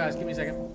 guys. Give me a second.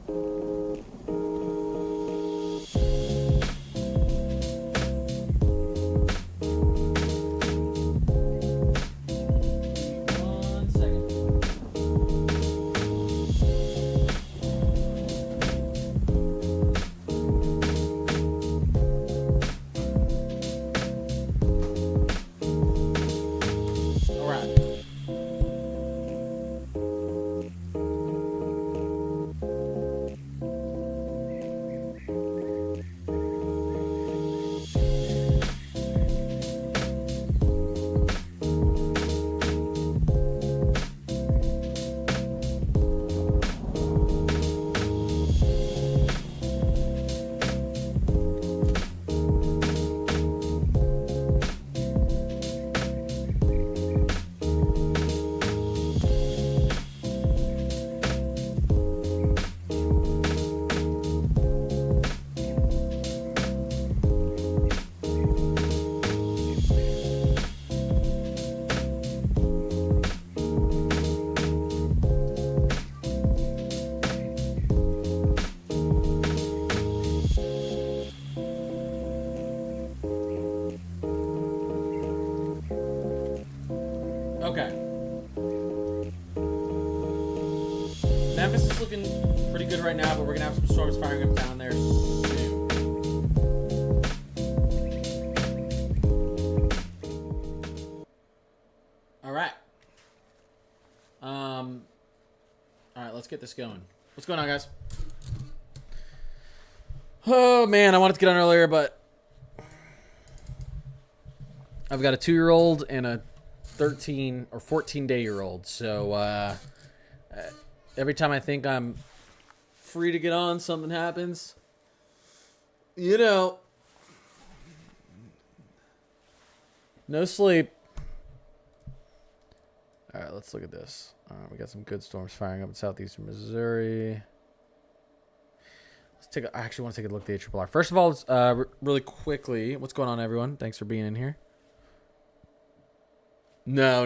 Okay. Memphis is looking pretty good right now, but we're going to have some storms firing up down there soon. All right. All right, let's get this going. What's going on, guys? Oh, man, I wanted to get on earlier, but I've got a 2-year-old and a 13 or 14-day-year-old. So every time I think I'm free to get on, something happens. You know, no sleep. All right, let's look at this. We got some good storms firing up in southeastern Missouri. I actually want to take a look at the ARRR. First of all, really quickly, what's going on, everyone? Thanks for being in here. No.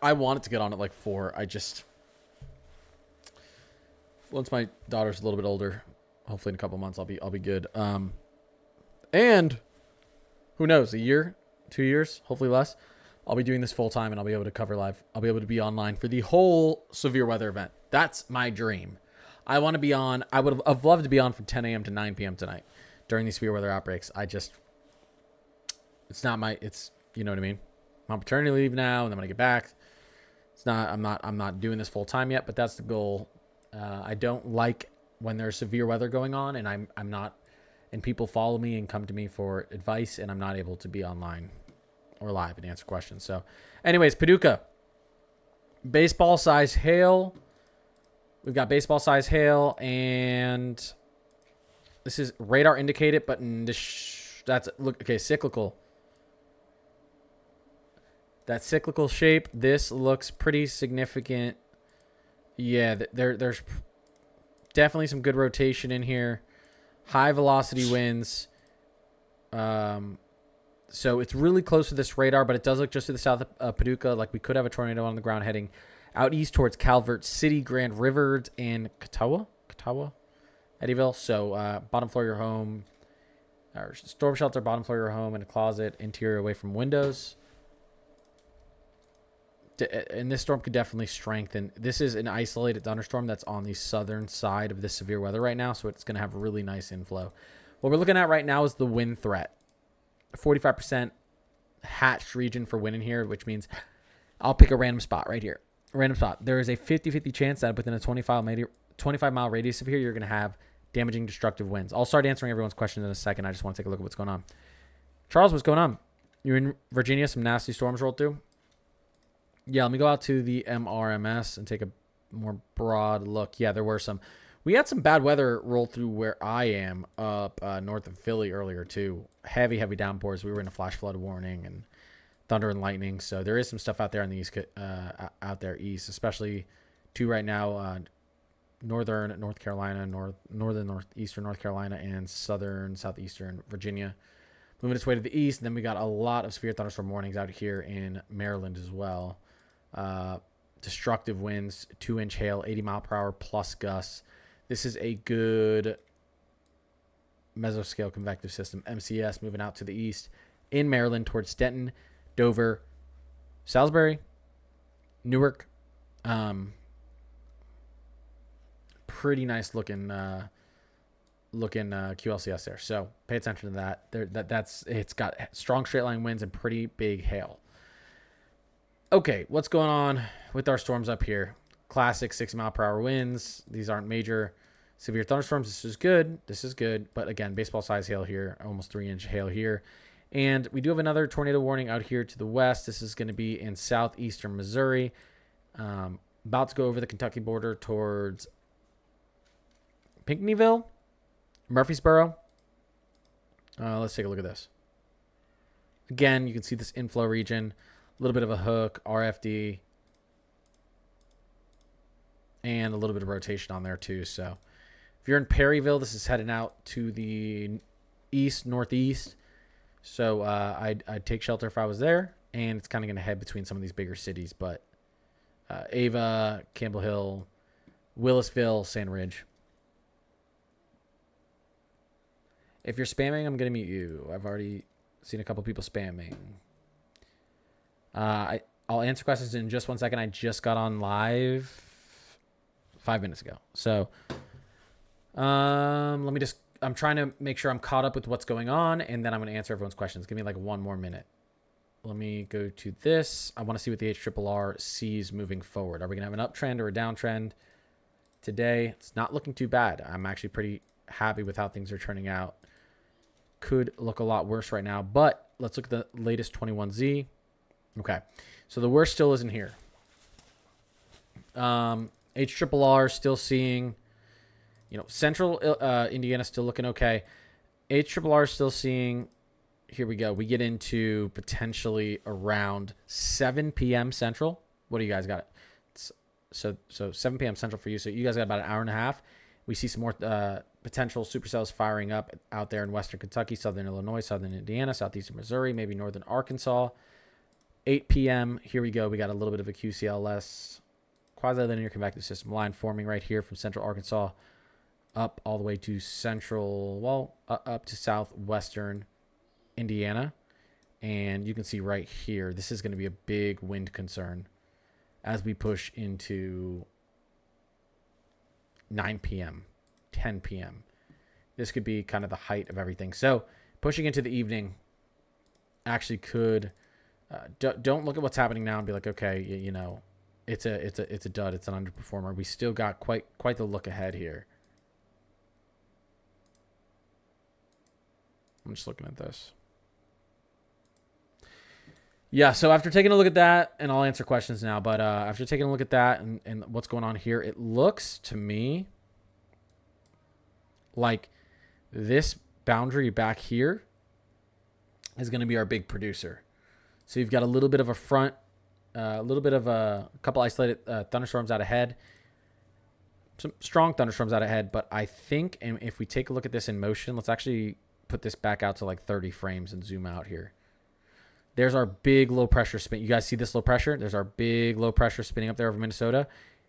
I wanted to get on at like 4. Once my daughter's a little bit older, hopefully in a couple months, I'll be good. And who knows, a year, 2 years, hopefully less. I'll be doing this full time and I'll be able to cover live. I'll be able to be online for the whole severe weather event. That's my dream. I want to be on. I've loved to be on from 10 a.m. to 9 p.m. tonight during these severe weather outbreaks. It's you know what I mean? I'm on paternity leave now, and then when I get back, I'm not doing this full time yet, but that's the goal. I don't like when there's severe weather going on, and I'm not, and people follow me and come to me for advice, and I'm not able to be online or live and answer questions. So, anyways, Paducah, baseball size hail. We've got baseball size hail, and this is radar indicated, but cyclical. That cyclical shape, this looks pretty significant. Yeah, there's definitely some good rotation in here. High velocity winds. So it's really close to this radar, but it does look just to the south of Paducah. Like we could have a tornado on the ground heading out east towards Calvert City, Grand Rivers, and Catawba, Eddyville. So bottom floor of your home, or storm shelter, bottom floor of your home, and a closet, interior away from windows. And this storm could definitely strengthen. This is an isolated thunderstorm that's on the southern side of this severe weather right now, so it's going to have really nice inflow. What we're looking at right now is the wind threat. 45% hatched region for wind in here, which means I'll pick a random spot right here. A random spot. There is a 50-50 chance that within a 25-mile radius of here, you're going to have damaging, destructive winds. I'll start answering everyone's questions in a second. I just want to take a look at what's going on. Charles, what's going on? You're in Virginia. Some nasty storms rolled through. Yeah, let me go out to the MRMS and take a more broad look. Yeah, there were some. We had some bad weather roll through where I am up north of Philly earlier, too. Heavy downpours. We were in a flash flood warning and thunder and lightning. So there is some stuff out there on the east, east, especially two right now, northern North Carolina, northeastern North Carolina, and southeastern Virginia. Moving its way to the east. And then we got a lot of severe thunderstorm warnings out here in Maryland as well. Destructive winds, 2-inch hail, 80 mile per hour plus gusts. This is a good mesoscale convective system. MCS moving out to the east in Maryland towards Denton, Dover, Salisbury, Newark. Pretty nice looking QLCS there. So pay attention to that. It's got strong straight line winds and pretty big hail. Okay, what's going on with our storms up here? Classic 60-mile-per-hour winds. These aren't major severe thunderstorms. This is good. But again, baseball size hail here, almost 3-inch hail here. And we do have another tornado warning out here to the west. This is going to be in southeastern Missouri. About to go over the Kentucky border towards Pinckneyville, Murfreesboro. Let's take a look at this. Again, you can see this inflow region. A little bit of a hook, RFD, and a little bit of rotation on there too. So if you're in Perryville, this is heading out to the east, northeast. So I'd take shelter if I was there. And it's kind of going to head between some of these bigger cities. But Ava, Campbell Hill, Willisville, Sand Ridge. If you're spamming, I'm going to mute you. I've already seen a couple people spamming. I'll answer questions in just 1 second. I just got on live 5 minutes ago. So I'm trying to make sure I'm caught up with what's going on, and then I'm going to answer everyone's questions. Give me like 1 more minute. Let me go to this. I want to see what the HRRR sees moving forward. Are we going to have an uptrend or a downtrend today? It's not looking too bad. I'm actually pretty happy with how things are turning out. Could look a lot worse right now, but let's look at the latest 21Z. Okay, so the worst still isn't here. HRRR still seeing, central Indiana still looking okay. HRRR still seeing, here we go. We get into potentially around 7 p.m. Central. What do you guys got? So 7 p.m. Central for you. So you guys got about an hour and a half. We see some more potential supercells firing up out there in western Kentucky, southern Illinois, southern Indiana, southeastern Missouri, maybe northern Arkansas. 8 p.m. Here we go. We got a little bit of a QCLS quasi-linear convective system line forming right here from central Arkansas up all the way to up to southwestern Indiana. And you can see right here, this is going to be a big wind concern as we push into 9 p.m., 10 p.m. This could be kind of the height of everything. So pushing into the evening actually could... don't look at what's happening now and be like, okay, it's a dud, it's an underperformer. We still got quite the look ahead here. I'm just looking at this. Yeah, so after taking a look at that, and I'll answer questions now, but after taking a look at that and what's going on here, it looks to me like this boundary back here is going to be our big producer. So you've got a little bit of a front, a little bit of a couple isolated thunderstorms out ahead. Some strong thunderstorms out ahead, but I think, and if we take a look at this in motion, let's actually put this back out to like 30 frames and zoom out here. There's our big low pressure spin. You guys see this low pressure? There's our big low pressure spinning up there over Minnesota.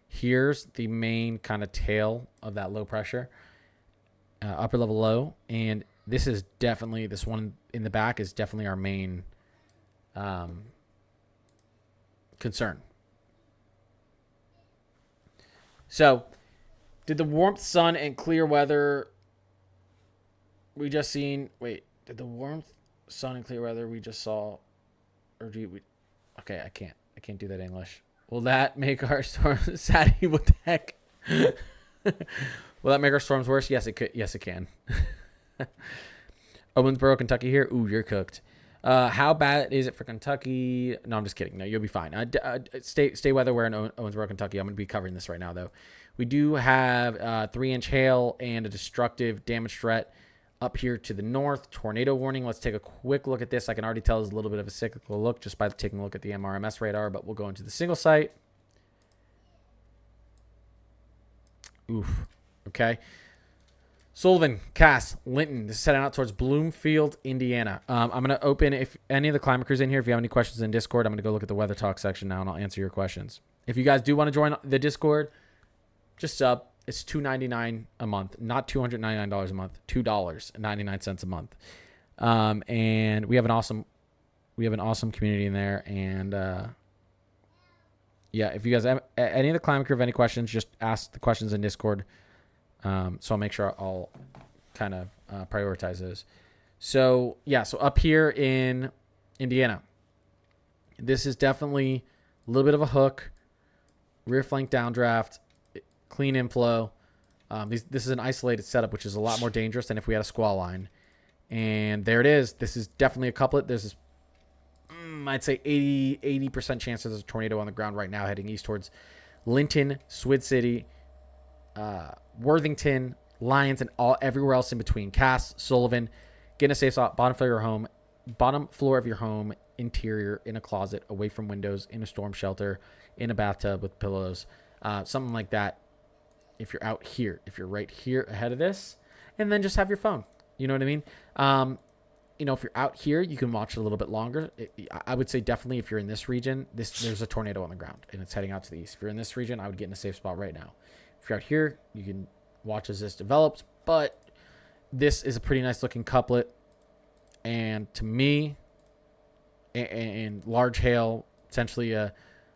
Here's the main kind of tail of that low pressure, upper level low. And this is definitely, this one in the back is definitely our main concern. So did the warmth, sun, and clear weather we just seen, did the warmth, sun, and clear weather we just saw, or do we, okay, I can't do that English. Will that make our storms, Sadie, what the heck? Will that make our storms worse? Yes, it could. Yes, it can. Owensboro, Kentucky here. Ooh, you're cooked. How bad is it for Kentucky? No, I'm just kidding. No, you'll be fine. Stay weather wear in Owensboro, Kentucky. I'm going to be covering this right now, though. We do have 3-inch hail and a destructive damage threat up here to the north. Tornado warning. Let's take a quick look at this. I can already tell there's a little bit of a cyclical look just by taking a look at the MRMS radar, but we'll go into the single site. Oof. Okay. Sullivan, Cass, Linton. This is heading out towards Bloomfield, Indiana. I'm going to open, if any of the climate crews in here, if you have any questions in Discord, I'm going to go look at the weather talk section now, and I'll answer your questions. If you guys do want to join the Discord, just sub. It's $2.99 a month, not $299 a month. $2.99 a month. And we have an awesome community in there. And yeah, if you guys have any of the climate crew have any questions, just ask the questions in Discord. So I'll make sure I'll kind of prioritize those. So yeah, so up here in Indiana, this is definitely a little bit of a hook, rear flank downdraft, clean inflow. This is an isolated setup, which is a lot more dangerous than if we had a squall line. And there it is. This is definitely a couplet. There's this, I'd say 80% chance there's a tornado on the ground right now heading east towards Linton, Swid City, Worthington, Lyons, and everywhere else in between. Cass, Sullivan, get in a safe spot, bottom floor of your home, interior, in a closet, away from windows, in a storm shelter, in a bathtub with pillows, something like that. If you're out here, if you're right here ahead of this, and then just have your phone. You know what I mean? If you're out here, you can watch it a little bit longer. I would say definitely if you're in this region, there's a tornado on the ground and it's heading out to the east. If you're in this region, I would get in a safe spot right now. If you're out here, you can watch as this develops. But this is a pretty nice looking couplet. And to me, and large hail, potentially a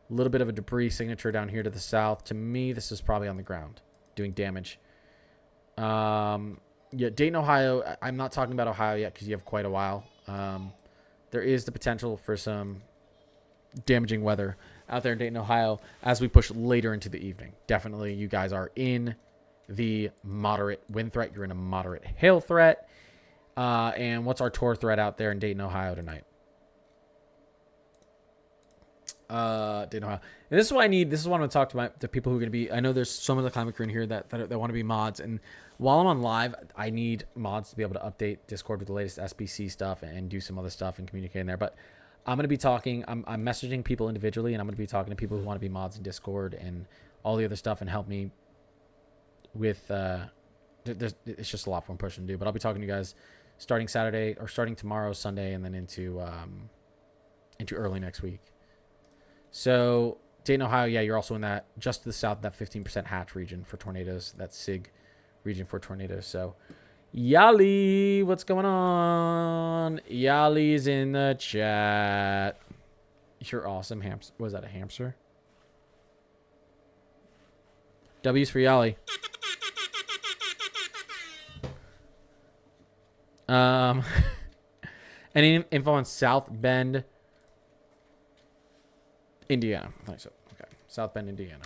little bit of a debris signature down here to the south. To me, this is probably on the ground doing damage. Yeah, Dayton, Ohio. I'm not talking about Ohio yet because you have quite a while. There is the potential for some damaging weather out there in Dayton, Ohio as we push later into the evening. Definitely, you guys are in the moderate wind threat. You're in a moderate hail threat. And what's our Tor threat out there in Dayton, Ohio tonight? Dayton, Ohio. And this is what I need. This is what I'm going to talk to the people who are going to be. I know there's some of the climate crew in here that want to be mods. And while I'm on live, I need mods to be able to update Discord with the latest SBC stuff and do some other stuff and communicate in there. But I'm going to be talking. I'm messaging people individually, and I'm going to be talking to people who want to be mods in Discord and all the other stuff and help me with. It's just a lot for one person to do. But I'll be talking to you guys starting Saturday or starting tomorrow, Sunday, and then into early next week. So Dayton, Ohio, yeah, you're also in that just to the south, that 15% hatch region for tornadoes, that SIG region for tornadoes. So Yali, what's going on? Yali's in the chat. You're awesome, hamster. Was that a hamster? W's for Yali. Any info on South Bend, Indiana? I think so. Okay. South Bend, Indiana.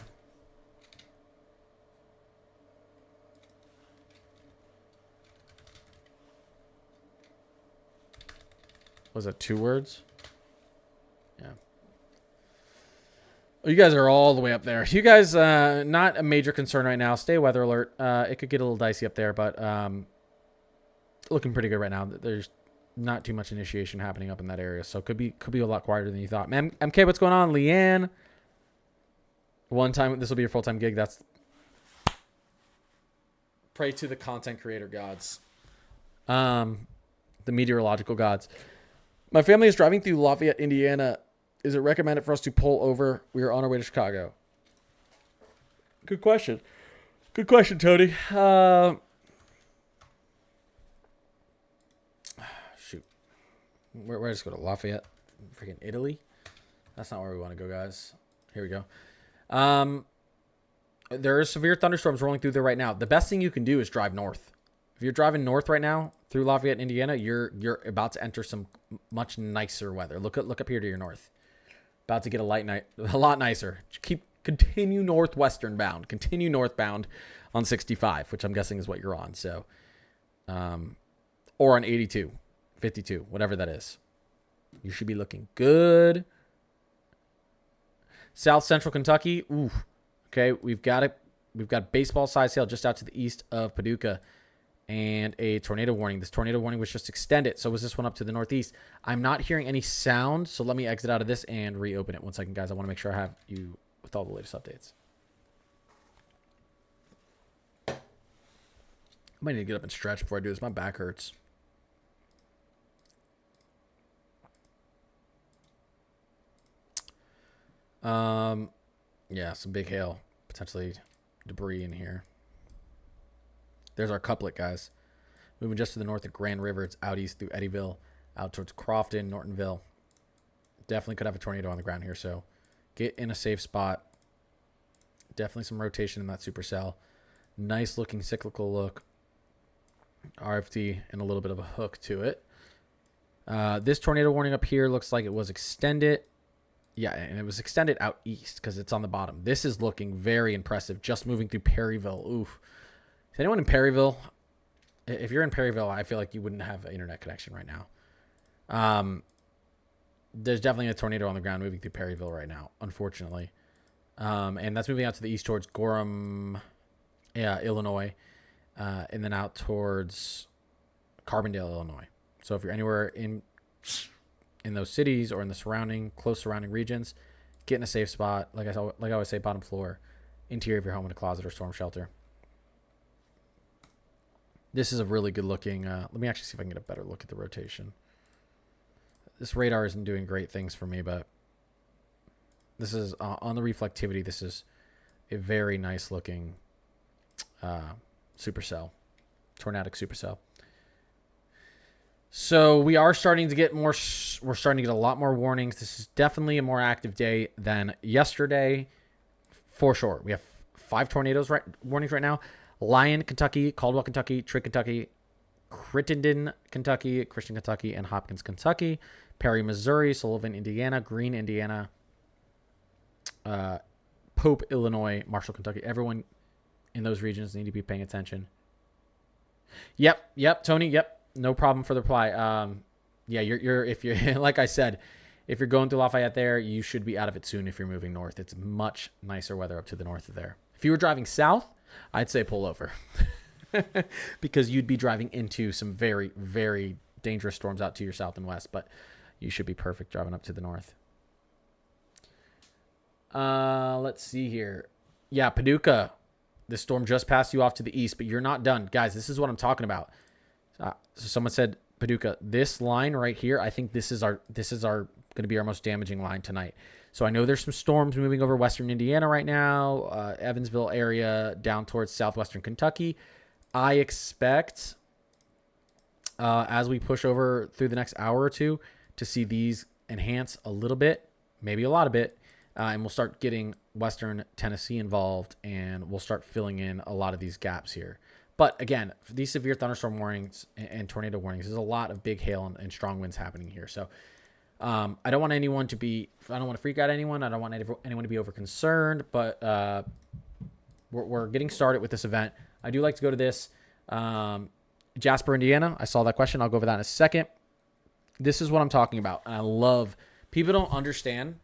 Was it 2 words? Yeah. Oh, you guys are all the way up there. You guys, not a major concern right now. Stay weather alert. It could get a little dicey up there, but looking pretty good right now. There's not too much initiation happening up in that area, so could be a lot quieter than you thought. Man, MK, what's going on? Leanne, one time this will be your full-time gig. That's pray to the content creator gods, the meteorological gods. My family is driving through Lafayette, Indiana. Is it recommended for us to pull over? We are on our way to Chicago. Good question, Tony. Where does it go to? Lafayette? Freaking Italy? That's not where we want to go, guys. Here we go. There are severe thunderstorms rolling through there right now. The best thing you can do is drive north. If you're driving north right now through Lafayette, Indiana, you're about to enter some much nicer weather. Look up here to your north. About to get a lot nicer. Continue northwestern bound. Continue northbound on 65, which I'm guessing is what you're on. So, or on 82. 52, whatever that is. You should be looking good. South Central Kentucky. Ooh. Okay, we've got baseball size hail just out to the east of Paducah and a tornado warning. This tornado warning was just extended. So was this one up to the northeast? I'm not hearing any sound, so let me exit out of this and reopen it. 1 second, guys. I want to make sure I have you with all the latest updates. I might need to get up and stretch before I do this. My back hurts. Yeah, some big hail, potentially debris in here. There's our couplet, guys. Moving just to the north of Grand River. It's out east through Eddyville, out towards Crofton, Nortonville. Definitely could have a tornado on the ground here, so get in a safe spot. Definitely some rotation in that supercell. Nice looking cyclical look. RFD and a little bit of a hook to it. This tornado warning up here looks like it was extended. Yeah, and it was extended out east because it's on the bottom. This is looking very impressive. Just moving through Perryville. Oof. Is anyone in Perryville? If you're in Perryville, I feel like you wouldn't have an internet connection right now. There's definitely a tornado on the ground moving through Perryville right now, unfortunately. And that's moving out to the east towards Gorham, Illinois, and then out towards Carbondale, Illinois. So if you're anywhere in those cities or in the close surrounding regions, get in a safe spot. Like I always say, bottom floor, interior of your home in a closet or storm shelter. This is a really good looking. Let me actually see if I can get a better look at the rotation. This radar isn't doing great things for me, but this is on the reflectivity. This is a very nice looking supercell, tornadic supercell. So we are starting to get more. We're starting to get a lot more warnings. This is definitely a more active day than yesterday, for sure. We have 5 tornadoes warnings right now. Lyon, Kentucky, Caldwell, Kentucky, Trigg, Kentucky, Crittenden, Kentucky, Christian, Kentucky, and Hopkins, Kentucky. Perry, Missouri, Sullivan, Indiana, Greene, Indiana, Pope, Illinois, Marshall, Kentucky. Everyone in those regions need to be paying attention. Yep, Tony. Yep, no problem for the reply. Yeah, if you're like I said, if you're going through Lafayette there, you should be out of it soon if you're moving north. It's much nicer weather up to the north of there. If you were driving south, I'd say pull over because you'd be driving into some very, very dangerous storms out to your south and west, but you should be perfect driving up to the north. Let's see here. Yeah, Paducah. This storm just passed you off to the east, but you're not done. Guys, this is what I'm talking about. So someone said, Paducah, this line right here, I think this is our going to be our most damaging line tonight. So I know there's some storms moving over western Indiana right now, Evansville area down towards southwestern Kentucky. I expect as we push over through the next hour or two to see these enhance a little bit, maybe a lot of it, and we'll start getting western Tennessee involved, and we'll start filling in a lot of these gaps here. But again, these severe thunderstorm warnings and tornado warnings, there's a lot of big hail and strong winds happening here. So I don't want to freak out anyone. I don't want anyone to be over concerned, but we're getting started with this event. I do like to go to this. Jasper, Indiana. I saw that question. I'll go over that in a second. This is what I'm talking about. And I love, people don't understand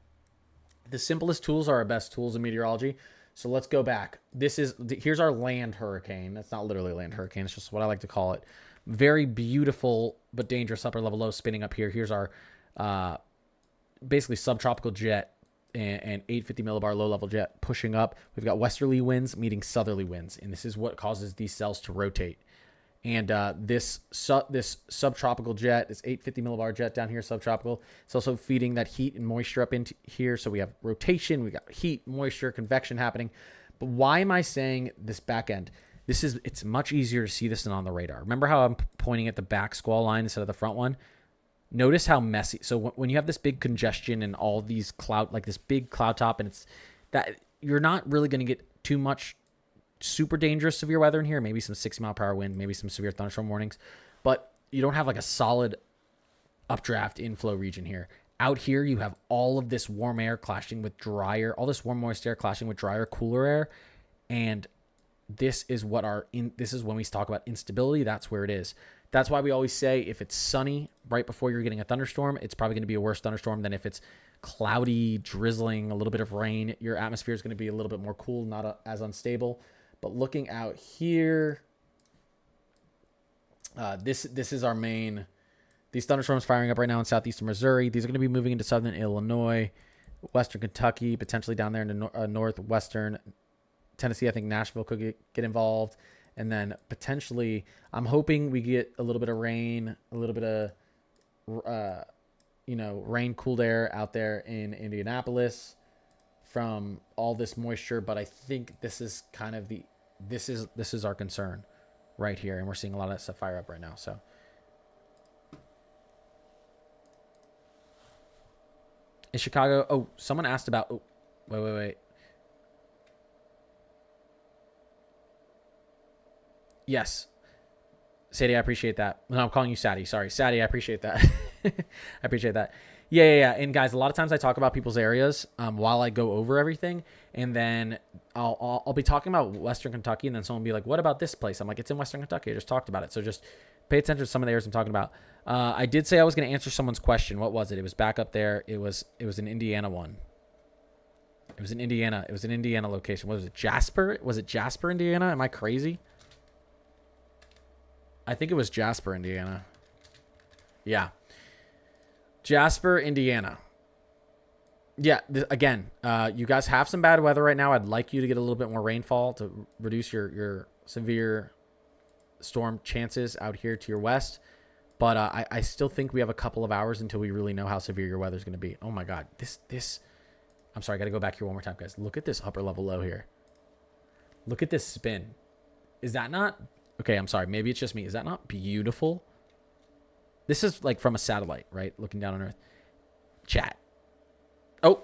the simplest tools are our best tools in meteorology. So let's go back. Here's our land hurricane. That's not literally a land hurricane. It's just what I like to call it. Very beautiful, but dangerous upper level low spinning up here. Here's our basically subtropical jet and 850 millibar low level jet pushing up. We've got westerly winds meeting southerly winds, and this is what causes these cells to rotate. And this subtropical jet, this 850 millibar jet down here, subtropical, it's also feeding that heat and moisture up into here. So we have rotation, we got heat, moisture, convection happening. But why am I saying this back end? It's much easier to see this than on the radar. Remember how I'm pointing at the back squall line instead of the front one? Notice how messy. So when you have this big congestion and all these cloud, like this big cloud top, and it's that you're not really going to get too much super dangerous severe weather in here. Maybe some 60-mile-per-hour wind, maybe some severe thunderstorm warnings, but you don't have like a solid updraft inflow region here. Out here, you have all of this warm air clashing with drier, all this warm moist air clashing with drier, cooler air, and this is when we talk about instability. That's where it is. That's why we always say if it's sunny right before you're getting a thunderstorm, it's probably going to be a worse thunderstorm than if it's cloudy, drizzling, a little bit of rain. Your atmosphere is going to be a little bit more cool, not as unstable. But looking out here, this is our main. These thunderstorms firing up right now in southeastern Missouri. These are going to be moving into southern Illinois, western Kentucky, potentially down there into northwestern Tennessee. I think Nashville could get involved. And then potentially, I'm hoping we get a little bit of rain, a little bit of, rain, cooled air out there in Indianapolis from all this moisture. But I think this is kind of this is our concern right here. And we're seeing a lot of that stuff fire up right now. So is Chicago... Oh, someone asked about... Oh, wait. Yes. Sadie, I appreciate that. No, I'm calling you Sadie. Sorry. Sadie, I appreciate that. I appreciate that. Yeah. And guys, a lot of times I talk about people's areas while I go over everything, and then I'll be talking about Western Kentucky, and then someone will be like, "What about this place?" I'm like, "It's in Western Kentucky. I just talked about it." So just pay attention to some of the areas I'm talking about. I did say I was going to answer someone's question. What was it? It was back up there. It was an Indiana one. It was in Indiana. It was an Indiana location. What was it? Jasper? Was it Jasper, Indiana? Am I crazy? I think it was Jasper, Indiana. Yeah. Jasper, Indiana. Yeah, again, you guys have some bad weather right now. I'd like you to get a little bit more rainfall to reduce your severe storm chances out here to your west. But I still think we have a couple of hours until we really know how severe your weather is going to be. Oh, my God. This. I'm sorry. I got to go back here one more time, guys. Look at this upper level low here. Look at this spin. Is that not... Okay, I'm sorry. Maybe it's just me. Is that not beautiful? This is like from a satellite, right? Looking down on Earth. Chat. Oh,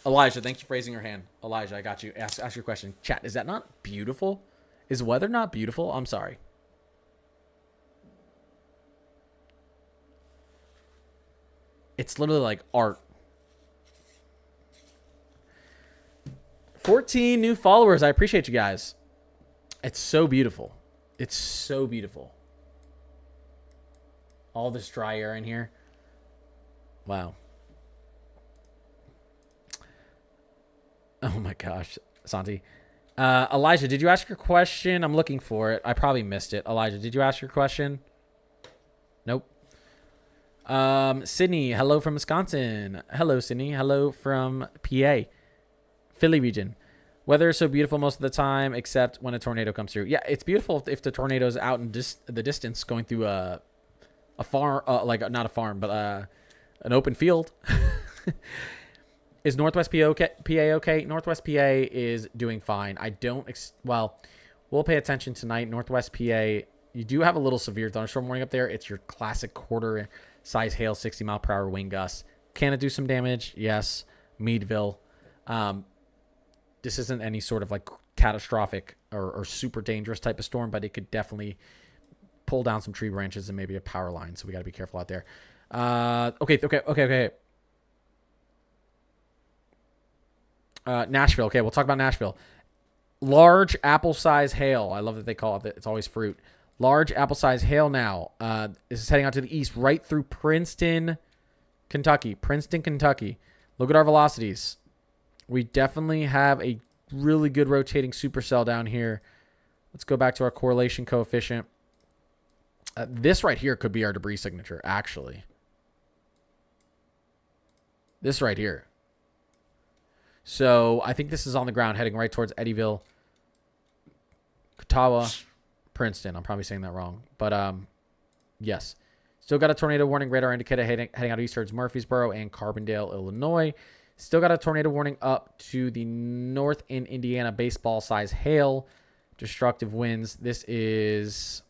Elijah, thank you for raising your hand. Elijah, I got you. Ask your question. Chat, is that not beautiful? Is weather not beautiful? I'm sorry. It's literally like art. 14 new followers. I appreciate you guys. It's so beautiful. It's so beautiful. All this dry air in here. Wow. Oh my gosh, Santi. Elijah, did you ask your question? I'm looking for it. I probably missed it. Elijah, did you ask your question? Nope. Sydney, hello from Wisconsin. Hello, Sydney. Hello from PA. Philly region. Weather is so beautiful most of the time, except when a tornado comes through. Yeah, it's beautiful if the tornado's out in the distance going through a farm, like not a farm, but an open field. Is Northwest PA okay? Northwest PA is doing fine. I don't... well, we'll pay attention tonight. Northwest PA, you do have a little severe thunderstorm warning up there. It's your classic quarter-size hail, 60-mile-per-hour wind gusts. Can it do some damage? Yes. Meadville. This isn't any sort of like catastrophic or super dangerous type of storm, but it could definitely pull down some tree branches and maybe a power line. So we got to be careful out there. Okay. Nashville. Okay, we'll talk about Nashville. Large apple-size hail. I love that they call it that. It's always fruit. Large apple-size hail now. This is heading out to the east, right through Princeton, Kentucky. Look at our velocities. We definitely have a really good rotating supercell down here. Let's go back to our correlation coefficient. This right here could be our debris signature, actually. This right here. So I think this is on the ground heading right towards Eddyville, Catawba, Princeton. I'm probably saying that wrong. But yes. Still got a tornado warning radar indicator heading out east towards Murfreesboro and Carbondale, Illinois. Still got a tornado warning up to the north in Indiana. Baseball-size hail. Destructive winds. This is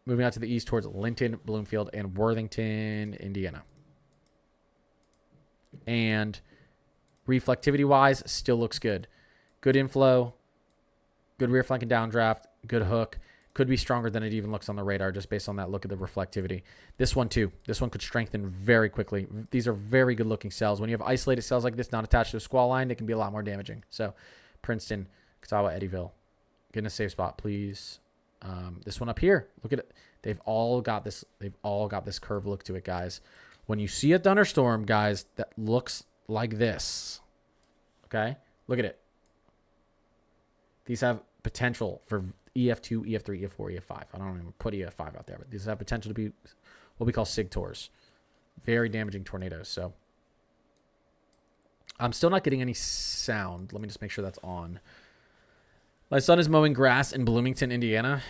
moving out to the east towards Linton, Bloomfield, and Worthington, Indiana. And reflectivity-wise, still looks good. Good inflow. Good rear flank and downdraft. Good hook. Could be stronger than it even looks on the radar just based on that look at the reflectivity. This one, too. This one could strengthen very quickly. These are very good-looking cells. When you have isolated cells like this not attached to a squall line, they can be a lot more damaging. So, Princeton, Catawba, Eddyville. Get in a safe spot, please. This one up here. Look at it. They've all got this curved look to it, guys. When you see a thunderstorm, guys, that looks like this. Okay? Look at it. These have potential for EF2, EF3, EF4, EF5. I don't even put EF5 out there, but these have potential to be what we call SIGTORs. Very damaging tornadoes. So I'm still not getting any sound. Let me just make sure that's on. My son is mowing grass in Bloomington, Indiana.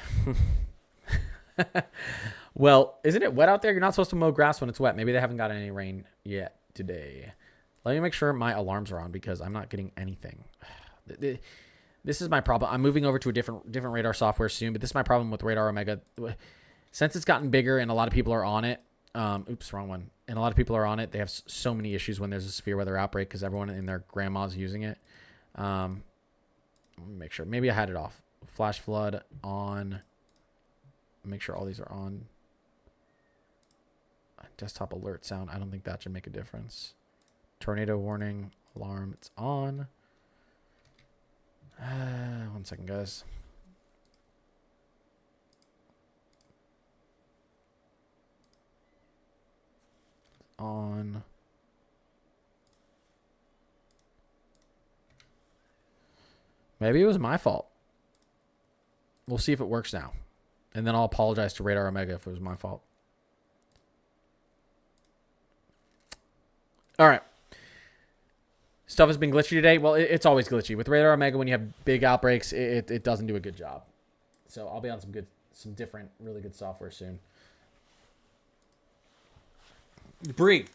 Well, isn't it wet out there? You're not supposed to mow grass when it's wet. Maybe they haven't gotten any rain yet today. Let me make sure my alarms are on because I'm not getting anything. This is my problem. I'm moving over to a different radar software soon, but this is my problem with Radar Omega. Since it's gotten bigger and a lot of people are on it, oops, wrong one. And a lot of people are on it. They have so many issues when there's a severe weather outbreak because everyone and their grandma's using it. Let me make sure. Maybe I had it off. Flash flood on. Make sure all these are on. Desktop alert sound. I don't think that should make a difference. Tornado warning alarm. It's on. 1 second, guys. On. Maybe it was my fault. We'll see if it works now. And then I'll apologize to Radar Omega if it was my fault. All right. Stuff has been glitchy today. Well, it's always glitchy. With Radar Omega, when you have big outbreaks, it doesn't do a good job. So I'll be on some different, really good software soon. Bree,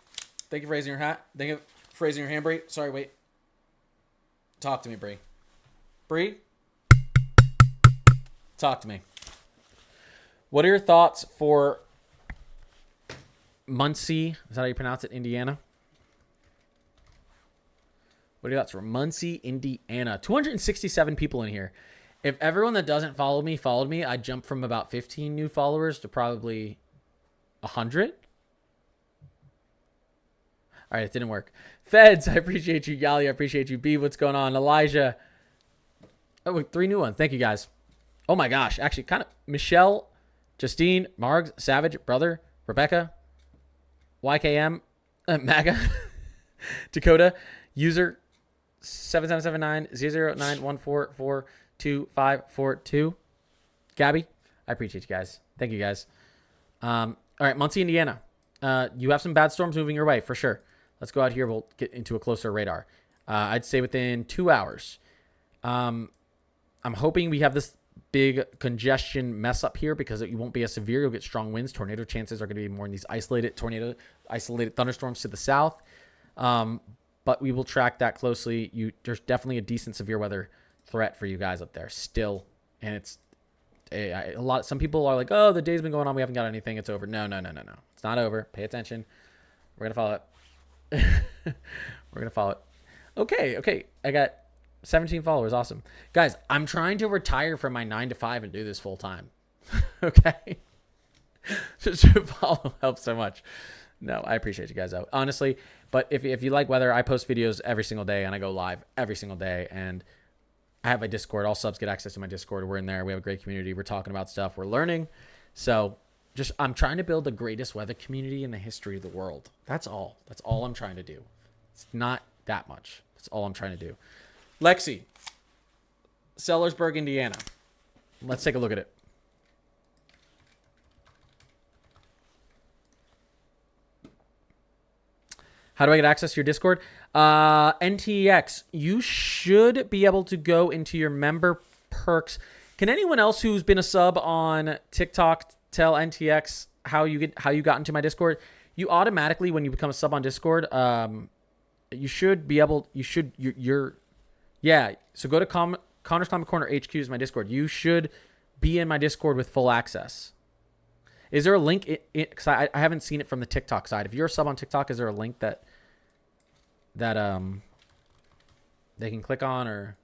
thank you for raising your hat. Thank you for raising your hand, Bree. Sorry, wait. Talk to me, Bree. Bree? Talk to me. What are your thoughts for Muncie? Is that how you pronounce it? Indiana? What are your thoughts for Muncie, Indiana? 267 people in here. If everyone that doesn't follow me followed me, I'd jump from about 15 new followers to probably 100. All right, it didn't work. Feds, I appreciate you. Yali, I appreciate you. B, what's going on? Elijah. Oh, 3 new ones. Thank you, guys. Oh, my gosh. Actually, kind of. Michelle, Justine, Margs, Savage, Brother, Rebecca, YKM, MAGA, Dakota, user 7779-00914425542. Gabby, I appreciate you guys. Thank you, guys. All right, Muncie, Indiana. You have some bad storms moving your way, for sure. Let's go out here. We'll get into a closer radar. I'd say within 2 hours. I'm hoping we have this big congestion mess up here because it won't be as severe. You'll get strong winds. Tornado chances are going to be more in these isolated thunderstorms to the south. But we will track that closely. There's definitely a decent severe weather threat for you guys up there still. And it's a lot. Some people are like, oh, the day's been going on. We haven't got anything. It's over. No. It's not over. Pay attention. We're going to follow it. We're going to follow it. Okay. I got 17 followers. Awesome. Guys, I'm trying to retire from my 9 to 5 and do this full time. Okay. Just to follow helps so much. No, I appreciate you guys out. Honestly, but if you like weather, I post videos every single day and I go live every single day. And I have a Discord. All subs get access to my Discord. We're in there. We have a great community. We're talking about stuff. We're learning. So I'm trying to build the greatest weather community in the history of the world. That's all. That's all I'm trying to do. It's not that much. That's all I'm trying to do. Lexi, Sellersburg, Indiana. Let's take a look at it. How do I get access to your Discord? NTX, you should be able to go into your member perks. Can anyone else who's been a sub on TikTok tell NTX how you got into my Discord? You automatically, when you become a sub on Discord, you should be able. Yeah. So go to Connor's Comic Corner HQ is my Discord. You should be in my Discord with full access. Is there a link? Because I haven't seen it from the TikTok side. If you're a sub on TikTok, is there a link that they can click on? Or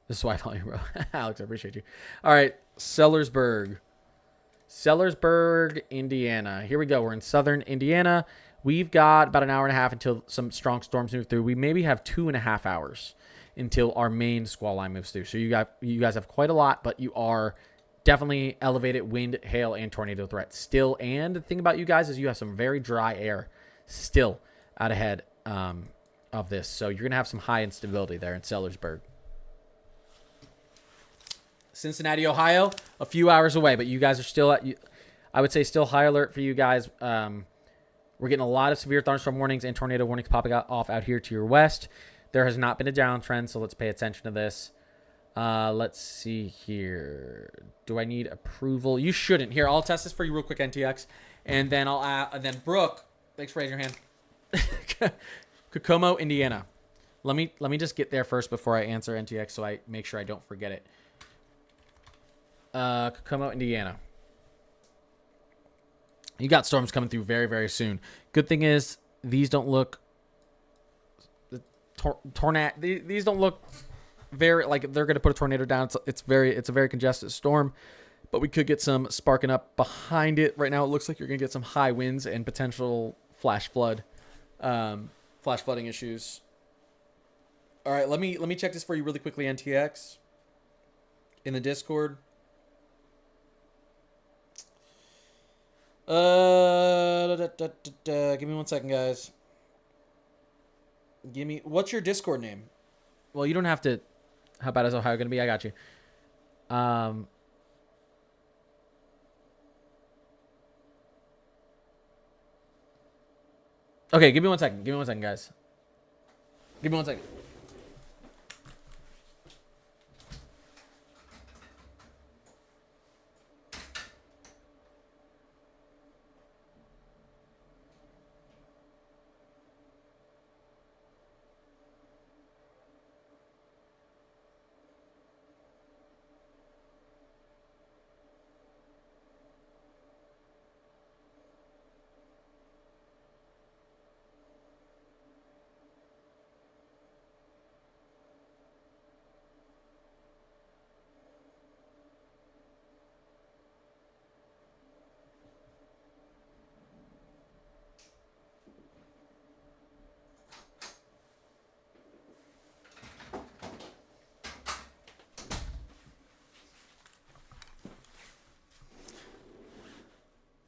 this is why I follow you, bro. Alex, I appreciate you. All right, Sellersburg, Indiana. Here we go. We're in southern Indiana. We've got about an hour and a half until some strong storms move through. We maybe have 2.5 hours until our main squall line moves through. So you guys have quite a lot, but you are definitely elevated wind, hail, and tornado threat still. And the thing about you guys is you have some very dry air still out ahead of this. So you're going to have some high instability there in Sellersburg. Cincinnati, Ohio, a few hours away, but you guys are still I would say still high alert for you guys. We're getting a lot of severe thunderstorm warnings and tornado warnings popping off out here to your west. There has not been a downtrend, so let's pay attention to this. Let's see here. Do I need approval? You shouldn't. Here, I'll test this for you real quick, NTX, and then and then Brooke. Thanks for raising your hand. Kokomo, Indiana. Let me just get there first before I answer NTX, so I make sure I don't forget it. Kokomo, Indiana. You got storms coming through very, very soon. Good thing is these don't look these don't look very like they're going to put a tornado down. It's a very congested storm, but we could get some sparking up behind it. Right now, it looks like you're going to get some high winds and potential flash flooding issues. All right, let me check this for you really quickly. NTX in the Discord. Give me 1 second, guys. What's your Discord name? Well, you don't have to. How bad is Ohio going to be? I got you. Okay, give me 1 second. Give me 1 second, guys. Give me 1 second.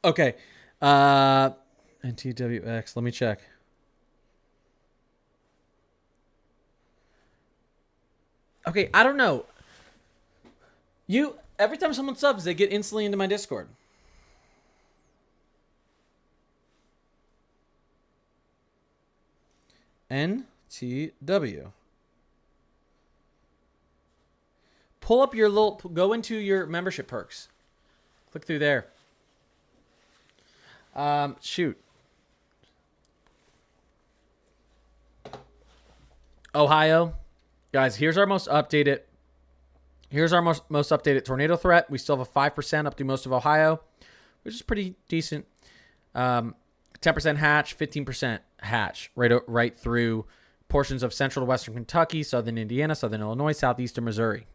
Okay. NTWX. Let me check. Okay, I don't know. Every time someone subs, they get instantly into my Discord. NTW. Pull up your go into your membership perks. Click through there. Shoot. Ohio. Guys, here's our most updated tornado threat. We still have a 5% up through most of Ohio, which is pretty decent. 10% hatch, 15% hatch right through portions of central to western Kentucky, southern Indiana, southern Illinois, southeastern Missouri.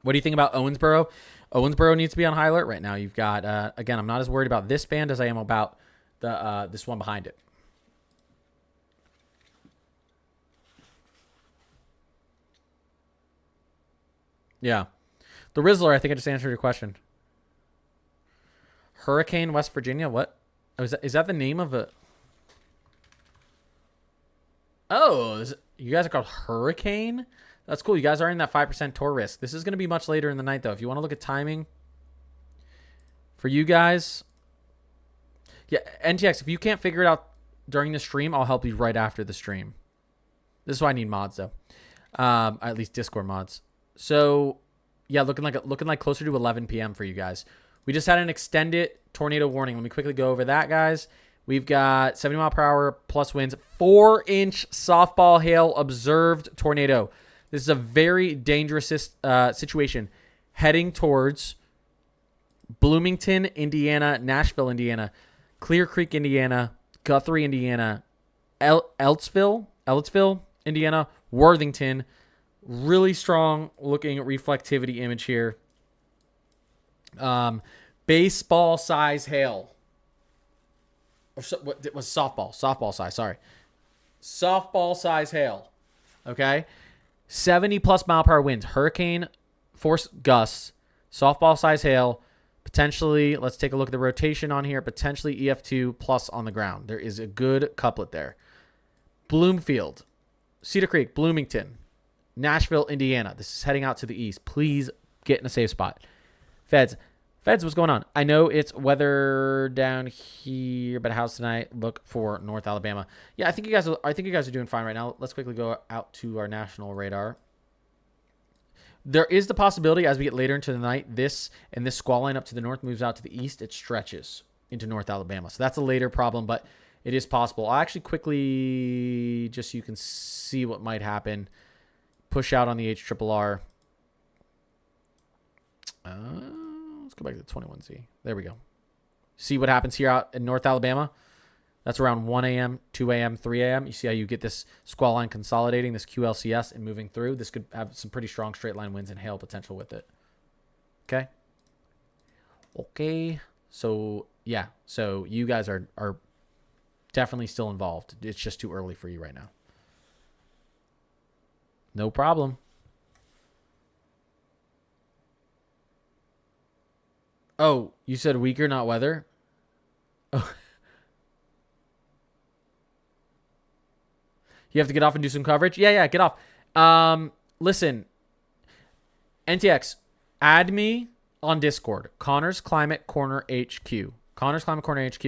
What do you think about Owensboro? Owensboro needs to be on high alert right now. You've got, again, I'm not as worried about this band as I am about this one behind it. Yeah. The Rizzler, I think I just answered your question. Hurricane, West Virginia? What? Oh, is that the name of a... Oh, you guys are called Hurricane? That's cool. You guys are in that 5% tour risk. This is going to be much later in the night, though. If you want to look at timing for you guys... Yeah, NTX, if you can't figure it out during the stream, I'll help you right after the stream. This is why I need mods, though. At least Discord mods. So, yeah, looking like closer to 11 p.m. for you guys. We just had an extended tornado warning. Let me quickly go over that, guys. We've got 70 mile per hour plus winds, 4-inch softball hail observed tornado. This is a very dangerous situation heading towards Bloomington, Indiana, Nashville, Indiana, Clear Creek, Indiana, Guthrie, Indiana, Ellettsville, Indiana, Worthington. Really strong looking reflectivity image here. Baseball size hail. What was softball? Softball size, sorry. Softball size hail. Okay? 70 plus mile per hour winds. Hurricane force gusts. Softball size hail. Potentially, let's take a look at the rotation on here. Potentially EF2 plus on the ground. There is a good couplet there. Bloomfield. Cedar Creek. Bloomington. Nashville, Indiana. This is heading out to the east. Please get in a safe spot. Feds, what's going on? I know it's weather down here, but how's tonight? Look for North Alabama. Yeah, I think you guys are doing fine right now. Let's quickly go out to our national radar. There is the possibility as we get later into the night, this squall line up to the north moves out to the east. It stretches into North Alabama. So that's a later problem, but It is possible. I'll actually quickly, just so you can see what might happen, push out on the HRRR. Let's go back to the 21Z. There we go. See what happens here out in North Alabama? That's around 1 a.m., 2 a.m., 3 a.m. You see how you get this squall line consolidating, this QLCS, and moving through. This could have some pretty strong straight line winds and hail potential with it. Okay? Okay. So, yeah. So, you guys are definitely still involved. It's just too early for you right now. No problem. Oh, you said weaker, not weather? Oh. You have to get off and do some coverage? Yeah, get off. Listen, NTX, add me on Discord. Connor's Climate Corner HQ. Connor's Climate Corner HQ.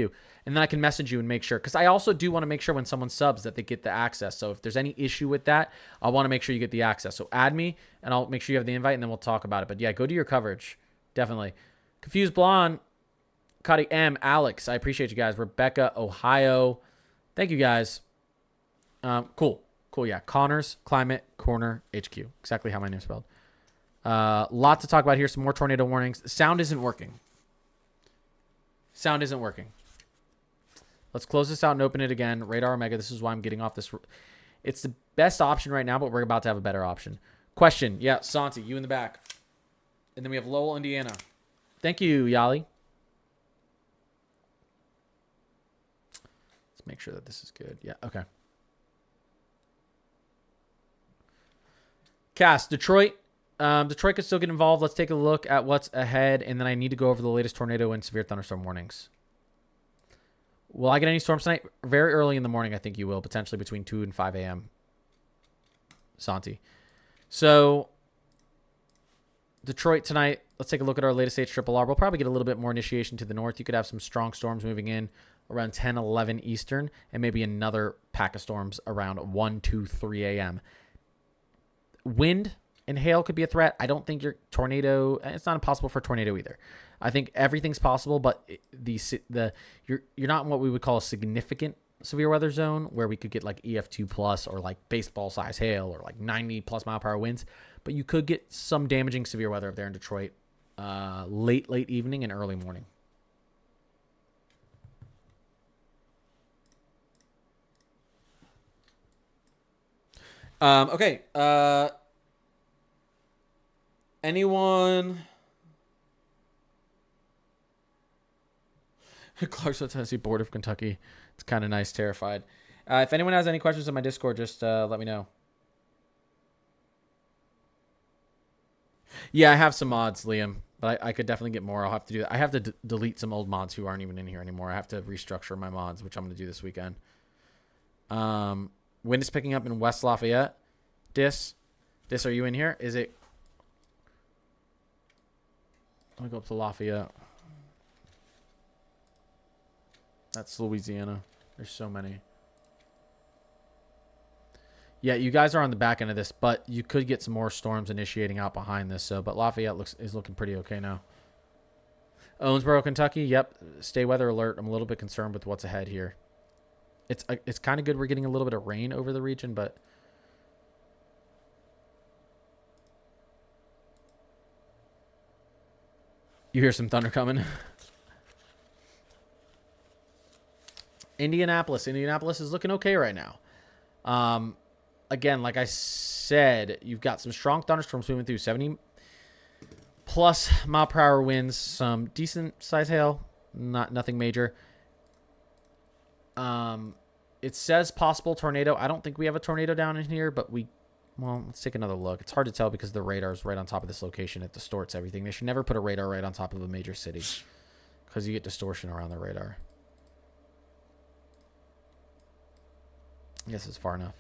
And then I can message you and make sure. Because I also do want to make sure when someone subs that they get the access. So if there's any issue with that, I want to make sure you get the access. So add me, and I'll make sure you have the invite, and then we'll talk about it. But yeah, go do your coverage. Definitely. Confused Blonde, Cuddy M, Alex, I appreciate you guys. Rebecca, Ohio. Thank you guys. Cool. Yeah. Connor's Climate Corner HQ. Exactly how my name's spelled. Lot to talk about here. Some more tornado warnings. Sound isn't working. Let's close this out and open it again. Radar Omega. This is why I'm getting off this. It's the best option right now, but we're about to have a better option. Question. Yeah, Santi, you in the back. And then we have Lowell, Indiana. Thank you, Yali. Let's make sure that this is good. Yeah, okay. Cass, Detroit. Detroit could still get involved. Let's take a look at what's ahead, and then I need to go over the latest tornado and severe thunderstorm warnings. Will I get any storms tonight? Very early in the morning, I think you will. Potentially between 2 and 5 a.m. Santi. So, Detroit tonight. Let's take a look at our latest HRRR. We'll probably get a little bit more initiation to the north. You could have some strong storms moving in around 10, 11 Eastern, and maybe another pack of storms around 1, 2, 3 a.m. Wind and hail could be a threat. I don't think your tornado, it's not impossible for a tornado either. I think everything's possible, but you're not in what we would call a significant severe weather zone where we could get like EF2 plus or like baseball size hail or like 90 plus mile per hour winds. But you could get some damaging severe weather up there in Detroit late evening and early morning. Okay. Anyone? Clarksville, Tennessee, Board of Kentucky. It's kind of nice, terrified. If anyone has any questions on my Discord, just let me know. Yeah, I have some mods, Liam, but I could definitely get more. I'll have to do that. I have to delete some old mods who aren't even in here anymore. I have to restructure my mods, which I'm going to do this weekend. Wind is picking up in West Lafayette. Dis, are you in here? Is it? Let me go up to Lafayette. That's Louisiana. There's so many. Yeah, you guys are on the back end of this, but you could get some more storms initiating out behind this. So, but Lafayette is looking pretty okay now. Owensboro, Kentucky. Yep. Stay weather alert. I'm a little bit concerned with what's ahead here. It's kind of good we're getting a little bit of rain over the region, but you hear some thunder coming. Indianapolis is looking okay right now. Again, like I said, you've got some strong thunderstorms moving through, 70 plus mile per hour winds, some decent size hail, nothing major. It says possible tornado. I don't think we have a tornado down in here, but well, let's take another look. It's hard to tell because the radar is right on top of this location. It distorts everything. They should never put a radar right on top of a major city because you get distortion around the radar. I guess it's far enough.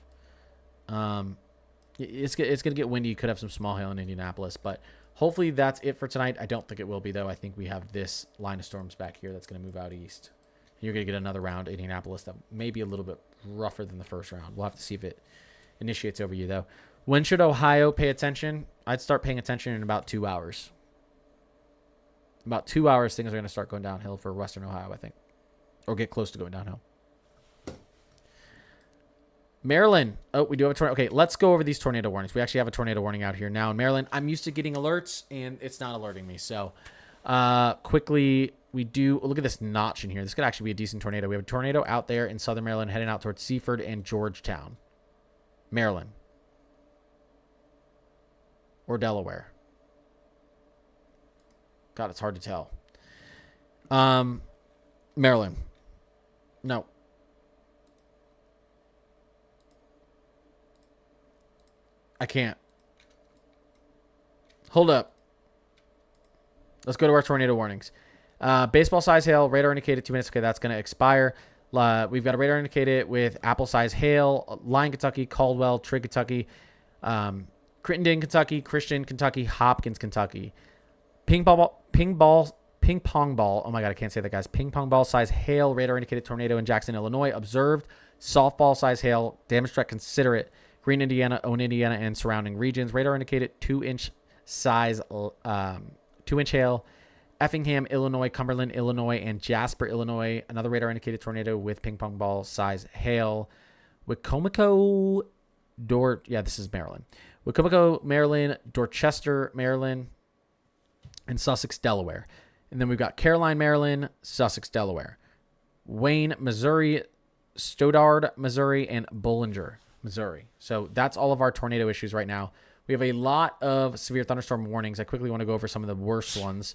It's going to get windy. You could have some small hail in Indianapolis, but hopefully that's it for tonight. I don't think it will be, though. I think we have this line of storms back here that's going to move out east. You're going to get another round, Indianapolis, that may be a little bit rougher than the first round. We'll have to see if it initiates over you, though. When should Ohio pay attention? I'd start paying attention in about 2 hours. About 2 hours, things are going to start going downhill for Western Ohio, I think. Or get close to going downhill. Maryland. Oh, we do have a tornado. Okay, let's go over these tornado warnings. We actually have a tornado warning out here now in Maryland. I'm used to getting alerts, and it's not alerting me. So, quickly, we do... Look at this notch in here. This could actually be a decent tornado. We have a tornado out there in southern Maryland heading out towards Seaford and Georgetown. Maryland. Or Delaware. God, it's hard to tell. Maryland. No. I can't. Hold up. Let's go to our tornado warnings. Baseball size hail, radar indicated 2 minutes. Okay, that's going to expire. We've got a radar indicated with apple size hail, Lyon, Kentucky, Caldwell, Trigg, Kentucky, Crittenden, Kentucky, Christian, Kentucky, Hopkins, Kentucky. Ping pong ball. Oh my God, I can't say that, guys. Ping pong ball size hail, radar indicated tornado in Jackson, Illinois. Observed. Softball size hail, damage threat considerate. Green, Indiana, Owen, Indiana, and surrounding regions. Radar indicated 2-inch size, 2-inch hail. Effingham, Illinois, Cumberland, Illinois, and Jasper, Illinois. Another radar indicated tornado with ping pong ball size hail. Wicomico, this is Maryland. Wicomico, Maryland, Dorchester, Maryland, and Sussex, Delaware. And then we've got Caroline, Maryland, Sussex, Delaware. Wayne, Missouri, Stoddard, Missouri, and Bollinger, Missouri. So that's all of our tornado issues right now. We have a lot of severe thunderstorm warnings. I quickly want to go over some of the worst ones.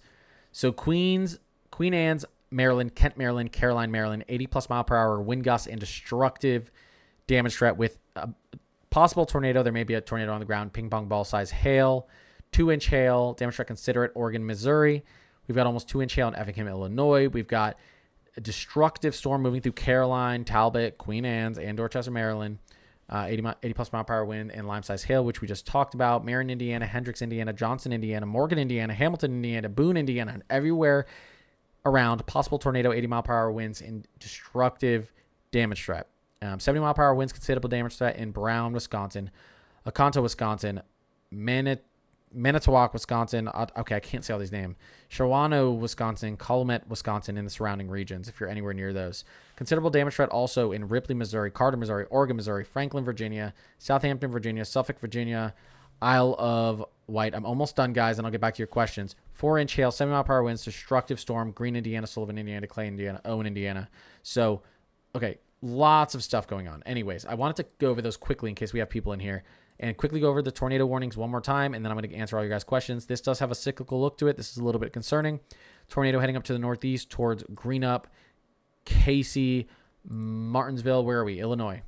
So Queen Anne's, Maryland, Kent, Maryland, Caroline, Maryland, 80 plus mile per hour wind gusts and destructive damage threat with a possible tornado. There may be a tornado on the ground. Ping pong ball size hail, 2-inch hail, damage threat considerate, Oregon, Missouri. We've got almost 2-inch hail in Effingham, Illinois. We've got a destructive storm moving through Caroline, Talbot, Queen Anne's, and Dorchester, Maryland. 80 plus mile per hour wind and lime size hail, which we just talked about. Marion, Indiana, Hendricks, Indiana, Johnson, Indiana, Morgan, Indiana, Hamilton, Indiana, Boone, Indiana, and everywhere around. Possible tornado, 80 mile per hour winds and destructive damage threat. 70 mile per hour winds, considerable damage threat in Brown, Wisconsin, Oconto, Wisconsin, Manitowoc, Wisconsin. Okay, I can't say all these names. Shawano, Wisconsin, Calumet, Wisconsin, and the surrounding regions, if you're anywhere near those. Considerable damage threat also in Ripley, Missouri, Carter, Missouri, Oregon, Missouri, Franklin, Virginia, Southampton, Virginia, Suffolk, Virginia, Isle of Wight. I'm almost done, guys, and I'll get back to your questions. 4-inch hail, 70 mile per hour winds, destructive storm, Green, Indiana, Sullivan, Indiana, Clay, Indiana, Owen, Indiana. So, okay, lots of stuff going on. Anyways, I wanted to go over those quickly in case we have people in here. And quickly go over the tornado warnings one more time, and then I'm going to answer all your guys' questions. This does have a cyclical look to it. This is a little bit concerning. Tornado heading up to the northeast towards Greenup, Casey, Martinsville. Where are we? Illinois.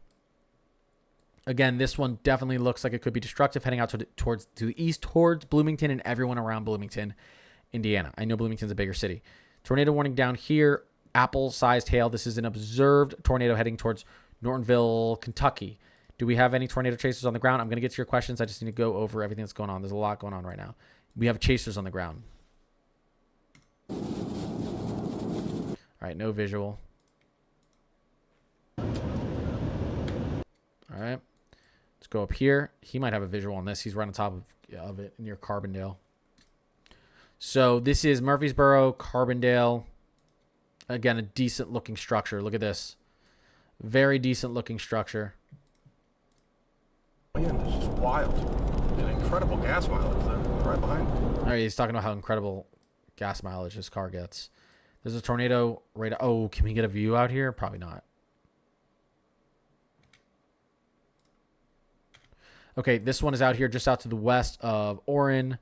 Again, this one definitely looks like it could be destructive, heading out to the east towards Bloomington and everyone around Bloomington, Indiana. I know Bloomington's a bigger city. Tornado warning down here, apple-sized hail. This is an observed tornado heading towards Nortonville, Kentucky. Do we have any tornado chasers on the ground? I'm going to get to your questions. I just need to go over everything that's going on. There's a lot going on right now. We have chasers on the ground. All right, no visual. All right. Let's go up here. He might have a visual on this. He's right on top of it near Carbondale. So this is Murfreesboro, Carbondale. Again, a decent looking structure. Look at this. Very decent looking structure. Man, it's just wild. An incredible gas mileage there, right behind me. All right, he's talking about how incredible gas mileage his car gets. There's a tornado right... Oh, can we get a view out here? Probably not. Okay, this one is out here just out to the west of Orrin.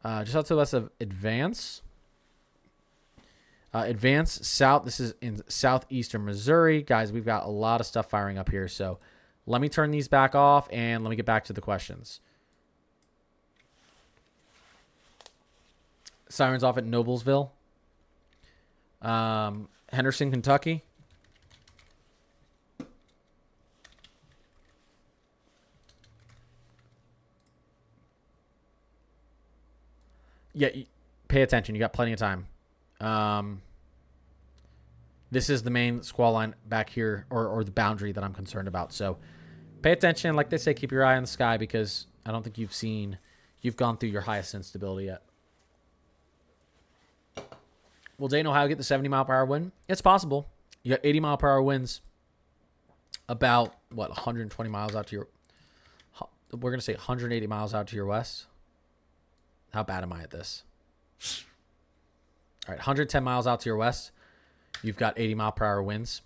Just out to the west of Advance. Advance south. This is in southeastern Missouri. Guys, we've got a lot of stuff firing up here, so... Let me turn these back off, and let me get back to the questions. Sirens off at Noblesville. Henderson, Kentucky. Yeah, pay attention. You got plenty of time. This is the main squall line back here, or the boundary that I'm concerned about. So pay attention. Like they say, keep your eye on the sky, because I don't think you've gone through your highest instability yet. Will Dane, Ohio get the 70 mile per hour wind? It's possible. You got 80 mile per hour winds about what, 120 miles out to your... We're going to say 180 miles out to your west. How bad am I at this? All right, 110 miles out to your west. You've got 80-mile-per-hour winds.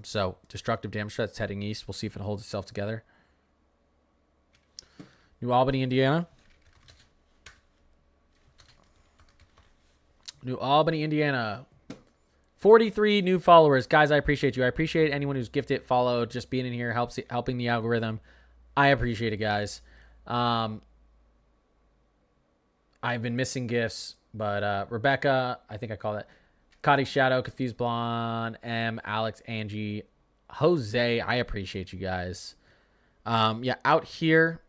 So, destructive damage threats heading east. We'll see if it holds itself together. New Albany, Indiana. New Albany, Indiana. 43 new followers. Guys, I appreciate you. I appreciate anyone who's gifted, followed, just being in here, helping the algorithm. I appreciate it, guys. I've been missing gifts, but Rebecca, I think I call it. Cotty Shadow, Confused Blonde, M, Alex, Angie, Jose, I appreciate you guys. Yeah, out here,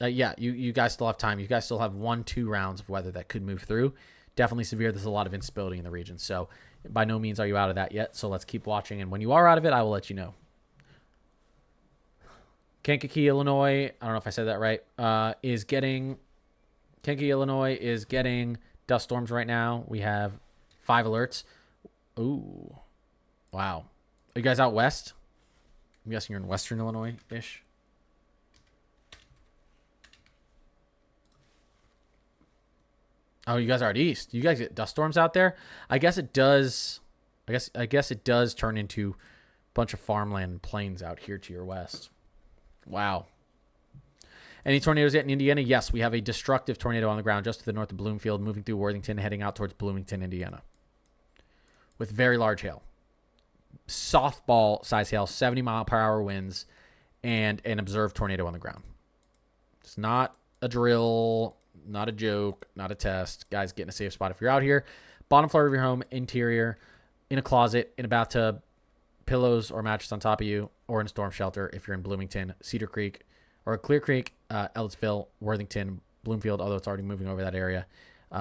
yeah, you guys still have time. You guys still have 1-2 rounds of weather that could move through. Definitely severe. There's a lot of instability in the region, so by no means are you out of that yet. So let's keep watching, and when you are out of it, I will let you know. Kankakee, Illinois, I don't know if I said that right, Kankakee, Illinois is getting dust storms right now. We have 5 alerts. Ooh. Wow. Are you guys out west? I'm guessing you're in western Illinois-ish. Oh, you guys are out east. You guys get dust storms out there? I guess it does. I guess it does turn into a bunch of farmland and plains out here to your west. Wow. Any tornadoes yet in Indiana? Yes, we have a destructive tornado on the ground just to the north of Bloomfield, moving through Worthington, heading out towards Bloomington, Indiana, with very large hail. Softball-size hail, 70-mile-per-hour winds, and an observed tornado on the ground. It's not a drill, not a joke, not a test. Guys, get in a safe spot if you're out here. Bottom floor of your home, interior, in a closet, in a bathtub, pillows or mattress on top of you, or in a storm shelter if you're in Bloomington, Cedar Creek, or Clear Creek, Ellettsville, Worthington, Bloomfield, although it's already moving over that area,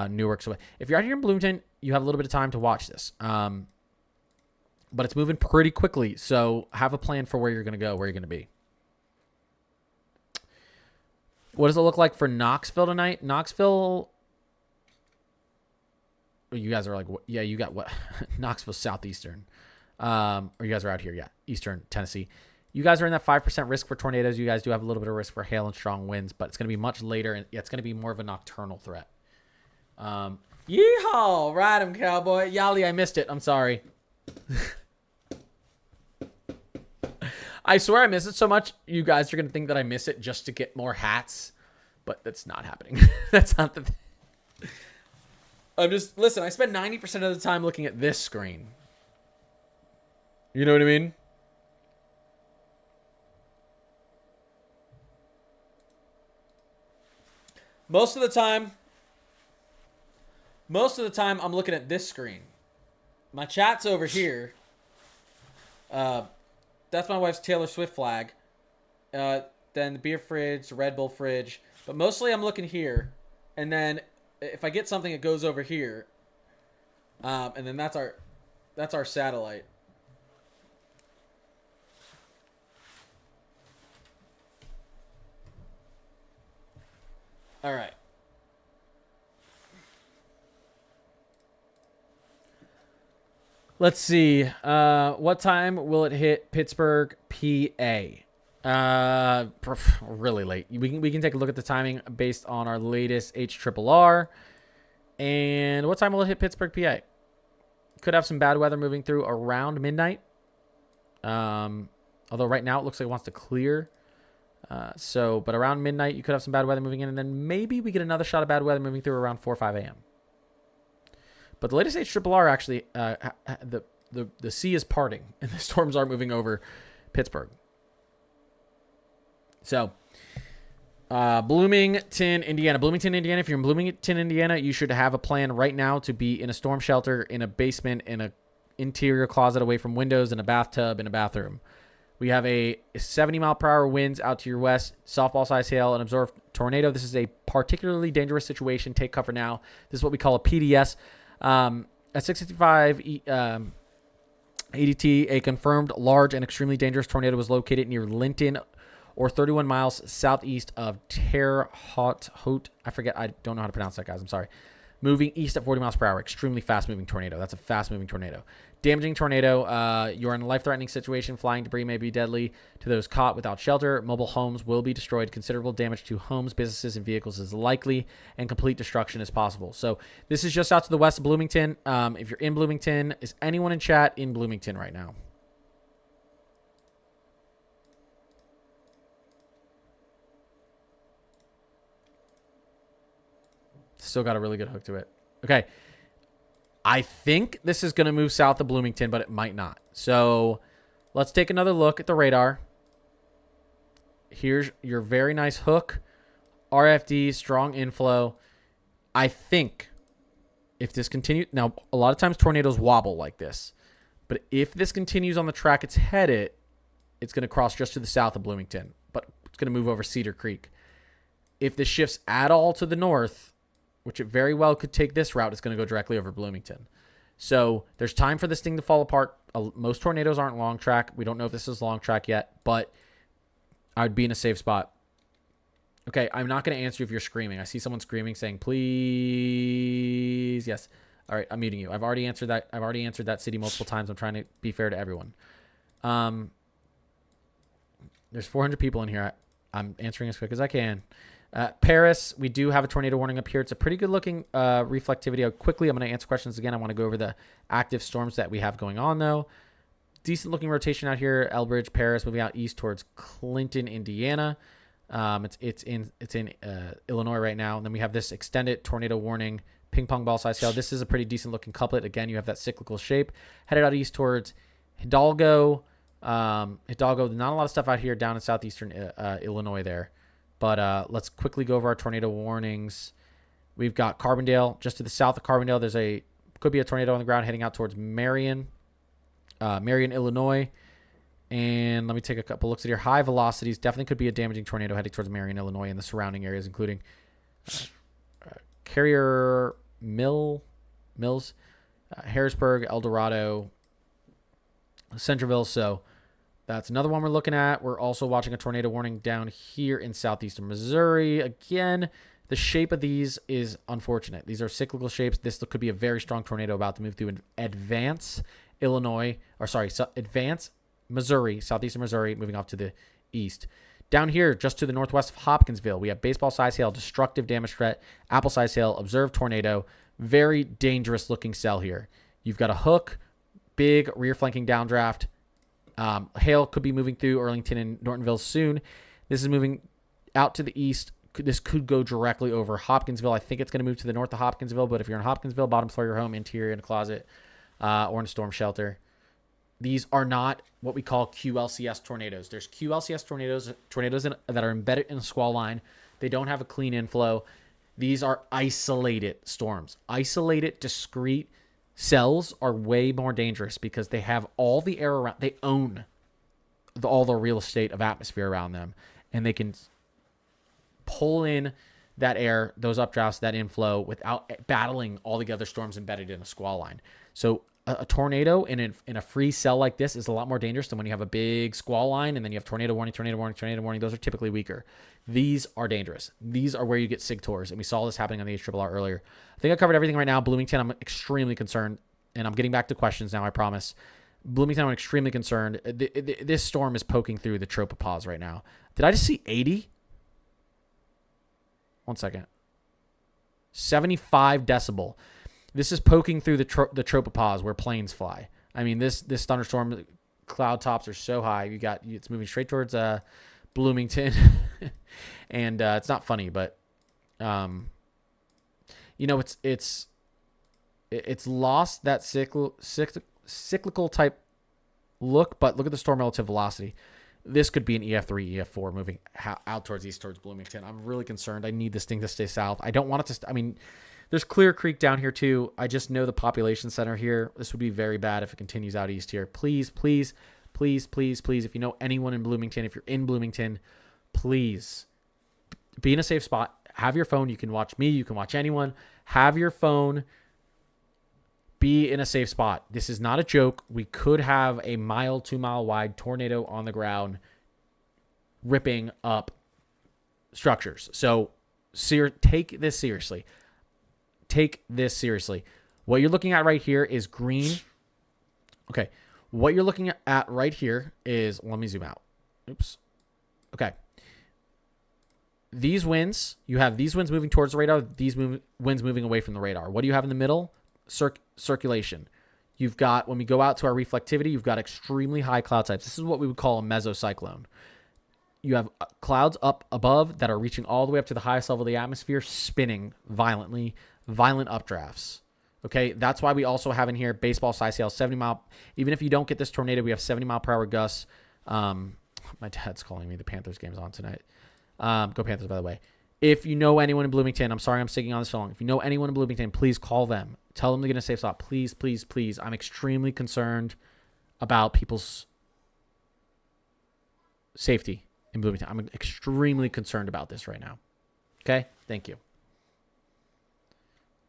Newark. So if you're out here in Bloomington, you have a little bit of time to watch this. But it's moving pretty quickly, so have a plan for where you're going to go, where you're going to be. What does it look like for Knoxville tonight? Knoxville, you guys are like, yeah, you got what? Knoxville Southeastern. Or you guys are out here, yeah, Eastern Tennessee. You guys are in that 5% risk for tornadoes. You guys do have a little bit of risk for hail and strong winds, but it's going to be much later, and yeah, it's going to be more of a nocturnal threat. Yeehaw! Ride 'em, cowboy. Yali, I missed it. I'm sorry. I swear I miss it so much, you guys are going to think that I miss it just to get more hats, but that's not happening. That's not the thing. Listen, I spend 90% of the time looking at this screen. You know what I mean? Most of the time, I'm looking at this screen. My chat's over here. That's my wife's Taylor Swift flag. Then the beer fridge, the Red Bull fridge. But mostly I'm looking here. And then if I get something, it goes over here. And then that's our satellite. All right. Let's see. What time will it hit Pittsburgh, PA? Really late. We can take a look at the timing based on our latest HRRR. And what time will it hit Pittsburgh, PA? Could have some bad weather moving through around midnight. Although right now it looks like it wants to clear. But around midnight, you could have some bad weather moving in, and then maybe we get another shot of bad weather moving through around 4 or 5 a.m. But the latest HRRR actually, the sea is parting, and the storms are moving over Pittsburgh. So, Bloomington, Indiana. If you're in Bloomington, Indiana, you should have a plan right now to be in a storm shelter, in a basement, in a interior closet away from windows, in a bathtub, in a bathroom. We have a 70-mile-per-hour winds out to your west, softball-size hail, and observed tornado. This is a particularly dangerous situation. Take cover now. This is what we call a PDS. At 655 ADT, a confirmed large and extremely dangerous tornado was located near Linton, or 31 miles southeast of Terre Haute. I forget. I don't know how to pronounce that, guys. I'm sorry. moving east at 40 miles per hour. Extremely fast-moving tornado. That's a fast-moving tornado. Damaging tornado. You're in a life-threatening situation. Flying debris may be deadly to those caught without shelter. Mobile homes will be destroyed. Considerable damage to homes, businesses, and vehicles is likely, and complete destruction is possible. So this is just out to the west of Bloomington. If you're in Bloomington, is anyone in chat in Bloomington right now? Still got a really good hook to it. Okay. I think this is going to move south of Bloomington, but it might not. So let's take another look at the radar. Here's your very nice hook. RFD, strong inflow. I think if this continues... Now, a lot of times tornadoes wobble like this. But if this continues on the track it's headed, it's going to cross just to the south of Bloomington. But it's going to move over Cedar Creek. If this shifts at all to the north, which it very well could take this route, it's going to go directly over Bloomington. So there's time for this thing to fall apart. Most tornadoes aren't long track. We don't know if this is long track yet, but I would be in a safe spot. Okay, I'm not going to answer if you're screaming. I see someone screaming saying, please. Yes. All right, I'm muting you. I've already answered that. I've already answered that city multiple times. I'm trying to be fair to everyone. There's 400 people in here. I'm answering as quick as I can. Paris, we do have a tornado warning up here. It's a pretty good looking reflectivity. I'm going to answer questions again. I want to go over the active storms that we have going on, though. Decent looking rotation out here. Elbridge, Paris, moving out east towards Clinton, Indiana. It's in Illinois right now. And then we have this extended tornado warning, ping pong ball size hail. This is a pretty decent looking couplet. Again, you have that cyclical shape. Headed out east towards Hidalgo. Hidalgo, not a lot of stuff out here down in southeastern Illinois there. But let's quickly go over our tornado warnings. We've got Carbondale. Just to the south of Carbondale, could be a tornado on the ground heading out towards Marion, Illinois. And let me take a couple looks at here. High velocities. Definitely could be a damaging tornado heading towards Marion, Illinois and the surrounding areas, including Carrier Mills, Harrisburg, El Dorado, Centerville. So that's another one we're looking at. We're also watching a tornado warning down here in southeastern Missouri. Again, the shape of these is unfortunate. These are cyclical shapes. This could be a very strong tornado about to move through Advance Missouri, southeastern Missouri, moving off to the east. Down here, just to the northwest of Hopkinsville, we have baseball-size hail, destructive damage threat, apple-size hail, observed tornado. Very dangerous looking cell here. You've got a hook, big rear flanking downdraft. Hail could be moving through Arlington and Nortonville soon. This is moving out to the east. This could go directly over Hopkinsville. I think it's going to move to the north of Hopkinsville, but if you're in Hopkinsville, bottom floor of your home, interior in a closet, or in a storm shelter. These are not what we call QLCS tornadoes. There's QLCS tornadoes that are embedded in a squall line. They don't have a clean inflow. These are isolated storms. Isolated, discrete cells are way more dangerous because they have all the air around. They own all the real estate of atmosphere around them, and they can pull in that air, those updrafts, that inflow without battling all the other storms embedded in a squall line. So a tornado in a free cell like this is a lot more dangerous than when you have a big squall line and then you have tornado warning, tornado warning, tornado warning. Those are typically weaker. These are dangerous. These are where you get sig tours, and we saw this happening on the HRRR earlier. I think I covered everything right now. Bloomington, I'm extremely concerned, and I'm getting back to questions now, I promise. Bloomington, I'm extremely concerned. This storm is poking through the tropopause right now. Did I just see 80? 1 second. 75 decibel. This is poking through the tropopause where planes fly. I mean, this thunderstorm, cloud tops are so high. It's moving straight towards Bloomington, and it's not funny, but it's lost that cyclical type look. But look at the storm relative velocity. This could be an EF3, EF4 moving out towards east towards Bloomington. I'm really concerned. I need this thing to stay south. I don't want it to. There's Clear Creek down here too. I just know the population center here. This would be very bad if it continues out east here. Please, please, please, please, please. If you know anyone in Bloomington, if you're in Bloomington, please be in a safe spot. Have your phone. You can watch me. You can watch anyone. Have your phone. Be in a safe spot. This is not a joke. We could have a 2 mile wide tornado on the ground ripping up structures. So take this seriously. take this seriously. What you're looking at right here is green. Okay. What you're looking at right here is, let me zoom out. Oops. Okay. These winds, you have these winds moving towards the radar, these winds moving away from the radar. What do you have in the middle? Circulation. You've got, when we go out to our reflectivity, you've got extremely high cloud types. This is what we would call a mesocyclone. You have clouds up above that are reaching all the way up to the highest level of the atmosphere, spinning violently, violent updrafts. Okay, that's why we also have in here baseball size hail, 70 mile. Even if you don't get this tornado, we have 70 mile per hour gusts. My dad's calling me. The Panthers game's on tonight. Go Panthers, by the way. If you know anyone in Bloomington, I'm sorry I'm sticking on this so long. If you know anyone in Bloomington, please call them. Tell them to get in a safe spot. Please, please, please. I'm extremely concerned about people's safety in Bloomington. I'm extremely concerned about this right now. Okay? Thank you.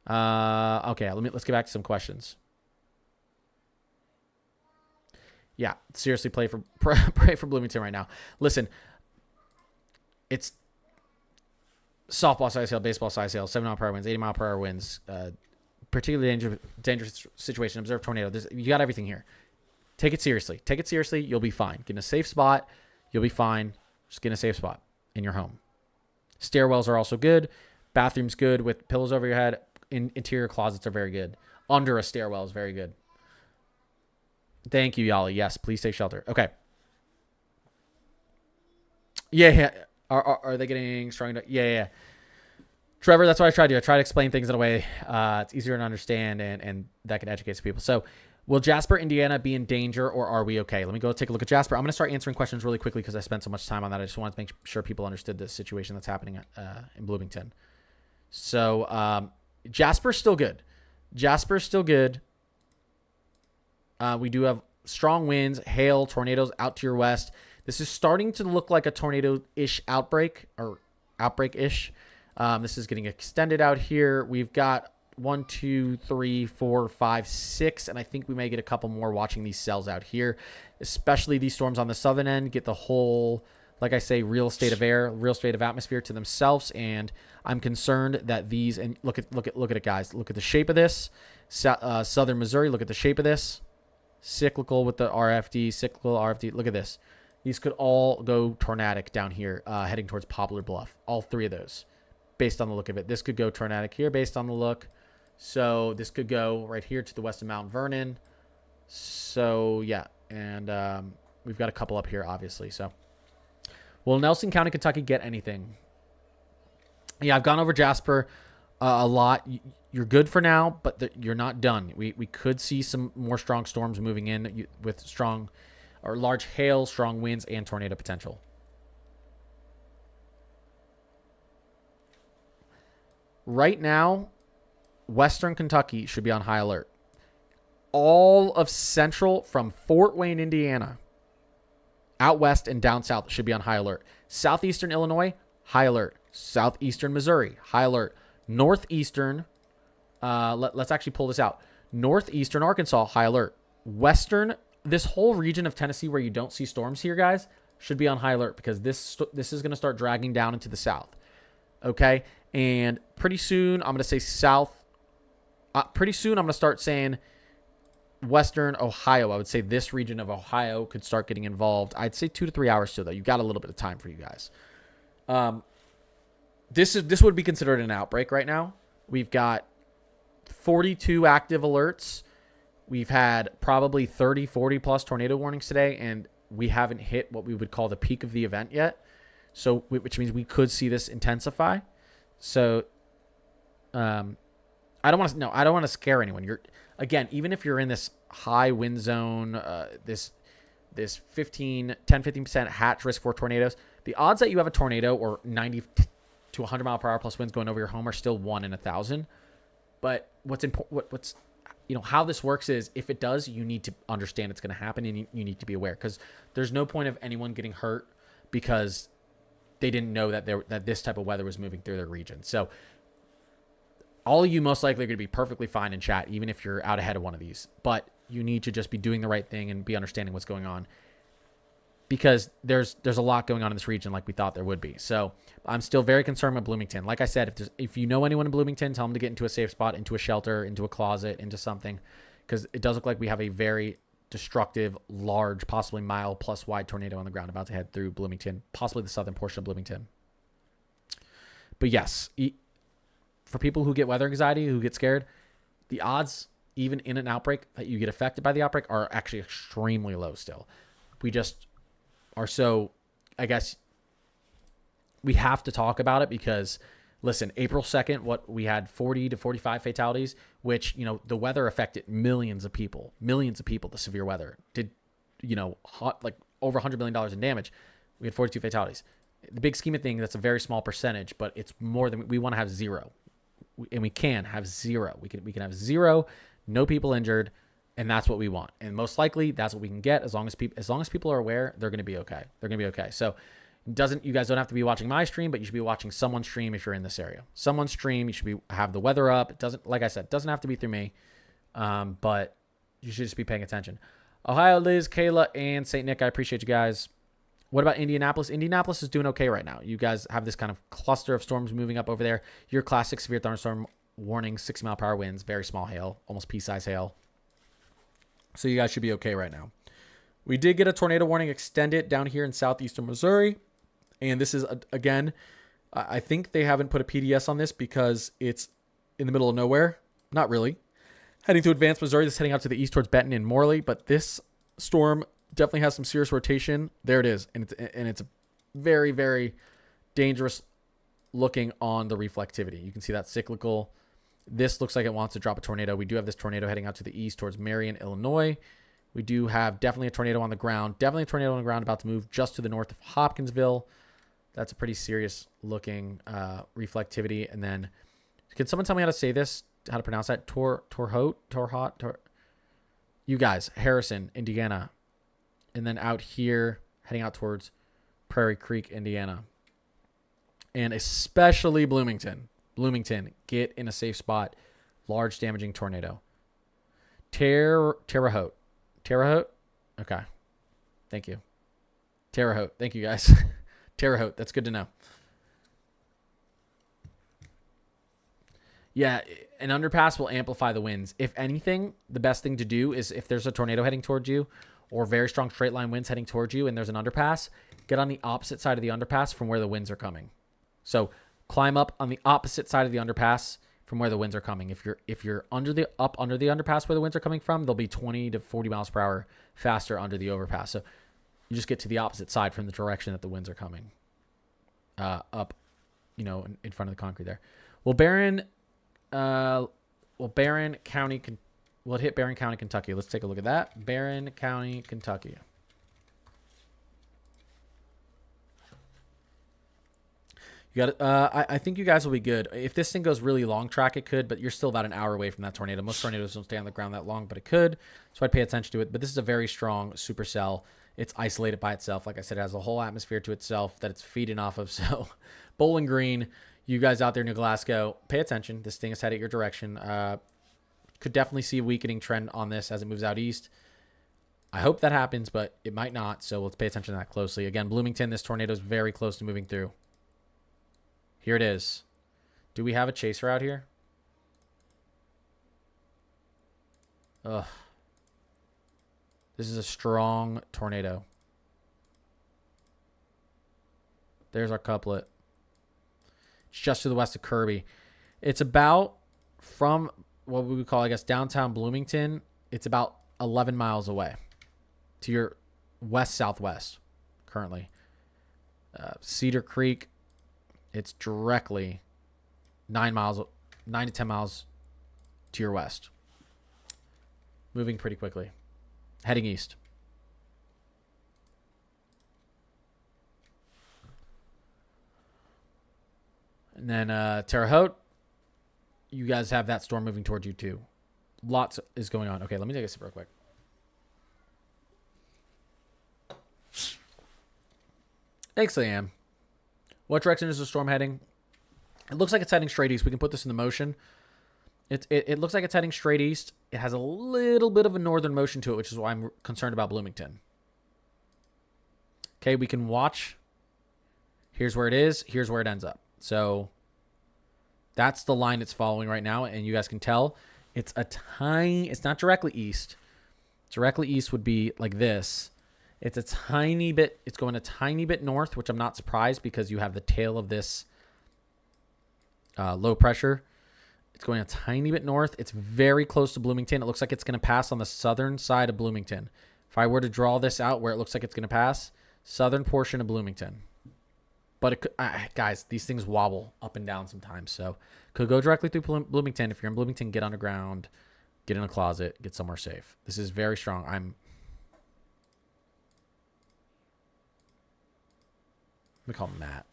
Okay, let's get back to some questions. Yeah, seriously, pray for Bloomington right now. Listen, it's softball size hail, baseball size hail, 7 mile per hour winds, 80 mile per hour winds, particularly dangerous situation, observe tornado. You got everything here. Take it seriously. Take it seriously. You'll be fine. Get in a safe spot. You'll be fine. Just get in a safe spot in your home. Stairwells are also good. Bathroom's good with pillows over your head. Interior closets are very good. Under a stairwell is very good. Thank you, Yali. Yes, please take shelter. Okay. Yeah. Are they getting strong? Yeah. Trevor, that's what I try to do. I try to explain things in a way it's easier to understand and that can educate some people. So will Jasper, Indiana be in danger or are we okay? Let me go take a look at Jasper. I'm going to start answering questions really quickly because I spent so much time on that. I just wanted to make sure people understood the situation that's happening in Bloomington. So Jasper's still good. Jasper's still good. We do have strong winds, hail, tornadoes out to your west. This is starting to look like a tornado-ish outbreak or outbreak-ish. This is getting extended out here. We've got 1, 2, 3, 4, 5, 6, and I think we may get a couple more watching these cells out here, especially these storms on the southern end get the whole, like I say, real state of air, real state of atmosphere to themselves. And I'm concerned that these, and look at it, guys. Look at the shape of this. Southern Missouri. Look at the shape of this. Cyclical with the RFD. Cyclical RFD. Look at this. These could all go tornadic down here, heading towards Poplar Bluff. All three of those, based on the look of it. This could go tornadic here, based on the look. So this could go right here to the west of Mount Vernon. So yeah, and we've got a couple up here, obviously. So will Nelson County, Kentucky get anything? Yeah, I've gone over Jasper a lot. You're good for now, but you're not done. We could see some more strong storms moving in with strong or large hail, strong winds, and tornado potential. Right now, Western Kentucky should be on high alert. All of central from Fort Wayne, Indiana, out west and down south should be on high alert. Southeastern Illinois, high alert. Southeastern Missouri, high alert. Northeastern, let's actually pull this out. Northeastern Arkansas, high alert. Western, this whole region of Tennessee where you don't see storms here, guys, should be on high alert because this is going to start dragging down into the south. Okay? And pretty soon, I'm going to say south. Pretty soon, I'm going to start saying Western Ohio. I would say this region of Ohio could start getting involved. I'd say 2 to 3 hours still, though. You've got a little bit of time for you guys. This would be considered an outbreak right now. We've got 42 active alerts. We've had probably 30, 40 plus tornado warnings today, and we haven't hit what we would call the peak of the event yet. So, which means we could see this intensify. So, I don't want to scare anyone. Again, even if you're in this high wind zone, this 10-15% hatch risk for tornadoes, the odds that you have a tornado or 90 to 100 mile per hour plus winds going over your home are still 1 in 1,000. But what's important, how this works is if it does, you need to understand it's going to happen and you need to be aware because there's no point of anyone getting hurt because they didn't know that this type of weather was moving through their region. So all of you most likely are going to be perfectly fine in chat, even if you're out ahead of one of these. But you need to just be doing the right thing and be understanding what's going on. because there's a lot going on in this region like we thought there would be. So I'm still very concerned with Bloomington. Like I said, if you know anyone in Bloomington, tell them to get into a safe spot, into a shelter, into a closet, into something, because it does look like we have a very destructive, large, possibly mile plus wide tornado on the ground about to head through Bloomington, possibly the southern portion of Bloomington. But yes, for people who get weather anxiety, who get scared, the odds, even in an outbreak, that you get affected by the outbreak are actually extremely low still. We just are so, I guess, we have to talk about it because, listen, April 2nd, what we had 40 to 45 fatalities, which, you know, the weather affected millions of people, the severe weather did, you know, like over $100 million in damage. We had 42 fatalities. The big scheme of things, that's a very small percentage, but it's more than we want to have zero. And we can have zero. We can have zero, no people injured, and that's what we want. And most likely that's what we can get as long as people are aware, they're going to be okay. They're going to be okay. So you guys don't have to be watching my stream, but you should be watching someone's stream if you're in this area. Someone's stream, you should have the weather up. It doesn't, like I said, it doesn't have to be through me. But you should just be paying attention. Ohio, Liz, Kayla, and St. Nick, I appreciate you guys. What about Indianapolis? Indianapolis is doing okay right now. You guys have this kind of cluster of storms moving up over there. Your classic severe thunderstorm warning, 60-mile-per-hour winds, very small hail, almost pea-size hail. So you guys should be okay right now. We did get a tornado warning extended down here in southeastern Missouri. And this is, again, I think they haven't put a PDS on this because it's in the middle of nowhere. Not really. Heading to advanced Missouri. This is heading out to the east towards Benton and Morley. But this storm definitely has some serious rotation. There it is. And it's very, very dangerous looking on the reflectivity. You can see that cyclical. This looks like it wants to drop a tornado. We do have this tornado heading out to the east towards Marion, Illinois. We do have definitely a tornado on the ground. Definitely a tornado on the ground about to move just to the north of Hopkinsville. That's a pretty serious looking reflectivity. And then, can someone tell me how to say this? How to pronounce that? Torhot? You guys, Harrison, Indiana. And then out here, heading out towards Prairie Creek, Indiana. And especially Bloomington. Bloomington, get in a safe spot. Large damaging tornado. Terre Haute. Terre Haute? Okay. Thank you. Terre Haute. Thank you, guys. Terre Haute. That's good to know. Yeah, an underpass will amplify the winds. If anything, the best thing to do is if there's a tornado heading towards you or very strong straight line winds heading towards you and there's an underpass, get on the opposite side of the underpass from where the winds are coming. So climb up on the opposite side of the underpass from where the winds are coming. If you're under the underpass where the winds are coming from, they'll be 20 to 40 miles per hour faster under the overpass. So you just get to the opposite side from the direction that the winds are coming up, you know, in front of the concrete there. Barron County, will it hit Barron County, Kentucky? Let's take a look at that. Barron County, Kentucky. You got. I think you guys will be good. If this thing goes really long track, it could, but you're still about an hour away from that tornado. Most tornadoes don't stay on the ground that long, but it could. So I'd pay attention to it. But this is a very strong supercell. It's isolated by itself. Like I said, it has a whole atmosphere to itself that it's feeding off of. So Bowling Green, you guys out there in New Glasgow, pay attention. This thing is headed your direction. Could definitely see a weakening trend on this as it moves out east. I hope that happens, but it might not. So let's pay attention to that closely. Again, Bloomington, this tornado is very close to moving through. Here it is. Do we have a chaser out here? Ugh. This is a strong tornado. There's our couplet. It's just to the west of Kirby. It's about from what we would call, I guess, downtown Bloomington. It's about 11 miles away to your west-southwest currently. Cedar Creek. It's directly 9 to 10 miles to your west. Moving pretty quickly. Heading east. And then Terre Haute, you guys have that storm moving towards you too. Lots is going on. Okay, let me take a sip real quick. Thanks, Liam. What direction is the storm heading? It looks like it's heading straight east. We can put this into motion. It looks like it's heading straight east. It has a little bit of a northern motion to it, which is why I'm concerned about Bloomington. Okay, we can watch. Here's where it is. Here's where it ends up. So that's the line it's following right now, and you guys can tell it's a tiny. It's not directly east. Directly east would be like this. It's a tiny bit. It's going a tiny bit north, which I'm not surprised because you have the tail of this low pressure. It's going a tiny bit north. It's very close to Bloomington. It looks like it's going to pass on the southern side of Bloomington. If I were to draw this out where it looks like it's going to pass, southern portion of Bloomington. But it could, guys, these things wobble up and down sometimes. So could go directly through Bloomington. If you're in Bloomington, get underground, get in a closet, get somewhere safe. This is very strong. Let me call Matt.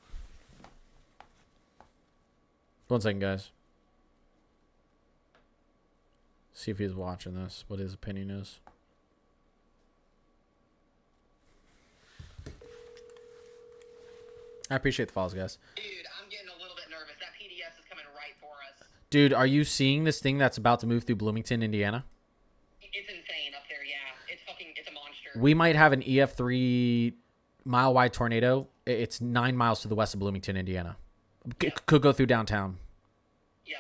1 second, guys. See if he's watching this, what his opinion is. I appreciate the follows, guys. Dude, I'm getting a little bit nervous. That PDS is coming right for us. Dude, are you seeing this thing that's about to move through Bloomington, Indiana? It's insane up there, yeah. It's a monster. We might have an EF3 mile-wide tornado. It's 9 miles to the west of Bloomington, Indiana. Yep. Could go through downtown. Yeah.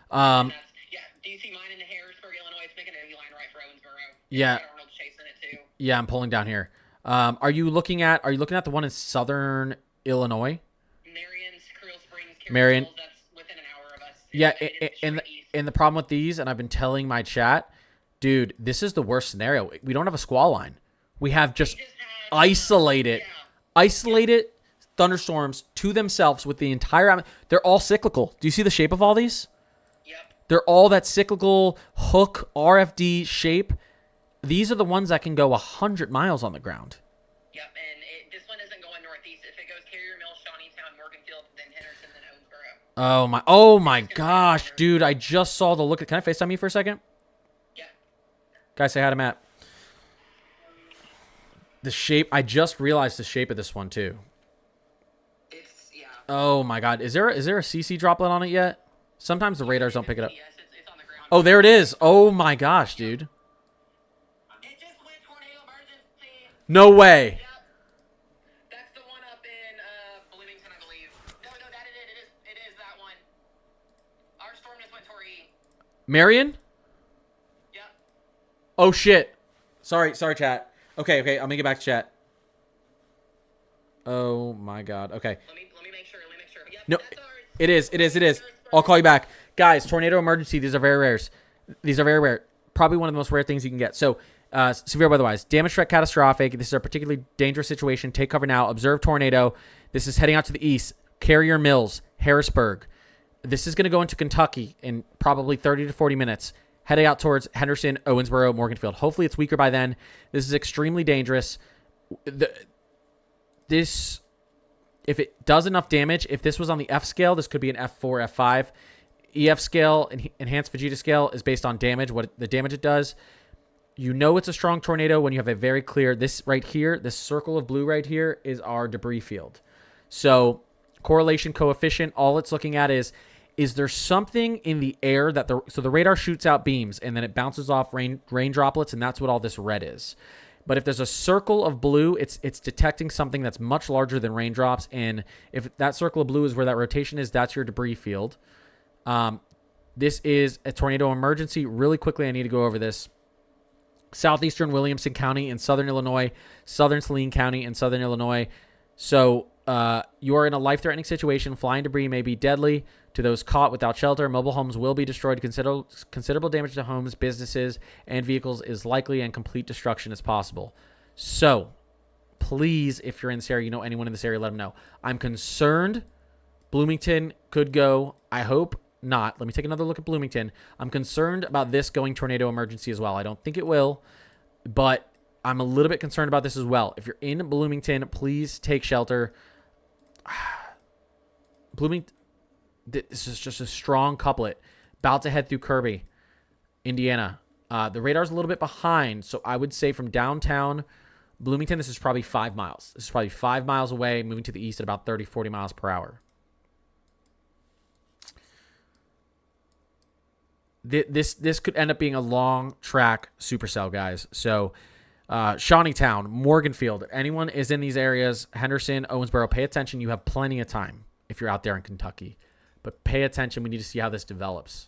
Um, yeah. Do you see mine in the Harrisburg, Illinois? It's making a line right for Owensboro. Yeah. Arnold's chasing it too. Yeah, I'm pulling down here. Are you looking at the one in southern Illinois? Marion's, Creel Springs, Marion. Hills, that's within an hour of us. Yeah, It's and the problem with these, and I've been telling my chat, dude, this is the worst scenario. We don't have a squall line. We have just isolated thunderstorms to themselves with the entire. They're all cyclical. Do you see the shape of all these? Yep. They're all that cyclical hook RFD shape. These are the ones that can go 100 miles on the ground. Yep, and this one isn't going northeast. If it goes Carrier Mill, Shawneetown, Morganfield, then Henderson, then Owensboro. Oh my gosh, dude! I just saw the look. Can I FaceTime you for a second? Yeah. Guys, say hi to Matt. The shape. I just realized the shape of this one too. Yeah. Oh my god, is there a CC droplet on it yet? Sometimes the radars don't pick it up. Yes, it's on the ground. Oh, there it is. Oh my gosh, dude. It just went tornado emergency. No way. Yep. That's the one up in Bloomington, I believe. No, that it is that one. Our storm just went Torrey. Marion? Yep. Oh shit. Sorry, chat. Okay, I'm gonna get back to chat. Oh my god. Okay. Let me make sure. Yep, No, that's ours. it is. I'll call you back. Guys, tornado emergency. These are very rare. Probably one of the most rare things you can get. So, severe weather-wise. Damage threat catastrophic. This is a particularly dangerous situation. Take cover now. Observe tornado. This is heading out to the east. Carrier Mills, Harrisburg. This is going to go into Kentucky in probably 30 to 40 minutes. Heading out towards Henderson, Owensboro, Morganfield. Hopefully it's weaker by then. This is extremely dangerous. If it does enough damage, if this was on the F scale, this could be an F4, F5. EF scale, enhanced Vegeta scale, is based on damage, the damage it does. You know it's a strong tornado when you have a very clear, this right here, this circle of blue right here is our debris field. So correlation coefficient, all it's looking at is there something in the air that so the radar shoots out beams and then it bounces off rain droplets, and that's what all this red is. But if there's a circle of blue, it's detecting something that's much larger than raindrops. And if that circle of blue is where that rotation is, that's your debris field. This is a tornado emergency. Really quickly, I need to go over this. Southeastern Williamson County in southern Illinois, southern Saline County in southern Illinois. So you are in a life-threatening situation. Flying debris may be deadly to those caught without shelter. Mobile homes will be destroyed. Considerable damage to homes, businesses, and vehicles is likely, and complete destruction is possible. So please, if you're in this area, you know anyone in this area, let them know. I'm concerned Bloomington could go. I hope not. Let me take another look at Bloomington. I'm concerned about this going tornado emergency as well. I don't think it will, but I'm a little bit concerned about this as well. If you're in Bloomington, please take shelter. Bloomington, this is just a strong couplet. About to head through Kirby, Indiana. The radar's a little bit behind, so I would say from downtown Bloomington, this is probably 5 miles. This is probably 5 miles away, moving to the east at about 30, 40 miles per hour. This could end up being a long track supercell, guys. So Shawneetown, Morganfield. If anyone is in these areas, Henderson, Owensboro, pay attention. You have plenty of time if you're out there in Kentucky. But pay attention. We need to see how this develops.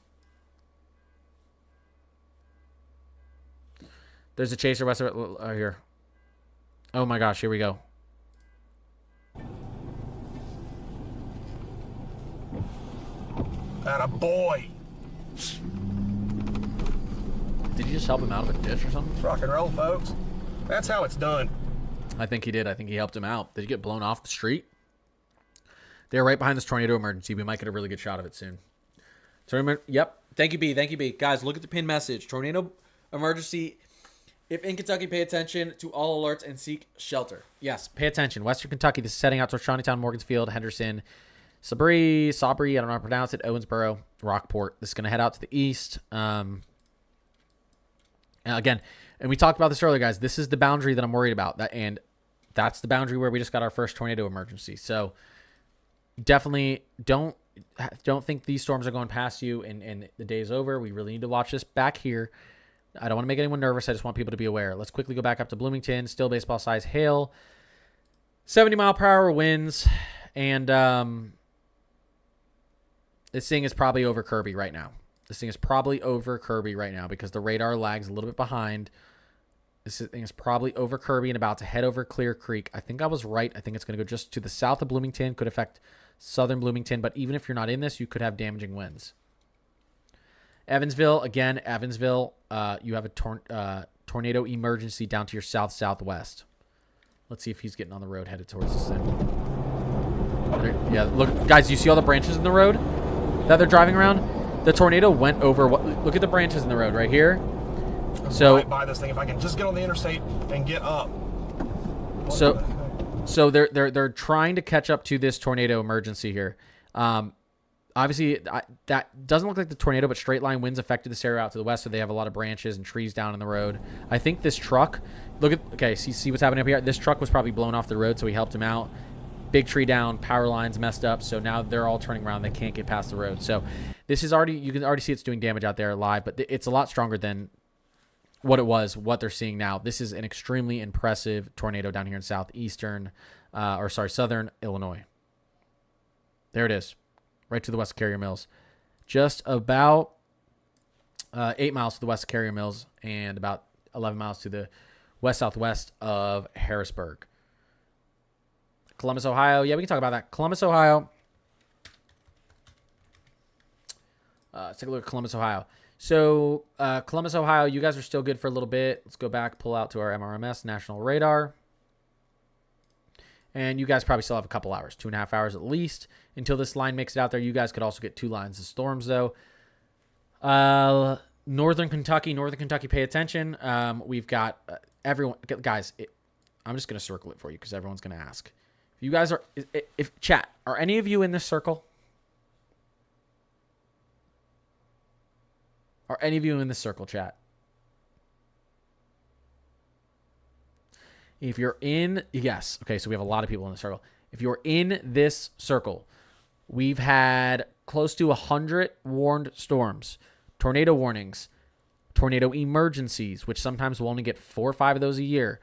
There's a chaser west of it here. Oh my gosh, here we go. Atta boy. Did you just help him out of a ditch or something? Rock and roll, folks. That's how it's done. I think he did. I think he helped him out. Did he get blown off the street? They're right behind this tornado emergency. We might get a really good shot of it soon. Yep. Thank you, B. Thank you, B. Guys, look at the pin message. Tornado emergency. If in Kentucky, pay attention to all alerts and seek shelter. Yes, pay attention. Western Kentucky, this is heading out towards Shawneetown, Morganfield, Henderson, Sabri, I don't know how to pronounce it, Owensboro, Rockport. This is going to head out to the east. And again, and we talked about this earlier, guys. This is the boundary that I'm worried about. And that's the boundary where we just got our first tornado emergency. So definitely don't think these storms are going past you and the day's over. We really need to watch this back here. I don't want to make anyone nervous. I just want people to be aware. Let's quickly go back up to Bloomington. Still baseball size hail. 70-mile-per-hour winds. And this thing is probably over Kirby right now. This thing is probably over Kirby right now because the radar lags a little bit behind. This thing is probably over Kirby and about to head over Clear Creek. I think I was right. I think it's going to go just to the south of Bloomington. Could affect southern Bloomington. But even if you're not in this, you could have damaging winds. Evansville, again, you have a tornado emergency down to your south-southwest. Let's see if he's getting on the road headed towards this thing. Yeah, look, guys, you see all the branches in the road that they're driving around? The tornado went over. Look at the branches in the road right here. So right by this thing, if I can just get on the interstate and get up. So they're trying to catch up to this tornado emergency here. Obviously, that doesn't look like the tornado, but straight line winds affected this area out to the west, so they have a lot of branches and trees down in the road. I think this truck, see what's happening up here? This truck was probably blown off the road, so we helped him out. Big tree down, power lines messed up, so now they're all turning around. They can't get past the road. So this is you can already see it's doing damage out there live, but it's a lot stronger than what they're seeing now. This is an extremely impressive tornado down here in southern Illinois. There it is. Right to the west of Carrier Mills. Just about 8 miles to the west of Carrier Mills and about 11 miles to the west-southwest of Harrisburg. Columbus, Ohio. Yeah, we can talk about that. Columbus, Ohio. Let's take a look at Columbus, Ohio. So, Columbus, Ohio, you guys are still good for a little bit. Let's go back, pull out to our MRMS, National Radar. And you guys probably still have a couple hours, 2.5 hours at least, until this line makes it out there. You guys could also get 2 lines of storms, though. Northern Kentucky, pay attention. We've got everyone. Guys, I'm just going to circle it for you because everyone's going to ask. If you guys are, chat, are any of you in this circle? Are any of you in this circle, chat? If you're in, yes. Okay, so we have a lot of people in the circle. If you're in this circle, we've had close to 100 warned storms, tornado warnings, tornado emergencies, which sometimes we'll only get 4 or 5 of those a year.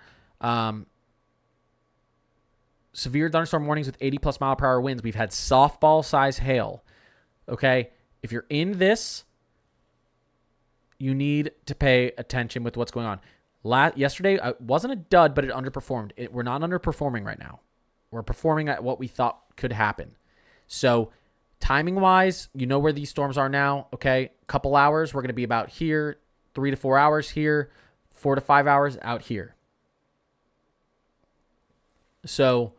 Severe thunderstorm warnings with 80+ mile per hour winds. We've had softball size hail. Okay, if you're in this, you need to pay attention with what's going on. Yesterday, it wasn't a dud, but it underperformed. We're not underperforming right now. We're performing at what we thought could happen. So timing-wise, you know where these storms are now, okay? Couple hours, we're going to be about here. 3 to 4 hours here. 4 to 5 hours out here. So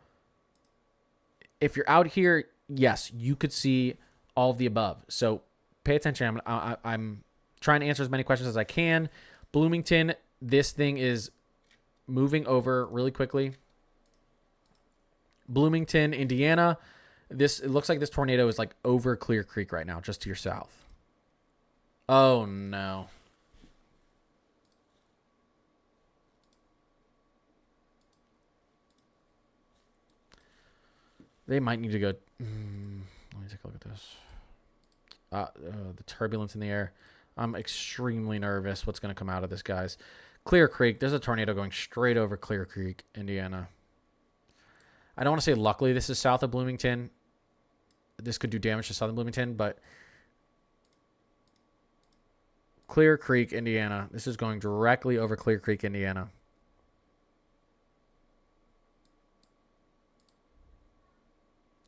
if you're out here, yes, you could see all of the above. So pay attention. I'm trying to answer as many questions as I can. Bloomington, this thing is moving over really quickly. Bloomington, Indiana. It looks like this tornado is like over Clear Creek right now, just to your south. Oh no. They might need to go. Let me take a look at this. The turbulence in the air. I'm extremely nervous what's going to come out of this, guys. Clear Creek. There's a tornado going straight over Clear Creek, Indiana. I don't want to say luckily this is south of Bloomington. This could do damage to southern Bloomington, but Clear Creek, Indiana. This is going directly over Clear Creek, Indiana.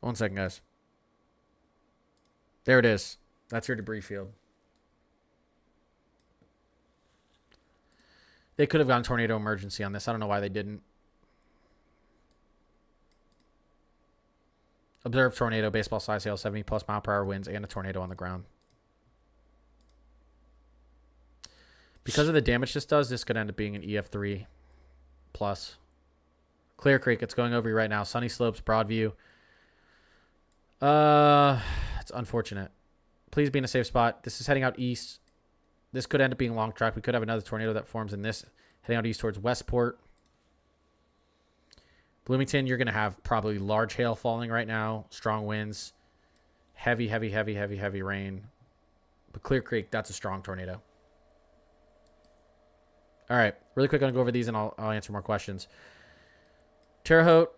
One second, guys. There it is. That's your debris field. They could have gone tornado emergency on this. I don't know why they didn't. Observe tornado, baseball size hail, 70 plus mile per hour winds, and a tornado on the ground. Because of the damage this does, this could end up being an EF3 plus. Clear Creek, it's going over you right now. Sunny Slopes, Broadview. It's unfortunate. Please be in a safe spot. This is heading out east. This could end up being long track. We could have another tornado that forms in this, heading out east towards Westport. Bloomington, you're going to have probably large hail falling right now. Strong winds. Heavy rain. But Clear Creek, that's a strong tornado. All right. Really quick, I'm going to go over these and I'll answer more questions. Terre Haute,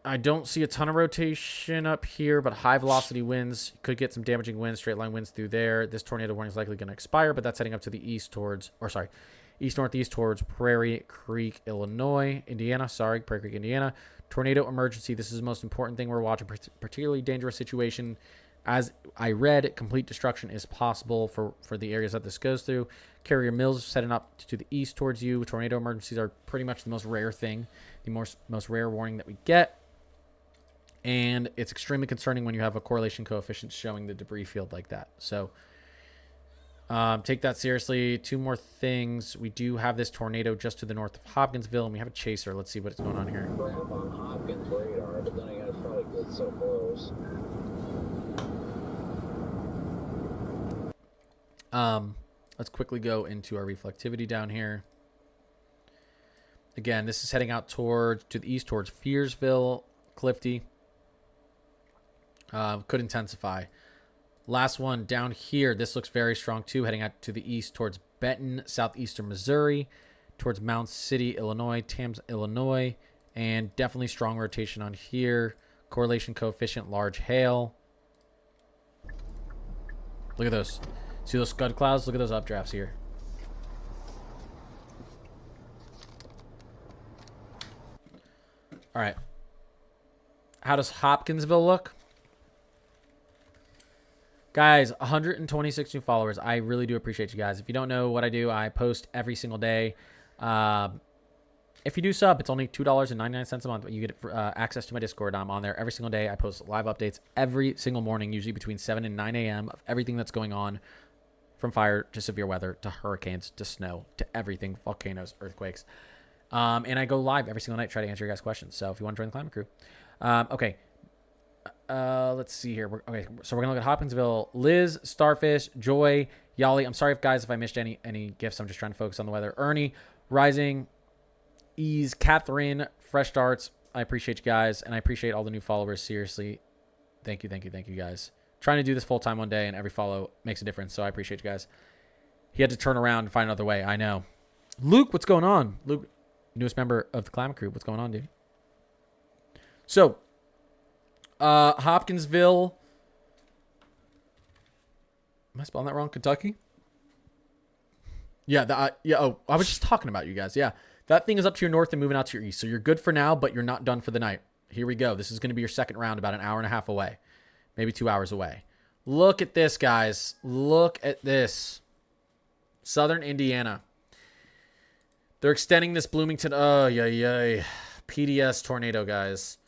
I don't see a ton of rotation up here, but high velocity winds. Could get some damaging winds, straight line winds through there. This tornado warning is likely going to expire, but that's heading up to the east towards, east-northeast towards Prairie Creek, Illinois. Prairie Creek, Indiana. Tornado emergency. This is the most important thing we're watching. Particularly dangerous situation. As I read, complete destruction is possible for the areas that this goes through. Carrier Mills setting up to the east towards you. Tornado emergencies are pretty much the most rare thing, the most rare warning that we get. And it's extremely concerning when you have a correlation coefficient showing the debris field like that. So take that seriously. Two more things. We do have this tornado just to the north of Hopkinsville, and we have a chaser. Let's see what's going on here. Crap on Hopkins radar, but then again, it's probably good so close. Let's quickly go into our reflectivity down here. Again, this is heading out to the east towards Fearsville, Clifty. Could intensify. Last one down here. This looks very strong too. Heading out to the east towards Benton, southeastern Missouri, towards Mound City, Illinois, Tams, Illinois, and definitely strong rotation on here. Correlation coefficient, large hail. Look at those. See those scud clouds? Look at those updrafts here. All right. How does Hopkinsville look? Guys, 126 new followers. I really do appreciate you guys. If you don't know what I do, I post every single day. If you do sub, it's only $2.99 a month. You get access to my Discord. I'm on there every single day. I post live updates every single morning, usually between 7 and 9 a.m. of everything that's going on, from fire to severe weather to hurricanes to snow to everything, volcanoes, earthquakes. And I go live every single night, try to answer your guys' questions. So if you want to join the climate crew. Okay. Let's see here. Okay, so we're gonna look at Hopkinsville. Liz, Starfish, Joy, Yali. I'm sorry if I missed any gifts. I'm just trying to focus on the weather. Ernie, Rising, Ease, Catherine, Fresh Starts. I appreciate you guys, and I appreciate all the new followers. Seriously, thank you guys. Trying to do this full time one day, and every follow makes a difference. So I appreciate you guys. He had to turn around and find another way. I know. Luke, what's going on? Luke, newest member of the climate crew. What's going on, dude? So. Hopkinsville. Am I spelling that wrong? Kentucky? Yeah, Oh, I was just talking about you guys. Yeah, that thing is up to your north and moving out to your east. So you're good for now, but you're not done for the night. Here we go. This is going to be your second round, about an hour and a half away. Maybe 2 hours away. Look at this, guys. Look at this. Southern Indiana. They're extending this Bloomington. Oh, yay. PDS tornado, guys.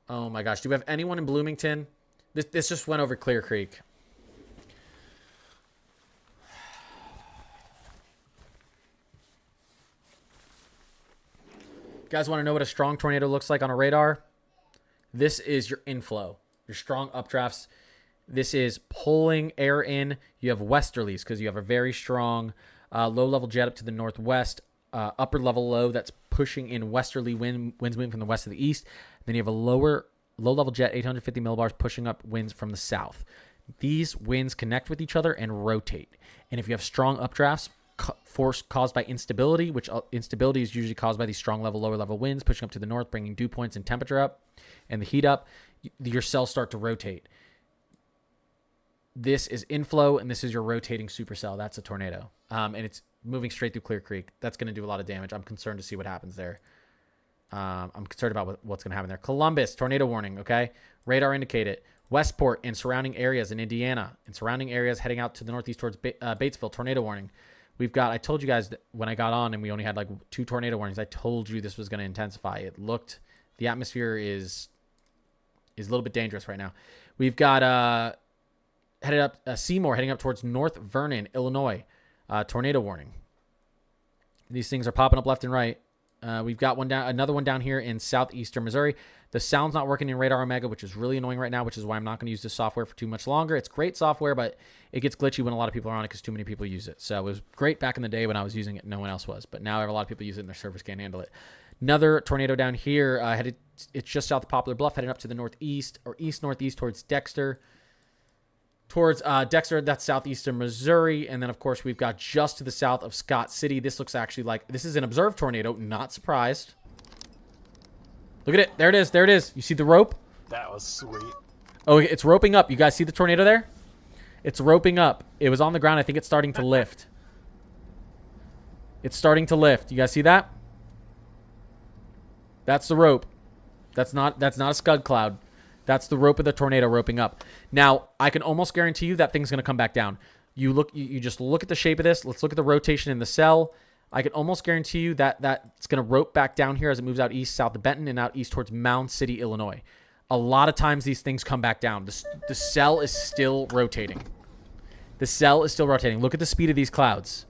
Oh my gosh. Do we have anyone in Bloomington? This just went over Clear Creek. You guys want to know what a strong tornado looks like on a radar? This is your inflow. Your strong updrafts. This is pulling air in. You have westerlies because you have a very strong low-level jet up to the northwest. Upper level low that's pushing in westerly winds moving from the west to the east. Then you have a low-level jet, 850 millibars, pushing up winds from the south. These winds connect with each other and rotate. And if you have strong updrafts, force caused by instability, which instability is usually caused by these strong level, lower level winds pushing up to the north, bringing dew points and temperature up and the heat up. Your cells start to rotate. This is inflow, and this is your rotating supercell. That's a tornado. And it's moving straight through Clear Creek. That's going to do a lot of damage. I'm concerned to see what happens there. I'm concerned about what's going to happen there. Columbus, tornado warning, okay? Radar indicated. Westport and surrounding areas in Indiana and surrounding areas heading out to the northeast towards Batesville, tornado warning. We've got, I told you guys that when I got on and we only had like 2 tornado warnings, I told you this was going to intensify. It looked, the atmosphere is a little bit dangerous right now. We've got headed up Seymour, heading up towards North Vernon, Illinois, tornado warning. These things are popping up left and right. We've got one down, another one down here in southeastern Missouri. The sound's not working in Radar Omega, which is really annoying right now, which is why I'm not going to use this software for too much longer. It's great software, but it gets glitchy when a lot of people are on it because too many people use it. So it was great back in the day when I was using it. No one else was. But now a lot of people use it and their servers can't handle it. Another tornado down here. It's just south of Poplar Bluff, heading up to the northeast or east-northeast towards Dexter. Towards Dexter, that's southeastern Missouri. And then, of course, we've got just to the south of Scott City. This looks actually like, this is an observed tornado. Not surprised. Look at it. There it is. There it is. You see the rope? That was sweet. Oh, it's roping up. You guys see the tornado there? It's roping up. It was on the ground. I think it's starting to lift. It's starting to lift. You guys see that? That's the rope. That's not a scud cloud. That's the rope of the tornado roping up. Now, I can almost guarantee you that thing's going to come back down. You just look at the shape of this. Let's look at the rotation in the cell. I can almost guarantee you that it's going to rope back down here as it moves out east, south of Benton, and out east towards Mound City, Illinois. A lot of times these things come back down. The cell is still rotating. The cell is still rotating. Look at the speed of these clouds.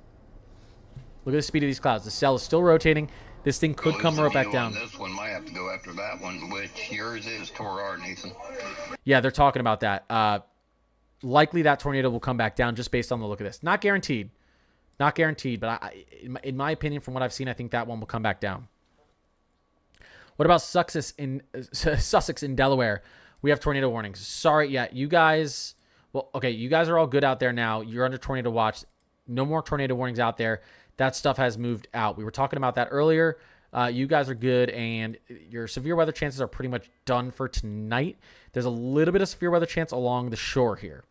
Look at the speed of these clouds. The cell is still rotating. This thing could come right back down. This one might have to go after that one, which yours is Torrar, Nathan. Yeah, they're talking about that. Likely that tornado will come back down just based on the look of this. Not guaranteed. Not guaranteed, but in my opinion, from what I've seen, I think that one will come back down. What about Sussex in Delaware? We have tornado warnings. Sorry, yeah, you guys... Well, okay, you guys are all good out there now. You're under tornado watch. No more tornado warnings out there. That stuff has moved out. We were talking about that earlier. You guys are good, and your severe weather chances are pretty much done for tonight. There's a little bit of severe weather chance along the shore here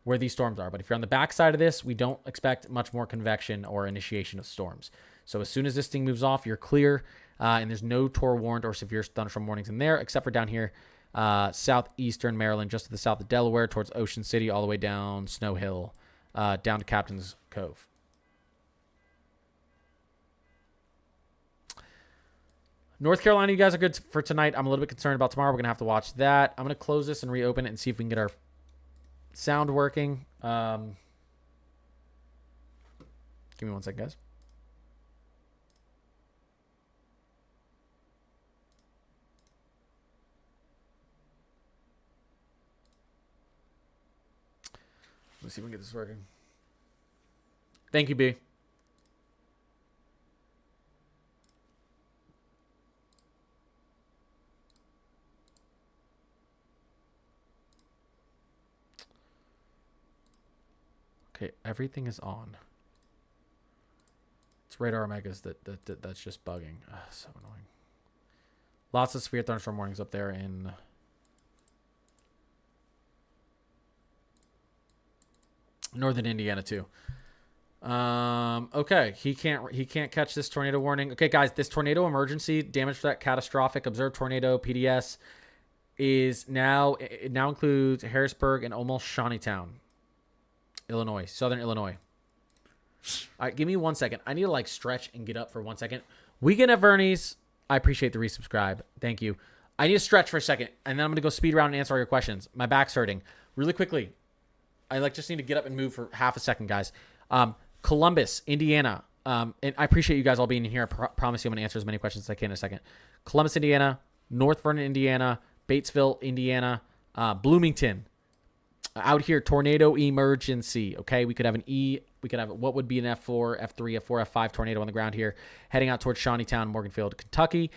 where these storms are. But if you're on the backside of this, we don't expect much more convection or initiation of storms. So as soon as this thing moves off, you're clear, and there's no Tor warned or severe thunderstorm warnings in there, except for down here, southeastern Maryland, just to the south of Delaware, towards Ocean City, all the way down Snow Hill, down to Captain's Cove. North Carolina, you guys are good for tonight. I'm a little bit concerned about tomorrow. We're going to have to watch that. I'm going to close this and reopen it and see if we can get our sound working. Give me one second, guys. Let's see if we can get this working. Thank you, B. Okay, everything is on. It's Radar Omegas that's just bugging. Ugh, so annoying. Lots of severe thunderstorm warnings up there in northern Indiana too. Okay, he can't catch this tornado warning. Okay, guys, this tornado emergency damage threat catastrophic observed tornado PDS is now, it now includes Harrisburg and almost Shawneetown, Illinois, southern Illinois. All right, give me 1 second. I need to like stretch and get up for 1 second. Weekend at Vernie's. I appreciate the resubscribe. Thank you. I need to stretch for a second, and then I'm gonna go speed around and answer all your questions. My back's hurting. Really quickly, I just need to get up and move for half a second, guys. Columbus, Indiana. And I appreciate you guys all being here. I promise you I'm gonna answer as many questions as I can in a second. Columbus, Indiana. North Vernon, Indiana. Batesville, Indiana. Bloomington. Out here, tornado emergency. Okay, we could have an E. We could have what would be an F4, F3, F4, F5 tornado on the ground here, heading out towards Shawneetown, Morganfield, Kentucky.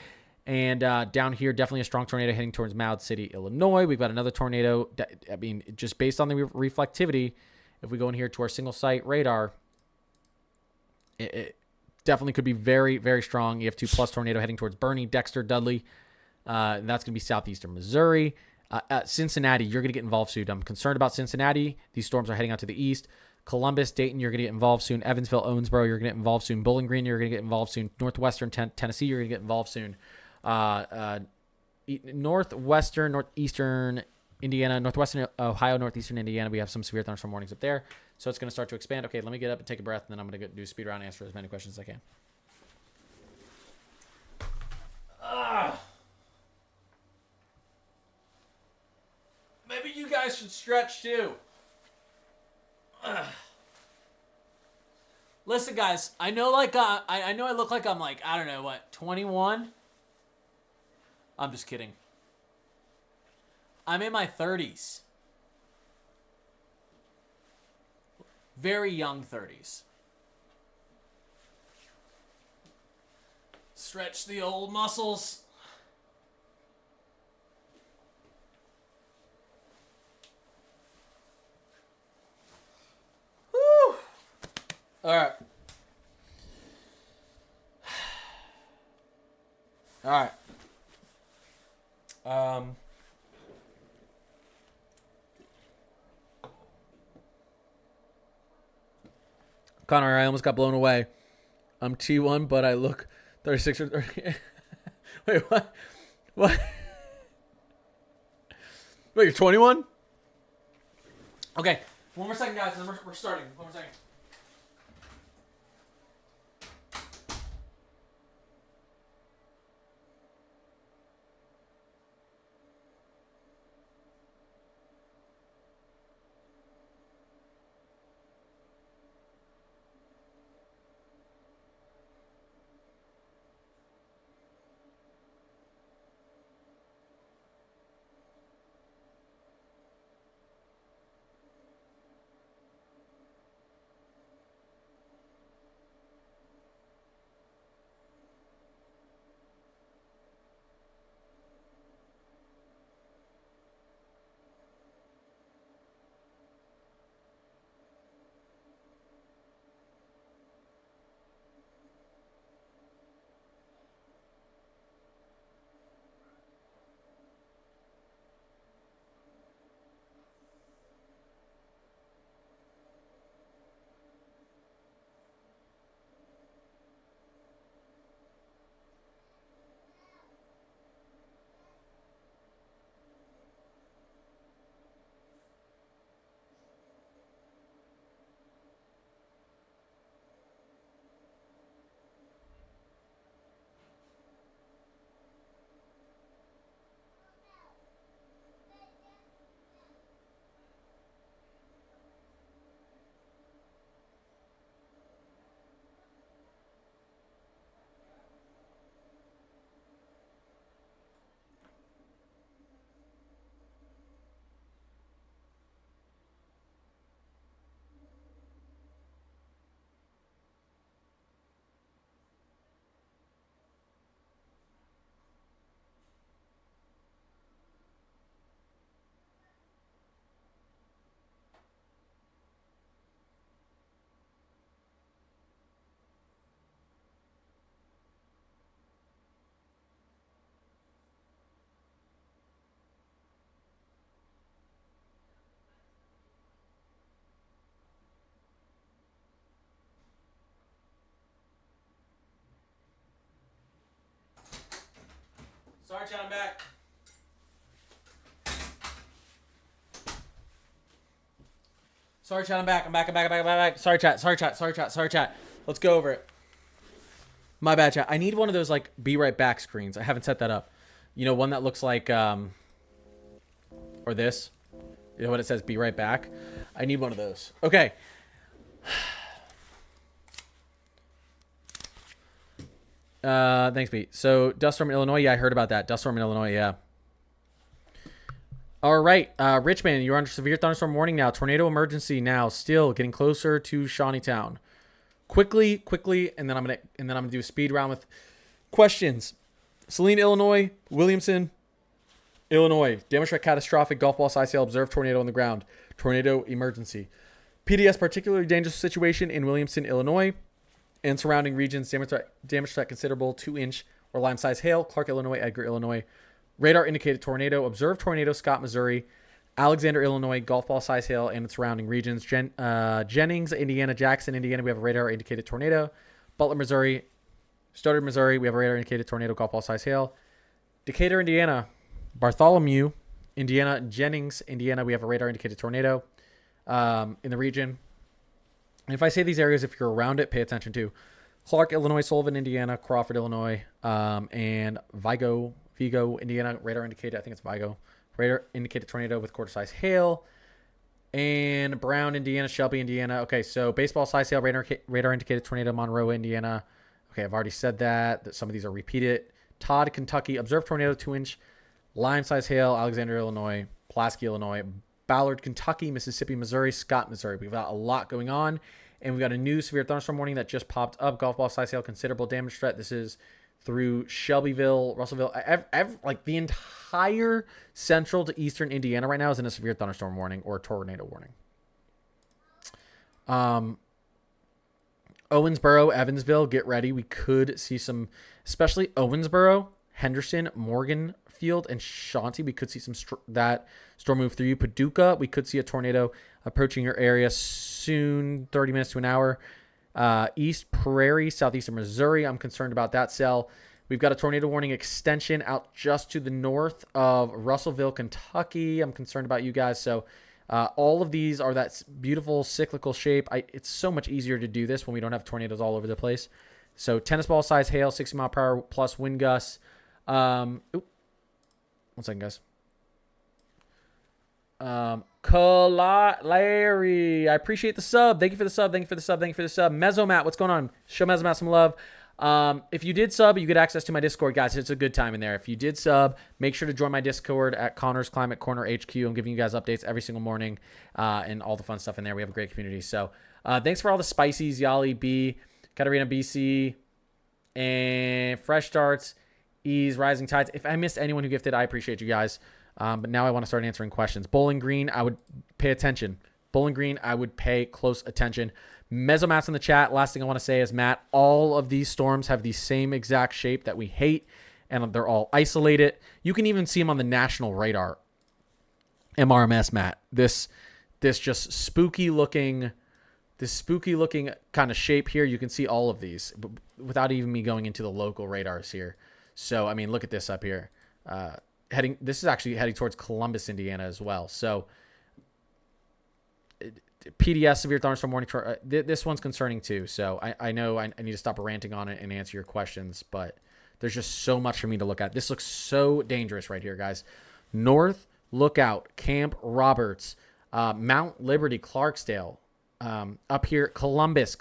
And down here, definitely a strong tornado heading towards Mound City, Illinois. We've got another tornado. I mean, just based on the reflectivity, if we go in here to our single site radar, It definitely could be very, very strong. EF2 plus tornado heading towards Bernie, Dexter, Dudley. And that's going to be southeastern Missouri. Cincinnati, you're going to get involved soon. I'm concerned about Cincinnati. These storms are heading out to the east. Columbus, Dayton, you're going to get involved soon. Evansville, Owensboro, you're going to get involved soon. Bowling Green, you're going to get involved soon. Northwestern Tennessee, you're going to get involved soon. Northwestern, northeastern Indiana, northwestern Ohio, northeastern Indiana, we have some severe thunderstorm warnings up there. So it's going to start to expand. Okay, let me get up and take a breath, and then I'm going to do a speed round and answer as many questions as I can. Maybe you guys should stretch too. Listen, guys, I know I know I look like I'm like, I don't know, what, 21? I'm just kidding. I'm in my 30s. Very young 30s. Stretch the old muscles. Woo! All right. All right. Connor, I almost got blown away. I'm T1, but I look 36 or 30. Wait, what? What? Wait, you're 21? Okay, one more second, guys, and then we're starting. One more second. Sorry, Chad, I'm back. Sorry, Chad, I'm back. I'm back. Sorry, chat. Let's go over it. My bad, chat. I need one of those, like, be right back screens. I haven't set that up. You know, one that looks like, or this. You know what it says, be right back? I need one of those. Okay. Thanks, Pete. So, dust storm in Illinois. Yeah, I heard about that. Dust storm in Illinois, yeah. All right. Richmond, you're under severe thunderstorm warning now. Tornado emergency now. Still getting closer to Shawneetown. Quickly, and then I'm gonna do a speed round with questions. Saline, Illinois. Williamson, Illinois. Damage threat catastrophic. Golf ball size sail. Observed tornado on the ground. Tornado emergency. PDS particularly dangerous situation in Williamson, Illinois. and surrounding regions. Damage threat considerable, 2-inch or lime-size hail. Clark, Illinois. Edgar, Illinois. Radar indicated tornado. Observed tornado, Scott, Missouri. Alexander, Illinois. Golf ball size hail and its surrounding regions. Jennings, Indiana. Jackson, Indiana. We have a radar indicated tornado. Butler, Missouri. Stoddard, Missouri. We have a radar indicated tornado. Golf ball size hail. Decatur, Indiana. Bartholomew, Indiana. Jennings, Indiana. We have a radar indicated tornado in the region. And if I say these areas, if you're around it, pay attention to Clark, Illinois, Sullivan, Indiana, Crawford, Illinois, and Vigo, Indiana. Radar indicated, I think it's Vigo. Radar indicated tornado with quarter-size hail. And Brown, Indiana, Shelby, Indiana. Okay, so baseball size hail, radar indicated tornado, Monroe, Indiana. Okay, I've already said that some of these are repeated. Todd, Kentucky, observed tornado, 2-inch. Lime-size hail, Alexander, Illinois. Pulaski, Illinois. Ballard, Kentucky, Mississippi, Missouri, Scott, Missouri. We've got a lot going on. And we've got a new severe thunderstorm warning that just popped up. Golf ball size hail, considerable damage threat. This is through Shelbyville, Russellville. Like the entire central to eastern Indiana right now is in a severe thunderstorm warning or tornado warning. Owensboro, Evansville, get ready. We could see some, especially Owensboro, Henderson, Morganfield, and Shawnee. We could see some that storm move through you. Paducah, we could see a tornado approaching your area soon, 30 minutes to an hour. East Prairie, southeastern Missouri. I'm concerned about that cell. We've got a tornado warning extension out just to the north of Russellville, Kentucky. I'm concerned about you guys. So all of these are that beautiful cyclical shape. It's so much easier to do this when we don't have tornadoes all over the place. So tennis ball size hail, 60 mile per hour plus wind gusts. 1 second, guys. Larry, I appreciate the sub. Thank you for the sub. Mesomat, what's going on? Show Mesomat some love. If you did sub, you get access to my Discord, guys. It's a good time in there. If you did sub, make sure to join my Discord at Connor's Climate Corner HQ. I'm giving you guys updates every single morning and all the fun stuff in there. We have a great community. So thanks for all the spices, Yali B, Katarina BC, and Fresh Starts, Ease, Rising Tides. If I missed anyone who gifted, I appreciate you guys. But now I want to start answering questions. Bowling Green, I would pay attention. Bowling Green, I would pay close attention. Mesomat's in the chat. Last thing I want to say is, Matt, all of these storms have the same exact shape that we hate, and they're all isolated. You can even see them on the national radar. MRMS, Matt. This just spooky looking kind of shape here. You can see all of these without even me going into the local radars here. So, I mean, look at this up here. This is actually heading towards Columbus, Indiana as well. So PDS, severe thunderstorm warning. This one's concerning too. So I know I need to stop ranting on it and answer your questions, but there's just so much for me to look at. This looks so dangerous right here, guys. North Lookout, Camp Roberts, Mount Liberty, Clarksdale, up here, Columbus,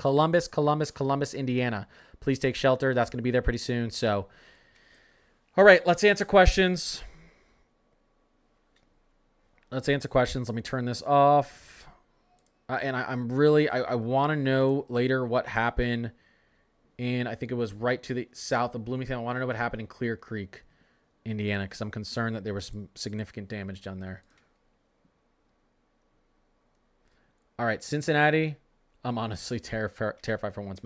Indiana. Please take shelter. That's going to be there pretty soon. So, all right, let's answer questions. Let me turn this off. And I want to know later what happened in, I think it was right to the south of Bloomington. I want to know what happened in Clear Creek, Indiana, because I'm concerned that there was some significant damage done there. All right, Cincinnati. I'm honestly terrified for once.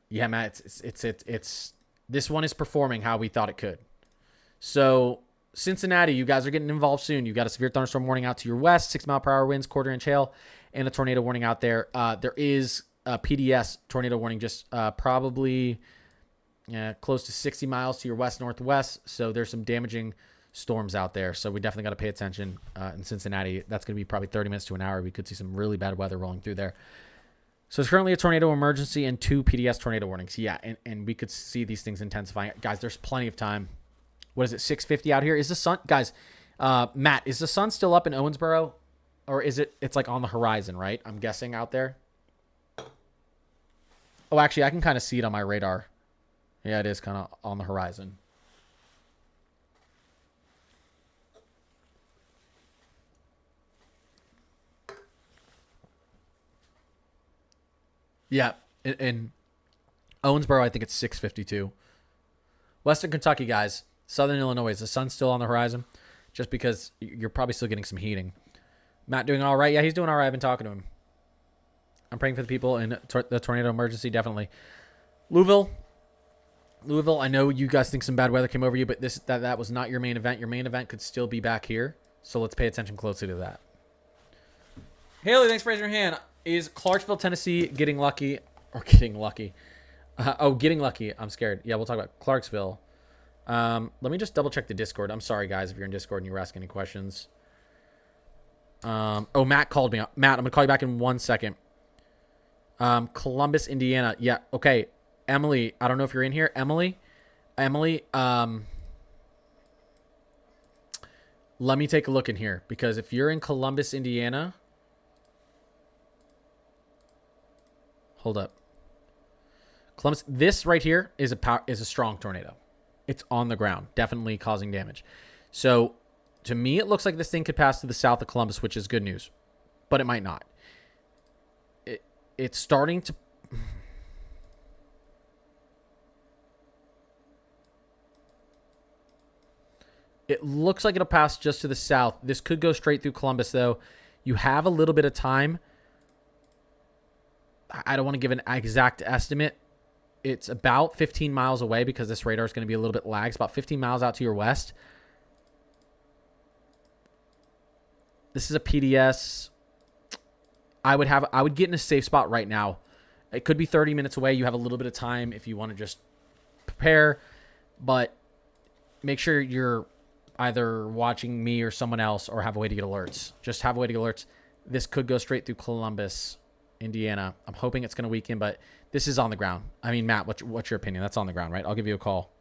Yeah, Matt, it's this one is performing how we thought it could. So Cincinnati, you guys are getting involved soon. You got a severe thunderstorm warning out to your west, 6 mile per hour winds, quarter-inch hail, and a tornado warning out there. There is a PDS tornado warning just probably close to 60 miles to your west-northwest. So there's some damaging storms out there. So we definitely got to pay attention in Cincinnati. That's going to be probably 30 minutes to an hour. We could see some really bad weather rolling through there. So it's currently a tornado emergency and 2 PDS tornado warnings. Yeah, and we could see these things intensifying. Guys, there's plenty of time. What is it, 6:50 out here? Is the sun, guys, Matt, is the sun still up in Owensboro? Or is it's like on the horizon, right? I'm guessing out there. Oh, actually, I can kind of see it on my radar. Yeah, it is kind of on the horizon. Yeah, in Owensboro, I think it's 6:52. Western Kentucky, guys. Southern Illinois, is the sun still on the horizon? Just because you're probably still getting some heating. Matt doing all right? Yeah, he's doing all right. I've been talking to him. I'm praying for the people in the tornado emergency, definitely. Louisville, I know you guys think some bad weather came over you, but that was not your main event. Your main event could still be back here, so let's pay attention closely to that. Haley, thanks for raising your hand. Is Clarksville, Tennessee getting lucky? Or getting lucky? Getting lucky. I'm scared. Yeah, we'll talk about Clarksville. Let me just double check the Discord. I'm sorry, guys, if you're in Discord and you were asking any questions. Matt called me. Matt, I'm going to call you back in 1 second. Columbus, Indiana. Yeah, okay. Emily, I don't know if you're in here. Emily, let me take a look in here, because if you're in Columbus, Indiana, hold up. Columbus, this right here is a strong tornado. It's on the ground, definitely causing damage. So to me, it looks like this thing could pass to the south of Columbus, which is good news, but it might not. It's starting to. It looks like it'll pass just to the south. This could go straight through Columbus, though. You have a little bit of time. I don't want to give an exact estimate. It's about 15 miles away, because this radar is going to be a little bit lagged. It's about 15 miles out to your west. This is a PDS. I would get in a safe spot right now. It could be 30 minutes away. You have a little bit of time if you want to just prepare, but make sure you're either watching me or someone else, or have a way to get alerts. Just have a way to get alerts. This could go straight through Columbus, Indiana. I'm hoping it's going to weaken, but this is on the ground. I mean, Matt, what's your opinion? That's on the ground, right? I'll give you a call.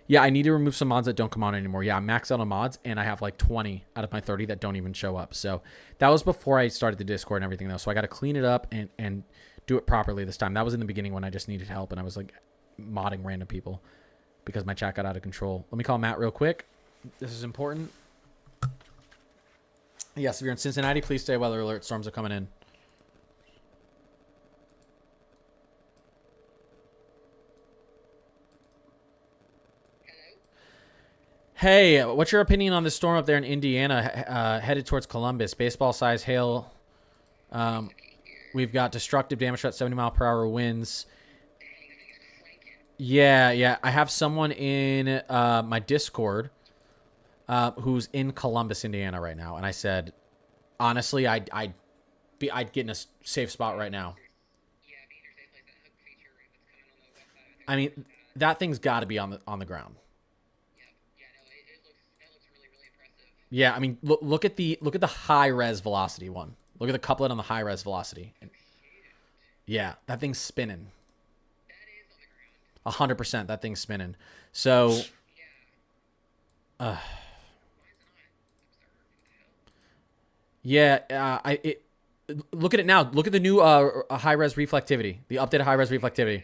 Yeah, I need to remove some mods that don't come on anymore. Yeah, I'm maxed out on mods, and I have like 20 out of my 30 that don't even show up. So that was before I started the Discord and everything, though. So I got to clean it up and do it properly this time. That was in the beginning when I just needed help, and I was like modding random people because my chat got out of control. Let me call Matt real quick. This is important. Yes, if you're in Cincinnati, please stay weather alert. Storms are coming in. Hey, what's your opinion on the storm up there in Indiana, headed towards Columbus? Baseball-sized hail. We've got destructive damage at 70-mile-per-hour winds. Yeah. I have someone in my Discord who's in Columbus, Indiana right now, and I said, honestly, I'd get in a safe spot right now. I mean, that thing's got to be on the ground. Yeah, I mean, look at the high res velocity one. Look at the couplet on the high res velocity. Yeah, that thing's spinning. 100%, that thing's spinning. So, yeah, look at it now. Look at the new high res reflectivity. The updated high res reflectivity.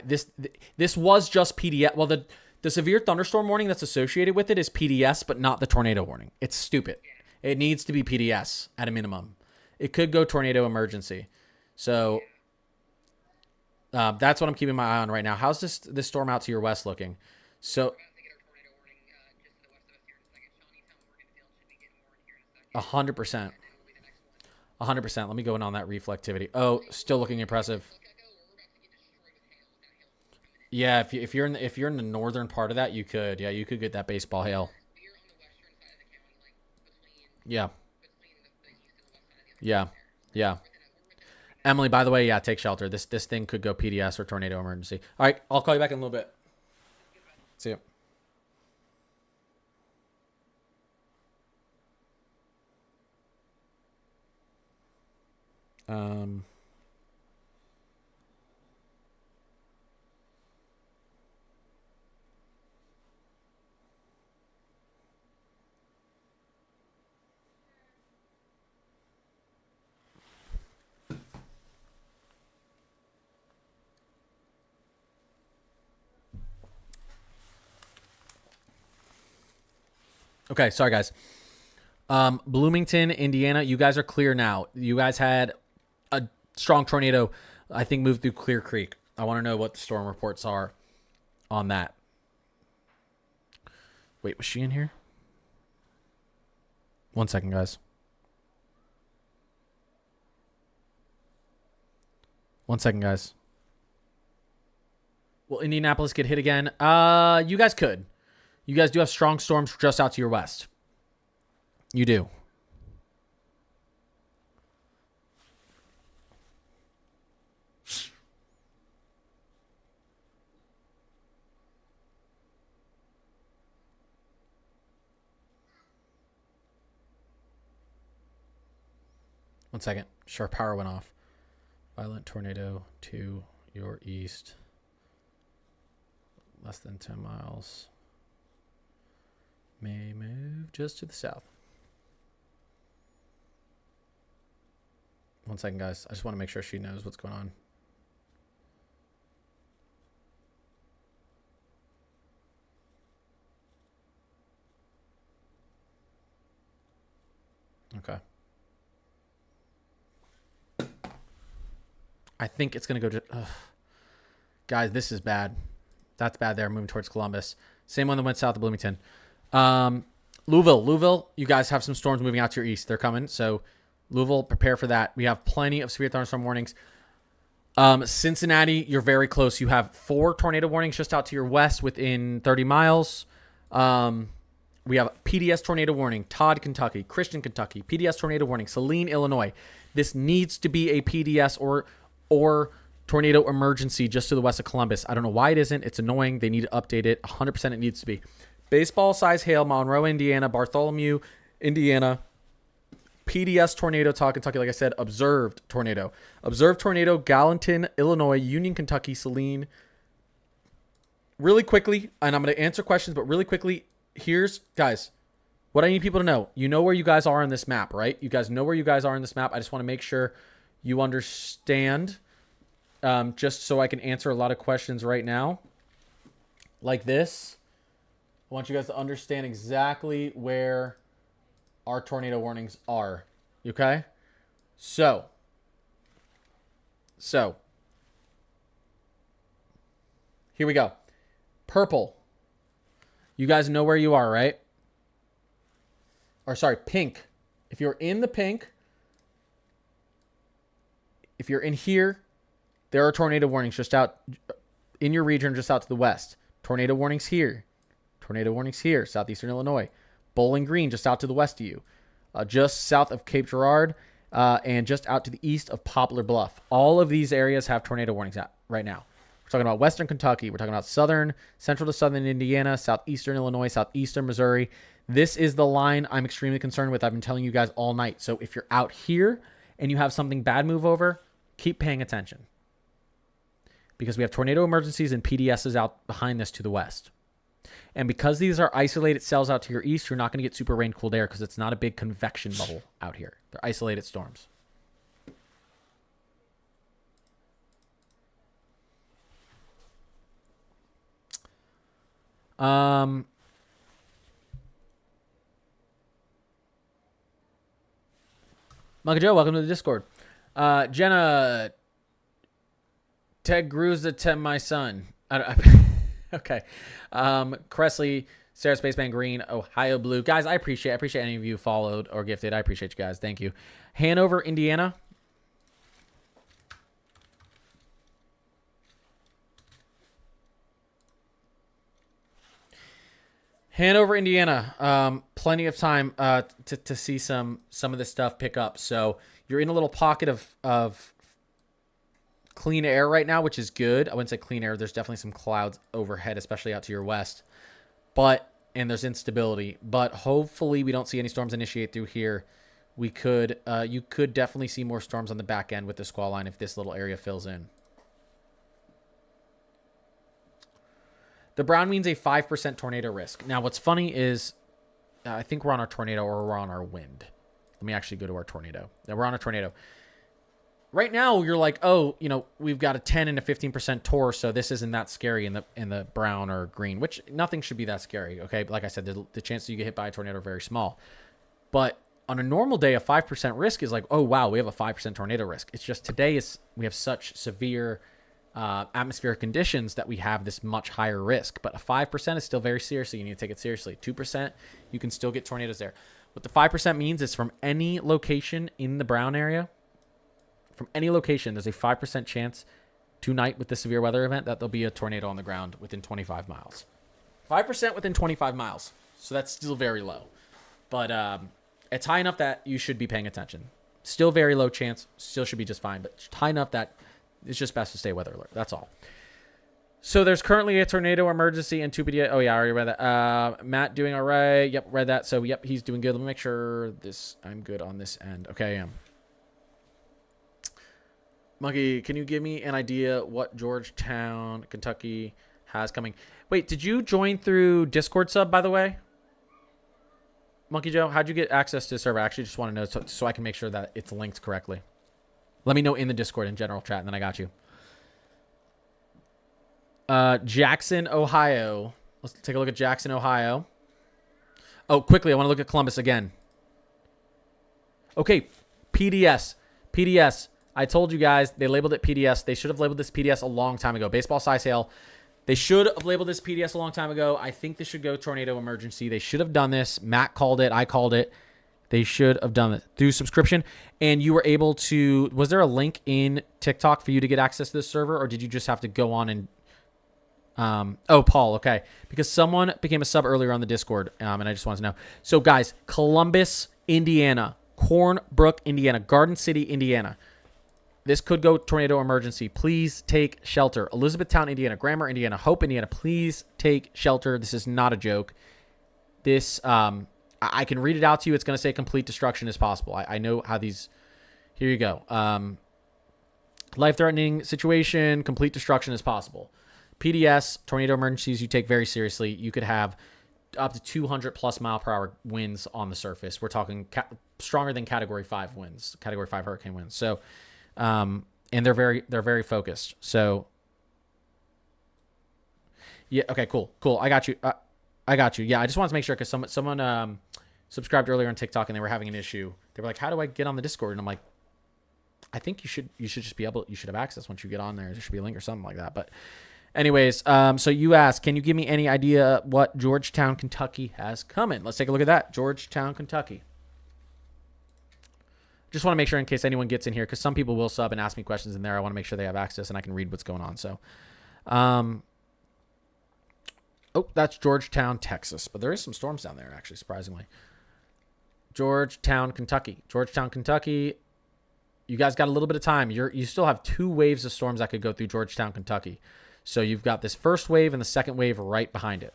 This was just PDS. Well, the severe thunderstorm warning that's associated with it is PDS, but not the tornado warning. It's stupid. It needs to be PDS at a minimum. It could go tornado emergency. So that's what I'm keeping my eye on right now. How's this storm out to your west looking? So 100%. 100%. Let me go in on that reflectivity. Oh, still looking impressive. Yeah, if you're in the northern part of that, you could get that baseball hail. Yeah. Emily, by the way, yeah, take shelter. This thing could go PDS or tornado emergency. All right, I'll call you back in a little bit. See you. Okay, sorry guys. Bloomington, Indiana, you guys are clear now. You guys had a strong tornado, I think, move through Clear Creek. I want to know what the storm reports are on that. Wait, was she in here? 1 second, guys. 1 second, guys. Will Indianapolis get hit again? You guys could. You guys do have strong storms just out to your west. You do. One second. Sure, power went off. Violent tornado to your east. Less than 10 miles. May move just to the south. 1 second, guys. I just want to make sure she knows what's going on. Okay. I think it's going to go to... Guys, this is bad. That's bad there, moving towards Columbus. Same one that went south of Bloomington. Louisville, you guys have some storms moving out to your east. They're coming, so Louisville, prepare for that. We have plenty of severe thunderstorm warnings. Cincinnati, you're very close. You have 4 tornado warnings just out to your west within 30 miles. We have PDS tornado warning, Todd, Kentucky, Christian, Kentucky, PDS tornado warning, Saline, Illinois. This needs to be a PDS or tornado emergency just to the west of Columbus. I don't know why it isn't. It's annoying. They need to update it. 100% it needs to be. Baseball size hail, Monroe, Indiana, Bartholomew, Indiana. PDS tornado, Todd, Kentucky. Like I said, observed tornado. Observed tornado, Gallatin, Illinois, Union, Kentucky, Saline. Really quickly, and I'm going to answer questions, but really quickly, here's, guys, what I need people to know. You know where you guys are on this map, right? You guys know where you guys are on this map. I just want to make sure you understand, just so I can answer a lot of questions right now. Like this. I want you guys to understand exactly where our tornado warnings are. Okay? So. Here we go. Purple. You guys know where you are, right? Or sorry, pink. If you're in the pink, if you're in here, there are tornado warnings just out in your region, just out to the west. Tornado warnings here. Tornado warnings here, southeastern Illinois. Bowling Green, just out to the west of you. Just south of Cape Girardeau, and just out to the east of Poplar Bluff. All of these areas have tornado warnings out right now. We're talking about western Kentucky. We're talking about central to southern Indiana, southeastern Illinois, southeastern Missouri. This is the line I'm extremely concerned with. I've been telling you guys all night. So if you're out here and you have something bad move over, keep paying attention. Because we have tornado emergencies and PDSs out behind this to the west. And because these are isolated cells out to your east, you're not going to get super rain cooled air because it's not a big convection bubble out here. They're isolated storms. Maka Joe, welcome to the Discord. Jenna, Ted Gruza, Ted my son. Okay. Cressley, Sarah Spaceman Green, Ohio Blue. Guys, I appreciate any of you followed or gifted. I appreciate you guys. Thank you. Hanover, Indiana. Hanover, Indiana. Plenty of time to see some of this stuff pick up. So you're in a little pocket of clean air right now, which is good. I wouldn't say clean air. There's definitely some clouds overhead, especially out to your west. And there's instability. But hopefully we don't see any storms initiate through here. You could definitely see more storms on the back end with the squall line if this little area fills in. The brown means a 5% tornado risk. Now, what's funny is I think we're on our tornado or we're on our wind. Let me actually go to our tornado. Now, we're on a tornado. Right now, you're like, oh, we've got a 10 and a 15% tor, so this isn't that scary in the brown or green, which nothing should be that scary, okay? But like I said, the chances you get hit by a tornado are very small. But on a normal day, a 5% risk is like, oh, wow, we have a 5% tornado risk. It's just today we have such severe atmospheric conditions that we have this much higher risk. But a 5% is still very serious, so you need to take it seriously. 2%, you can still get tornadoes there. What the 5% means is from any location in the Brown area, from any location, there's a 5% chance tonight with the severe weather event that there'll be a tornado on the ground within 25 miles. 5% within 25 miles. So that's still very low. But it's high enough that you should be paying attention. Still very low chance. Still should be just fine. But high enough that it's just best to stay weather alert. That's all. So there's currently a tornado emergency in 2 PDA. Oh, yeah, I already read that. Matt doing all right. Yep, read that. So, yep, he's doing good. Let me make sure I'm good on this end. Okay, I am. Monkey, can you give me an idea what Georgetown, Kentucky has coming? Wait, did you join through Discord sub, by the way? Monkey Joe, how'd you get access to the server? I actually just want to know so I can make sure that it's linked correctly. Let me know in the Discord in general chat, and then I got you. Jackson, Ohio. Let's take a look at Jackson, Ohio. Oh, quickly, I want to look at Columbus again. Okay, PDS. PDS. I told you guys they labeled it PDS. They should have labeled this PDS a long time ago. Baseball size hail. They should have labeled this PDS a long time ago. I think this should go tornado emergency. They should have done this. Matt called it. I called it. They should have done it through subscription. And you were able to... Was there a link in TikTok for you to get access to this server? Or did you just have to go on and... Oh, Paul. Okay. Because someone became a sub earlier on the Discord. And I just wanted to know. So, guys, Columbus, Indiana. Cornbrook, Indiana. Garden City, Indiana. This could go tornado emergency. Please take shelter. Elizabethtown, Indiana. Grammar, Indiana. Hope, Indiana. Please take shelter. This is not a joke. This, I can read it out to you. It's going to say complete destruction is possible. I know how these... Here you go. Life-threatening situation. Complete destruction is possible. PDS, tornado emergencies, you take very seriously. You could have up to 200 plus mile per hour winds on the surface. We're talking stronger than Category 5 winds. Category 5 hurricane winds. So... and they're very focused. So yeah, okay, cool. I got you. Yeah, I just wanted to make sure because someone subscribed earlier on TikTok and they were having an issue. They were like, "How do I get on the Discord?" And I'm like, "I think you should just be able. You should have access once you get on there. There should be a link or something like that." But anyways, so you asked, can you give me any idea what Georgetown, Kentucky has coming? Let's take a look at that. Georgetown, Kentucky. Just want to make sure in case anyone gets in here, because some people will sub and ask me questions in there. I want to make sure they have access and I can read what's going on. So, oh, that's Georgetown, Texas. But there is some storms down there, actually, surprisingly. Georgetown, Kentucky. Georgetown, Kentucky. You guys got a little bit of time. You still have 2 waves of storms that could go through Georgetown, Kentucky. So you've got this first wave and the second wave right behind it.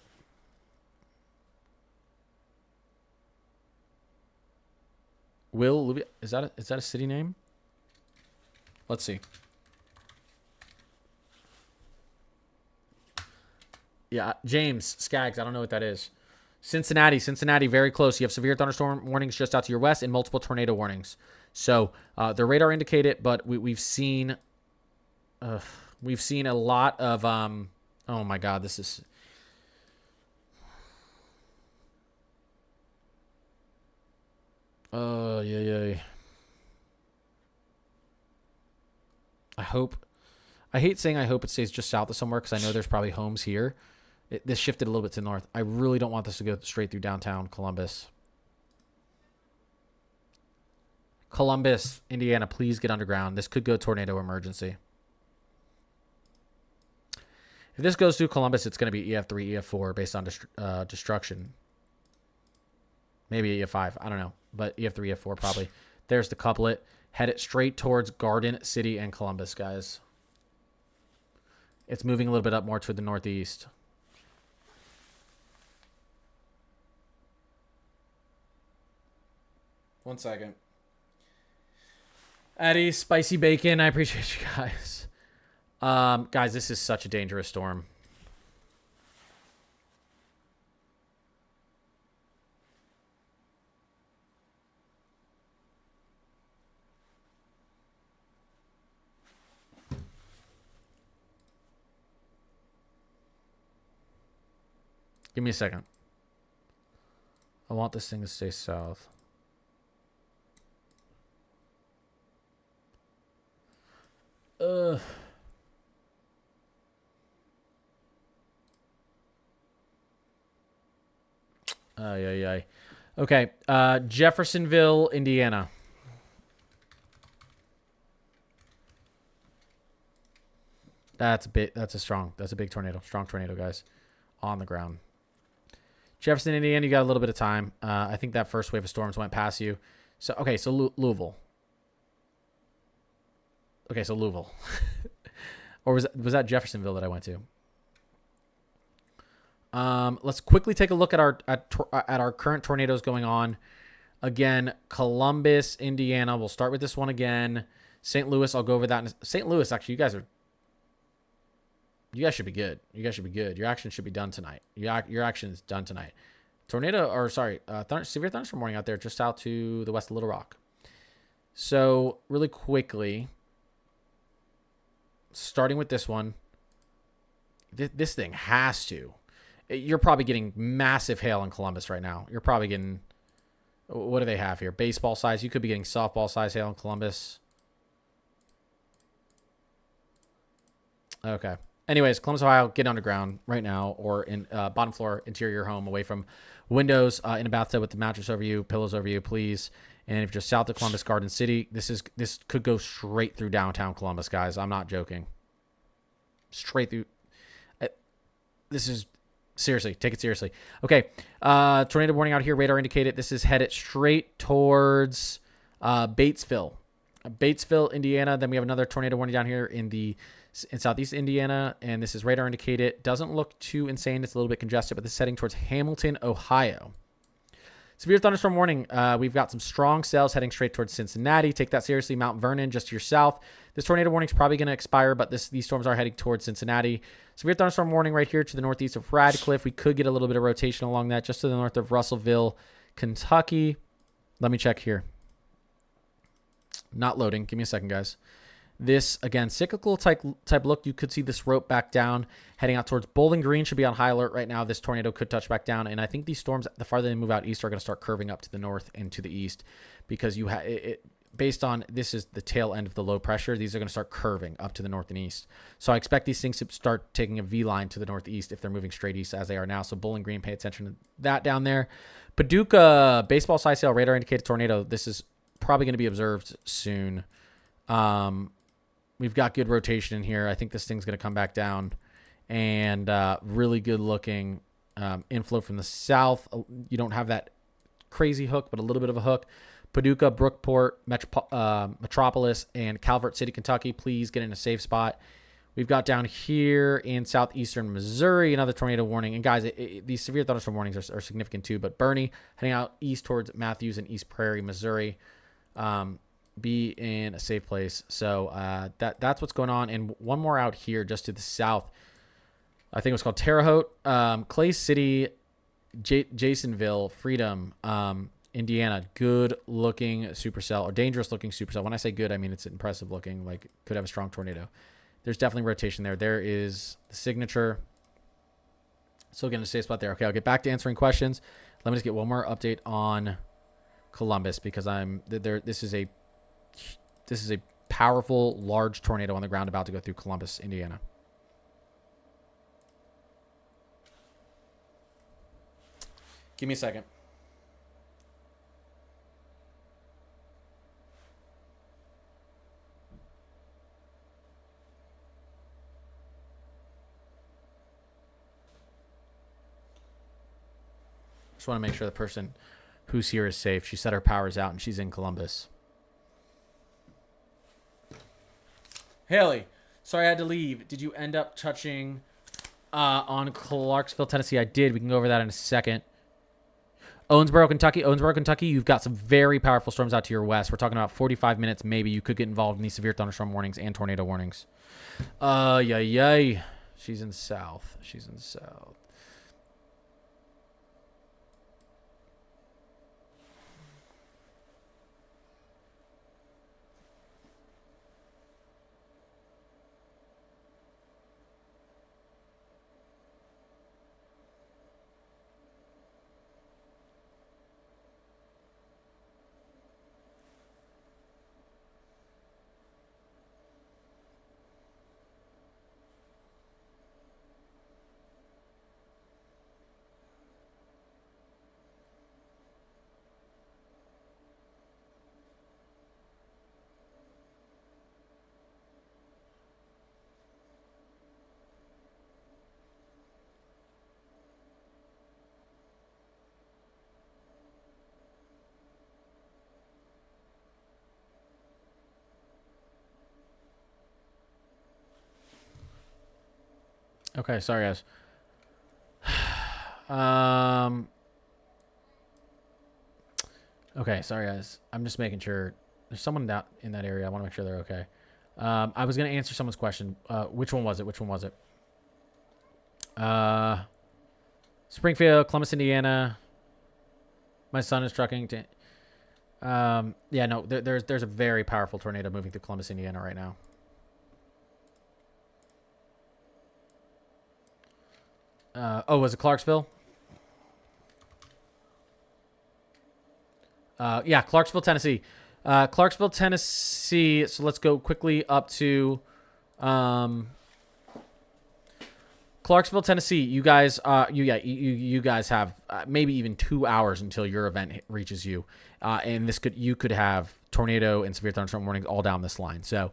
Is that a city name? Let's see. Yeah, James Skaggs. I don't know what that is. Cincinnati, very close. You have severe thunderstorm warnings just out to your west and multiple tornado warnings. So the radar indicate it, but we've seen a lot of oh my God, this is. Yeah. I hate saying I hope it stays just south of somewhere because I know there's probably homes here. This shifted a little bit to north. I really don't want this to go straight through downtown Columbus. Columbus, Indiana, please get underground. This could go tornado emergency. If this goes through Columbus, it's going to be EF3, EF4 based on destruction. Maybe EF5. I don't know. But EF3, EF4 probably. There's the couplet. Head it straight towards Garden City and Columbus, guys. It's moving a little bit up more toward the northeast. One second. Eddie, spicy bacon. I appreciate you guys. Guys, this is such a dangerous storm. Give me a second. I want this thing to stay south. Okay, Jeffersonville, Indiana. That's a bit. That's a big tornado. Strong tornado, guys, on the ground. Jefferson, Indiana. You got a little bit of time. I think that first wave of storms went past you. So okay, so Louisville. Okay, so Louisville, or was that Jeffersonville that I went to? Let's quickly take a look at our current tornadoes going on. Again, Columbus, Indiana. We'll start with this one again. St. Louis. I'll go over that. St. Louis. Actually, you guys should be good. You guys should be good. Your action should be done tonight. Your action is done tonight. Severe thunderstorm warning out there just out to the west of Little Rock. So really quickly, starting with this one, this thing has to. You're probably getting massive hail in Columbus right now. You're probably getting, what do they have here? Baseball size. You could be getting softball size hail in Columbus. Okay. Anyways, Columbus, Ohio, get underground right now or in bottom floor, interior home, away from windows, in a bathtub with the mattress over you, pillows over you, please. And if you're south of Columbus, Garden City, this could go straight through downtown Columbus, guys. I'm not joking. Straight through. This is seriously. Take it seriously. Okay. Tornado warning out here. Radar indicated this is headed straight towards Batesville. Batesville, Indiana. Then we have another tornado warning down here in southeast Indiana, and this is radar indicated. Doesn't look too insane. It's a little bit congested, but this is heading towards Hamilton, Ohio. Severe thunderstorm warning. We've got some strong cells heading straight towards Cincinnati. Take that seriously. Mount Vernon, just to your south. This tornado warning is probably going to expire, but these storms are heading towards Cincinnati. Severe thunderstorm warning right here to the northeast of Radcliffe. We could get a little bit of rotation along that, just to the north of Russellville, Kentucky. Let me check here. Not loading. Give me a second, guys. This, again, cyclical type look. You could see this rope back down, heading out towards Bowling Green. Should be on high alert right now. This tornado could touch back down. And I think these storms, the farther they move out east, are going to start curving up to the north and to the east, because you have based on this is the tail end of the low pressure. These are going to start curving up to the north and east. So I expect these things to start taking a V line to the northeast if they're moving straight east as they are now. So Bowling Green, pay attention to that down there. Paducah, baseball size hail, radar indicated tornado. This is probably going to be observed soon. We've got good rotation in here. I think this thing's going to come back down, and really good looking inflow from the south. You don't have that crazy hook, but a little bit of a hook. Paducah, Brookport, Metropolis, and Calvert City, Kentucky, please get in a safe spot. We've got down here in southeastern Missouri another tornado warning. And guys, these severe thunderstorm warnings are significant too. But Bernie heading out east towards Matthews and East Prairie, Missouri. Be in a safe place. So that's what's going on. And one more out here just to the south. I think it was called Terre Haute. Clay City, Jasonville, Freedom, Indiana. Good looking supercell, or dangerous looking supercell. When I say good, I mean it's impressive looking. Like, could have a strong tornado. There's definitely rotation there. There is the signature. Still getting a safe spot there. Okay, I'll get back to answering questions. Let me just get one more update on Columbus, because this is a powerful, large tornado on the ground about to go through Columbus, Indiana. Give me a second. Just want to make sure the person who's here is safe. She said her power's out and she's in Columbus. Haley, sorry I had to leave. Did you end up touching on Clarksville, Tennessee? I did. We can go over that in a second. Owensboro, Kentucky, you've got some very powerful storms out to your west. We're talking about 45 minutes maybe. You could get involved in these severe thunderstorm warnings and tornado warnings. Yay. She's in south. Okay, sorry guys. Um. Okay, sorry guys. I'm just making sure there's someone in that area. I want to make sure they're okay. I was gonna answer someone's question. Which one was it? Which one was it? Springfield, Columbus, Indiana. My son is trucking to. Yeah, no. There's a very powerful tornado moving through Columbus, Indiana right now. Oh, was it Clarksville? Yeah, Clarksville, Tennessee. Clarksville, Tennessee. So let's go quickly up to Clarksville, Tennessee. You guys, you guys have maybe even 2 hours until your event reaches you, and you could have tornado and severe thunderstorm warnings all down this line. So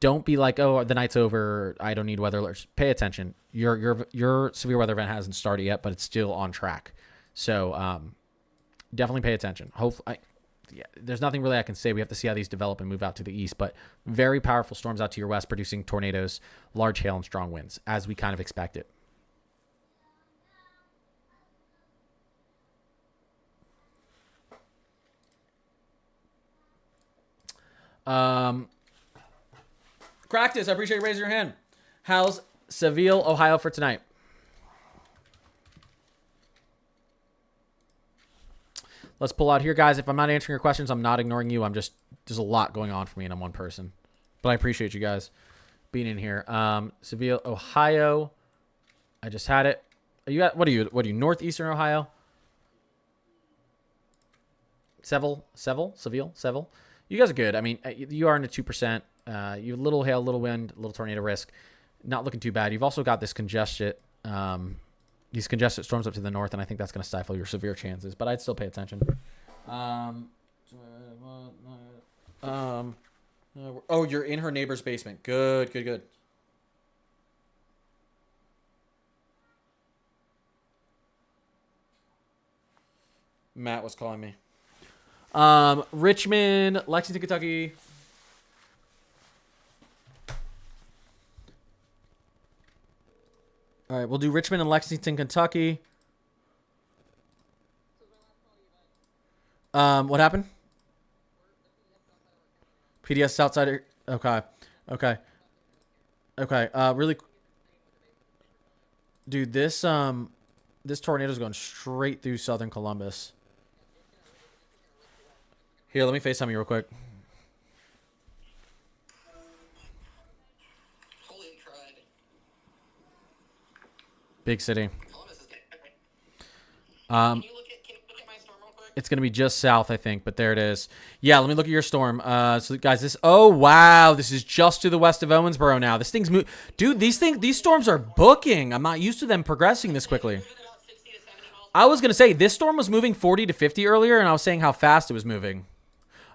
don't be like, oh, the night's over, I don't need weather alerts. Pay attention. Your severe weather event hasn't started yet, but it's still on track. So definitely pay attention. Hopefully, there's nothing really I can say. We have to see how these develop and move out to the east, but very powerful storms out to your west, producing tornadoes, large hail, and strong winds, as we kind of expected. Cractus, I appreciate you raising your hand. How's Seville, Ohio for tonight? Let's pull out here, guys. If I'm not answering your questions, I'm not ignoring you. There's a lot going on for me, and I'm one person. But I appreciate you guys being in here. Seville, Ohio. I just had it. What are you, northeastern Ohio? Seville. You guys are good. I mean, you are in the 2%. You have a little hail, little wind, little tornado risk. Not looking too bad. You've also got this these congested storms up to the north, and I think that's going to stifle your severe chances. But I'd still pay attention. Oh, you're in her neighbor's basement. Good. Matt was calling me. Richmond, Lexington, Kentucky. All right, we'll do Richmond and Lexington, Kentucky. What happened? PDS outside. Okay. Really, dude, this tornado is going straight through southern Columbus. Here, let me FaceTime you real quick. Holy crud. Big city. Columbus is dead. Can you look at my storm real quick? It's going to be just south, I think, but there it is. Yeah, let me look at your storm. So, guys, oh, wow. This is just to the west of Owensboro now. This thing's dude, these storms are booking. I'm not used to them progressing this quickly. I was going to say, this storm was moving 40 to 50 earlier, and I was saying how fast it was moving.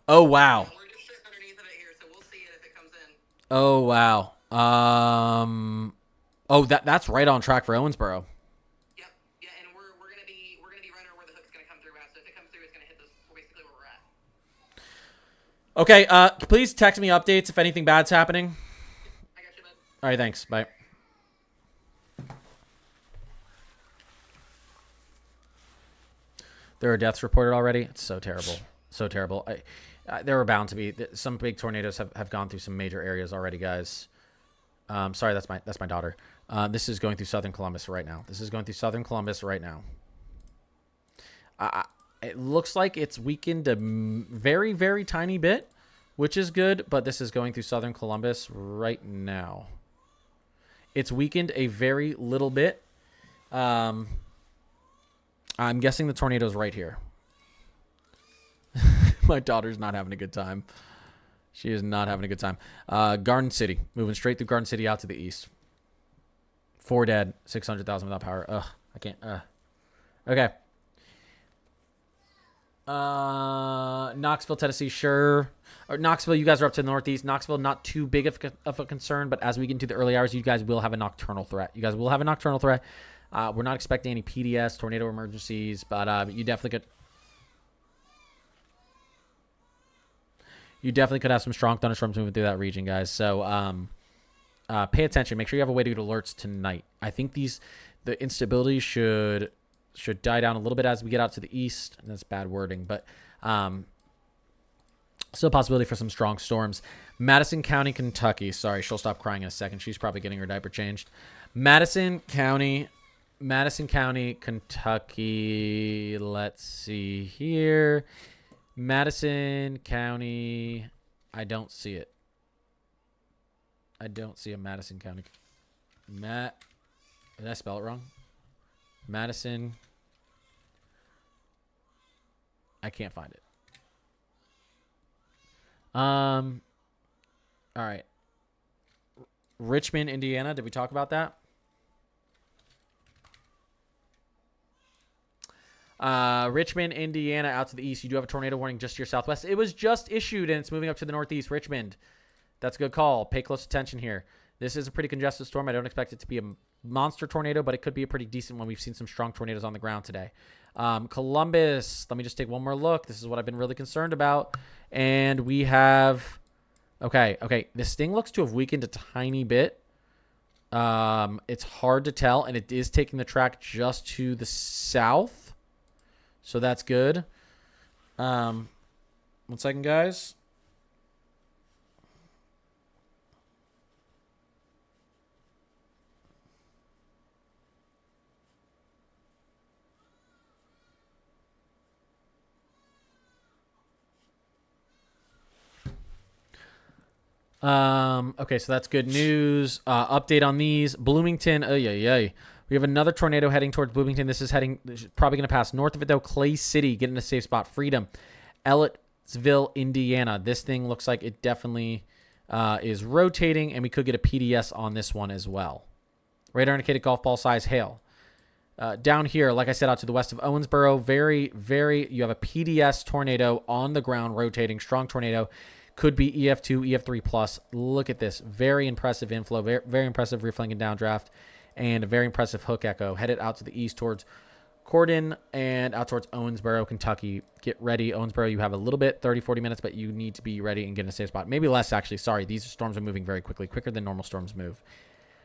Oh, wow. We're just sitting underneath of it here, so we'll see it if it comes in. Oh, wow. Oh, that's right on track for Owensboro. Yep. Yeah, and we're gonna be right over where the hook's gonna come through at. So if it comes through, it's gonna hit this basically where we're at. Okay, please text me updates if anything bad's happening. I got you, bud. All right, thanks. Bye. There are deaths reported already. It's so terrible. So terrible. There were bound to be. Some big tornadoes have gone through some major areas already, guys. Sorry, that's my daughter. This is going through southern Columbus right now. It looks like it's weakened a very, very tiny bit, which is good, but this is going through southern Columbus right now. It's weakened a very little bit. I'm guessing the tornado's right here. My daughter's not having a good time. She is not having a good time. Garden City. Moving straight through Garden City out to the east. 4 dead. 600,000 without power. Ugh. I can't. Okay. Knoxville, Tennessee. Sure. Or Knoxville, you guys are up to the northeast. Knoxville, not too big of a concern, but as we get into the early hours, you guys will have a nocturnal threat. We're not expecting any PDS, tornado emergencies, but you definitely could. You definitely could have some strong thunderstorms moving through that region, guys. So Pay attention. Make sure you have a way to get alerts tonight. I think the instability should die down a little bit as we get out to the east. And that's bad wording, but still a possibility for some strong storms. Madison County, Kentucky. Sorry, she'll stop crying in a second. She's probably getting her diaper changed. Madison County, Kentucky. Let's see here. Madison County. I don't see it. I don't see a Madison County. Did I spell it wrong? Madison. I can't find it. All right. Richmond, Indiana. Did we talk about that? Richmond, Indiana, out to the east. You do have a tornado warning just to your southwest. It was just issued, and it's moving up to the northeast. Richmond. That's a good call. Pay close attention here. This is a pretty congested storm. I don't expect it to be a monster tornado, but it could be a pretty decent one. We've seen some strong tornadoes on the ground today. Columbus. Let me just take one more look. This is what I've been really concerned about. And we have... Okay. This thing looks to have weakened a tiny bit. It's hard to tell, and it is taking the track just to the south. So that's good. 1 second, guys. Okay, so that's good news. Update on these. Bloomington. We have another tornado heading towards Bloomington. This is probably going to pass north of it, though. Clay City, get in a safe spot. Freedom. Ellettsville, Indiana. This thing looks like it definitely is rotating, and we could get a PDS on this one as well. Radar indicated golf ball size hail. Down here, like I said, out to the west of Owensboro, you have a PDS tornado on the ground rotating. Strong tornado. Could be EF2, EF3 plus. Look at this. Very impressive inflow. Very, very impressive reflanking downdraft. And a very impressive hook echo. Headed out to the east towards Cordon and out towards Owensboro, Kentucky. Get ready. Owensboro, you have a little bit, 30, 40 minutes, but you need to be ready and get in a safe spot. Maybe less, actually. Sorry, these storms are moving very quickly. Quicker than normal storms move.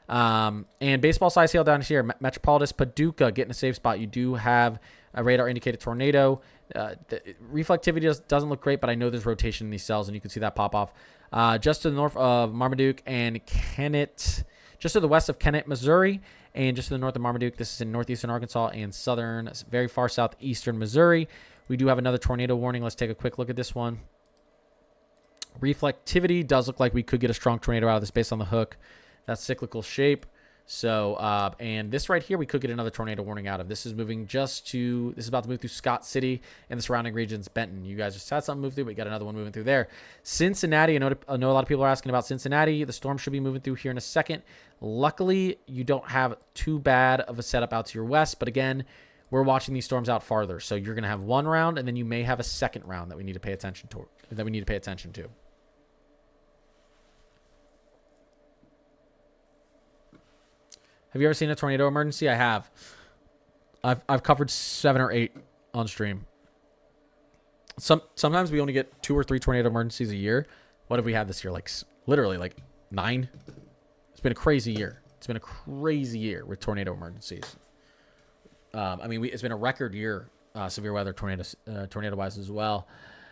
And baseball size hail down here. Metropolitan Paducah, get in a safe spot. You do have a radar indicated tornado. The reflectivity doesn't look great, but I know there's rotation in these cells, and you can see that pop off. Just to the north of Marmaduke and Kennett, just to the west of Kennett, Missouri, and just to the north of Marmaduke. This is in northeastern Arkansas and southern, very far southeastern Missouri. We do have another tornado warning. Let's take a quick look at this one. Reflectivity does look like we could get a strong tornado out of this based on the hook. That's cyclical shape. So, and this right here, we could get another tornado warning out of. This is moving this is about to move through Scott City and the surrounding regions, Benton. You guys just had something move through, but you got another one moving through there. Cincinnati, I know a lot of people are asking about Cincinnati. The storm should be moving through here in a second. Luckily, you don't have too bad of a setup out to your west, but again, we're watching these storms out farther. So you're going to have one round, and then you may have a second round that we need to pay attention to. Have you ever seen a tornado emergency? I have. I've covered 7 or 8 on stream. Sometimes we only get 2 or 3 tornado emergencies a year. What have we had this year? Literally 9. It's been a crazy year. It's been a crazy year with tornado emergencies. It's been a record year, severe weather tornado wise as well.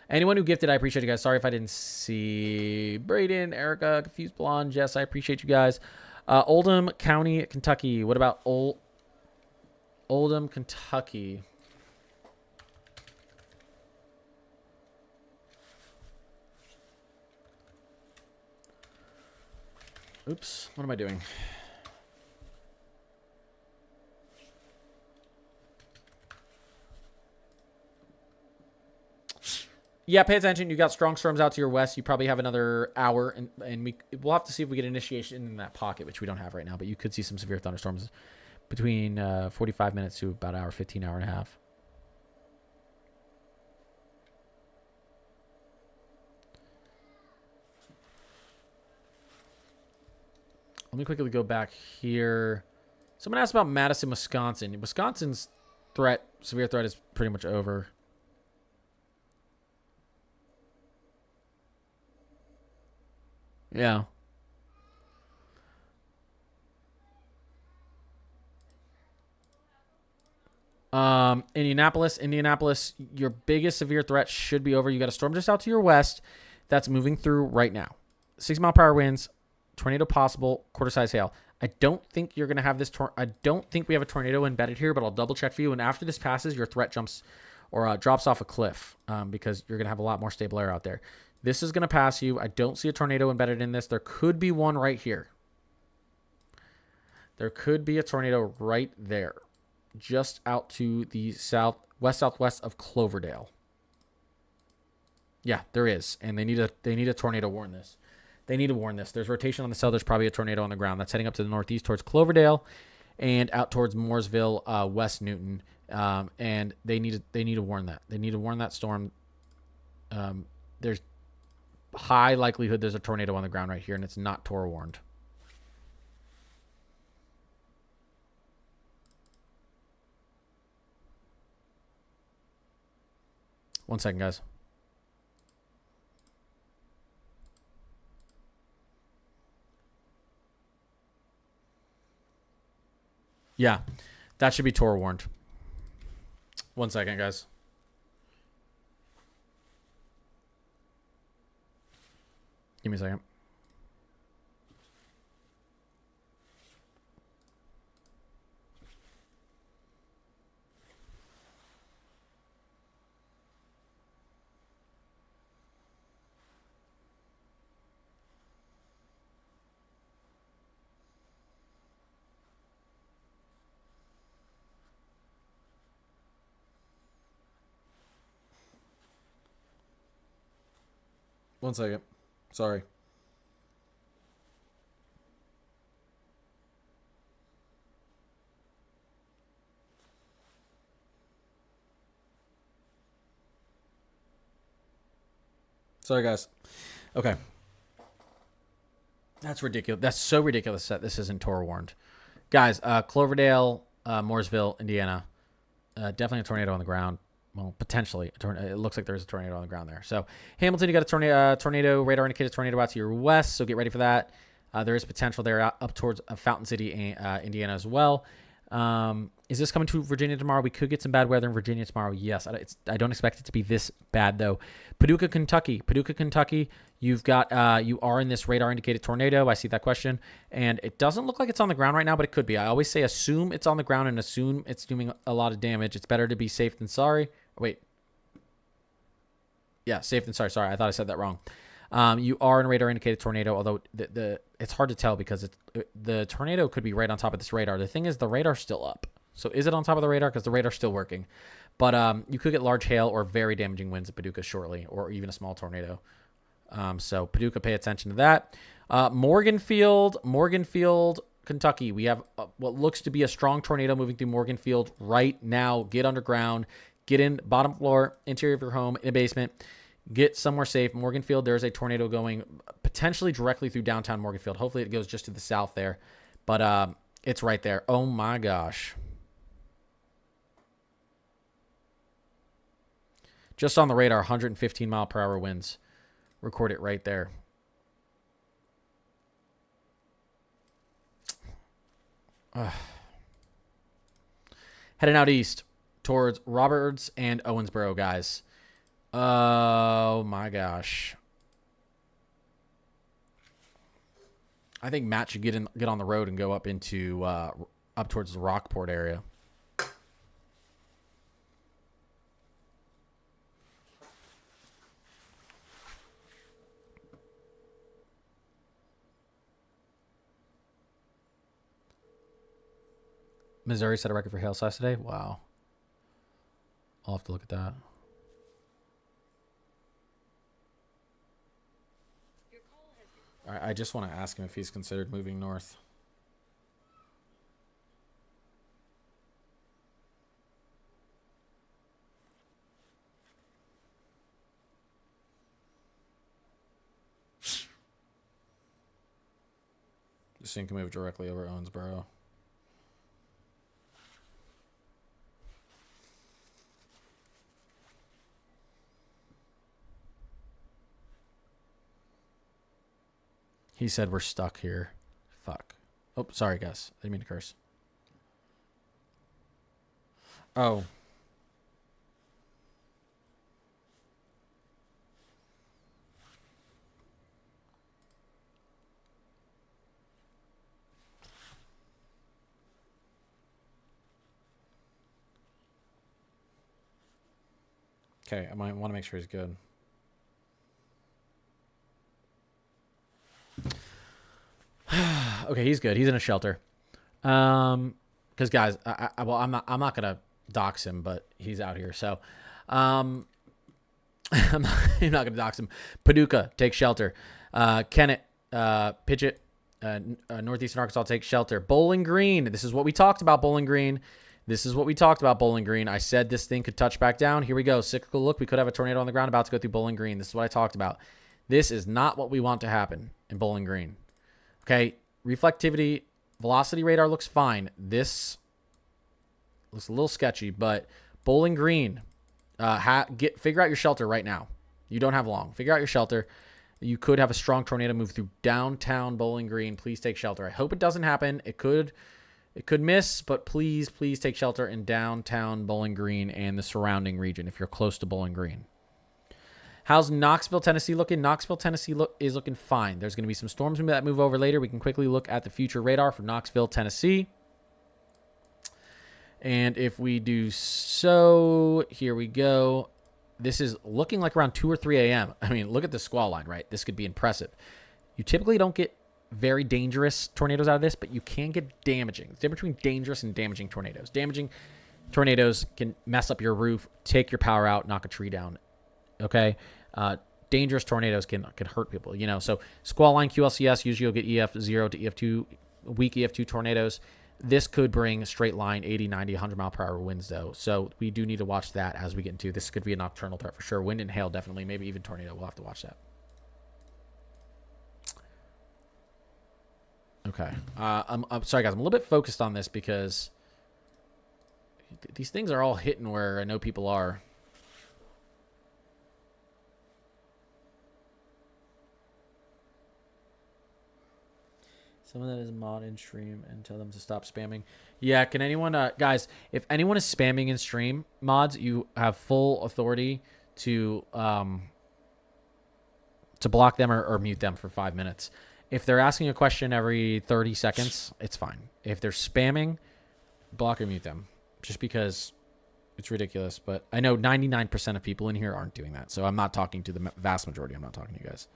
Anyone who gifted, I appreciate you guys. Sorry if I didn't see Braden, Erica, Confused Blonde, Jess. I appreciate you guys. Oldham County, Kentucky. What about Oldham, Kentucky? Oops. What am I doing? Yeah, pay attention. You got strong storms out to your west. You probably have another hour, and we'll have to see if we get initiation in that pocket, which we don't have right now. But you could see some severe thunderstorms between 45 minutes to about an hour, 15, hour and a half. Let me quickly go back here. Someone asked about Madison, Wisconsin. Wisconsin's severe threat is pretty much over. Yeah. Indianapolis, your biggest severe threat should be over. You got a storm just out to your west that's moving through right now. 6-mile-per-hour winds, tornado possible, quarter-size hail. I don't think you're going to have this. I don't think we have a tornado embedded here, but I'll double check for you. And after this passes, your threat jumps or drops off a cliff because you're going to have a lot more stable air out there. This is going to pass you. I don't see a tornado embedded in this. There could be one right here. There could be a tornado right there, just out to the southwest of Cloverdale. Yeah, there is, and they need a tornado to warn this. They need to warn this. There's rotation on the cell. There's probably a tornado on the ground that's heading up to the northeast towards Cloverdale, and out towards Mooresville, West Newton. And they need to warn that. They need to warn that storm. There's high likelihood there's a tornado on the ground right here, and it's not Tor warned. One second, guys. Yeah, that should be Tor warned. One second, guys. Give me a second. One second. Sorry. Sorry, guys. Okay. That's ridiculous. That's so ridiculous that this isn't Tor warned. Guys, Cloverdale, Mooresville, Indiana. Definitely a tornado on the ground. Well, potentially. It looks like there's a tornado on the ground there. So, Hamilton, you got a tornado radar indicated tornado out to your west, so get ready for that. There is potential there up towards Fountain City, Indiana as well. Is this coming to Virginia tomorrow? We could get some bad weather in Virginia tomorrow. Yes, I don't expect it to be this bad though. Paducah, Kentucky, you've got you are in this radar indicated tornado. I see that question, and it doesn't look like it's on the ground right now, but it could be. I always say assume it's on the ground and assume it's doing a lot of damage. It's better to be safe than sorry. Wait, yeah, safe than sorry. Sorry, I thought I said that wrong. You are in a radar indicated tornado, although it's hard to tell because the tornado could be right on top of this radar. The thing is, the radar's still up. So is it on top of the radar? Because the radar's still working. But you could get large hail or very damaging winds at Paducah shortly, or even a small tornado. So Paducah, pay attention to that. Morganfield, Kentucky. We have what looks to be a strong tornado moving through Morganfield right now. Get underground. Get in bottom floor, interior of your home, in a basement. Get somewhere safe. Morganfield, there's a tornado going potentially directly through downtown Morganfield. Hopefully it goes just to the south there. But it's right there. Oh, my gosh. Just on the radar, 115-mile-per-hour winds. Record it right there. Heading out east towards Roberts and Owensboro, guys. Oh, my gosh. I think Matt should get on the road and go up into up towards the Rockport area. Missouri set a record for hail size today. Wow. I'll have to look at that. All right, I just want to ask him if he's considered moving north. This thing can move directly over Owensboro. He said we're stuck here. Fuck. Oh, sorry, guys. I didn't mean to curse. Oh. Okay, I might want to make sure he's good. Okay, he's good. He's in a shelter. Because guys, well, I'm not gonna dox him, but he's out here, so I'm not gonna dox him. Paducah, take shelter. Kennett, Pidgeot, Northeastern Arkansas, take shelter. Bowling Green. This is what we talked about. Bowling Green. This is what we talked about, Bowling Green. I said this thing could touch back down. Here we go. Cyclical look. We could have a tornado on the ground about to go through Bowling Green. This is what I talked about. This is not what we want to happen in Bowling Green. Okay, reflectivity, velocity radar looks fine. This looks a little sketchy, but Bowling Green, figure out your shelter right now. You don't have long. Figure out your shelter. You could have a strong tornado move through downtown Bowling Green. Please take shelter. I hope it doesn't happen. It could miss, but please take shelter in downtown Bowling Green and the surrounding region if you're close to Bowling Green. How's Knoxville, Tennessee looking? Knoxville, Tennessee is looking fine. There's going to be some storms that move over later. We can quickly look at the future radar for Knoxville, Tennessee. And if we do so, here we go. This is looking like around 2 or 3 a.m. I mean, look at the squall line, right? This could be impressive. You typically don't get very dangerous tornadoes out of this, but you can get damaging. The difference between dangerous and damaging tornadoes. Damaging tornadoes can mess up your roof, take your power out, knock a tree down. Okay? Dangerous tornadoes can hurt people, you know. So squall line QLCS, usually you'll get EF0 to EF2, weak EF2 tornadoes. This could bring straight line 80, 90, 100 mile per hour winds, though. So we do need to watch that as we get into this. Could be a nocturnal threat for sure. Wind and hail, definitely. Maybe even tornado. We'll have to watch that. Okay. I'm sorry, guys. I'm a little bit focused on this because these things are all hitting where I know people are. Someone that is mod in stream and tell them to stop spamming. Yeah, can anyone, guys, if anyone is spamming in stream mods, you have full authority to block them or mute them for 5 minutes. If they're asking a question every 30 seconds, it's fine. If they're spamming, block or mute them. Just because it's ridiculous. But I know 99% of people in here aren't doing that. So I'm not talking to the vast majority. I'm not talking to you guys.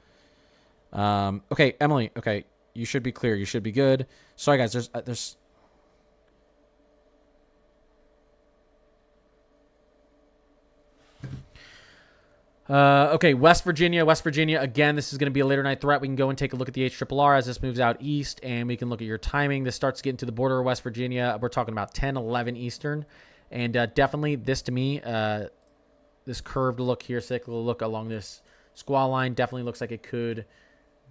Okay, Emily. Okay, you should be clear. You should be good. Sorry, guys. There's okay, West Virginia. Again, this is going to be a later night threat. We can go and take a look at the HRRR as this moves out east, and we can look at your timing. This starts to get into the border of West Virginia. We're talking about 10, 11 Eastern. And definitely this to me, this curved look here, cyclical look along this squall line definitely looks like it could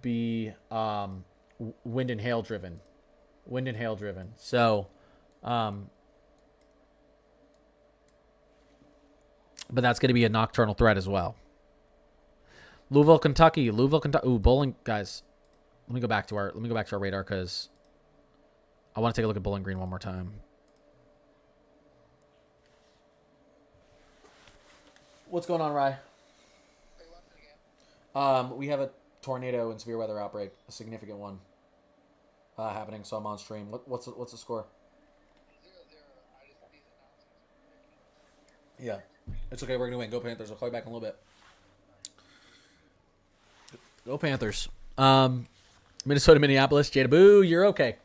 be wind and hail driven. So, but that's going to be a nocturnal threat as well. Louisville, Kentucky. Ooh, Bowling, guys. Let me go back to our radar because I want to take a look at Bowling Green one more time. What's going on, Rye? We have a tornado and severe weather outbreak, a significant one, happening. So I'm on stream. What's the score? 0-0. Yeah, it's okay. We're gonna win. Go Panthers. I'll call you back in a little bit. Go Panthers. Minnesota, Minneapolis. Jada Boo, you're okay.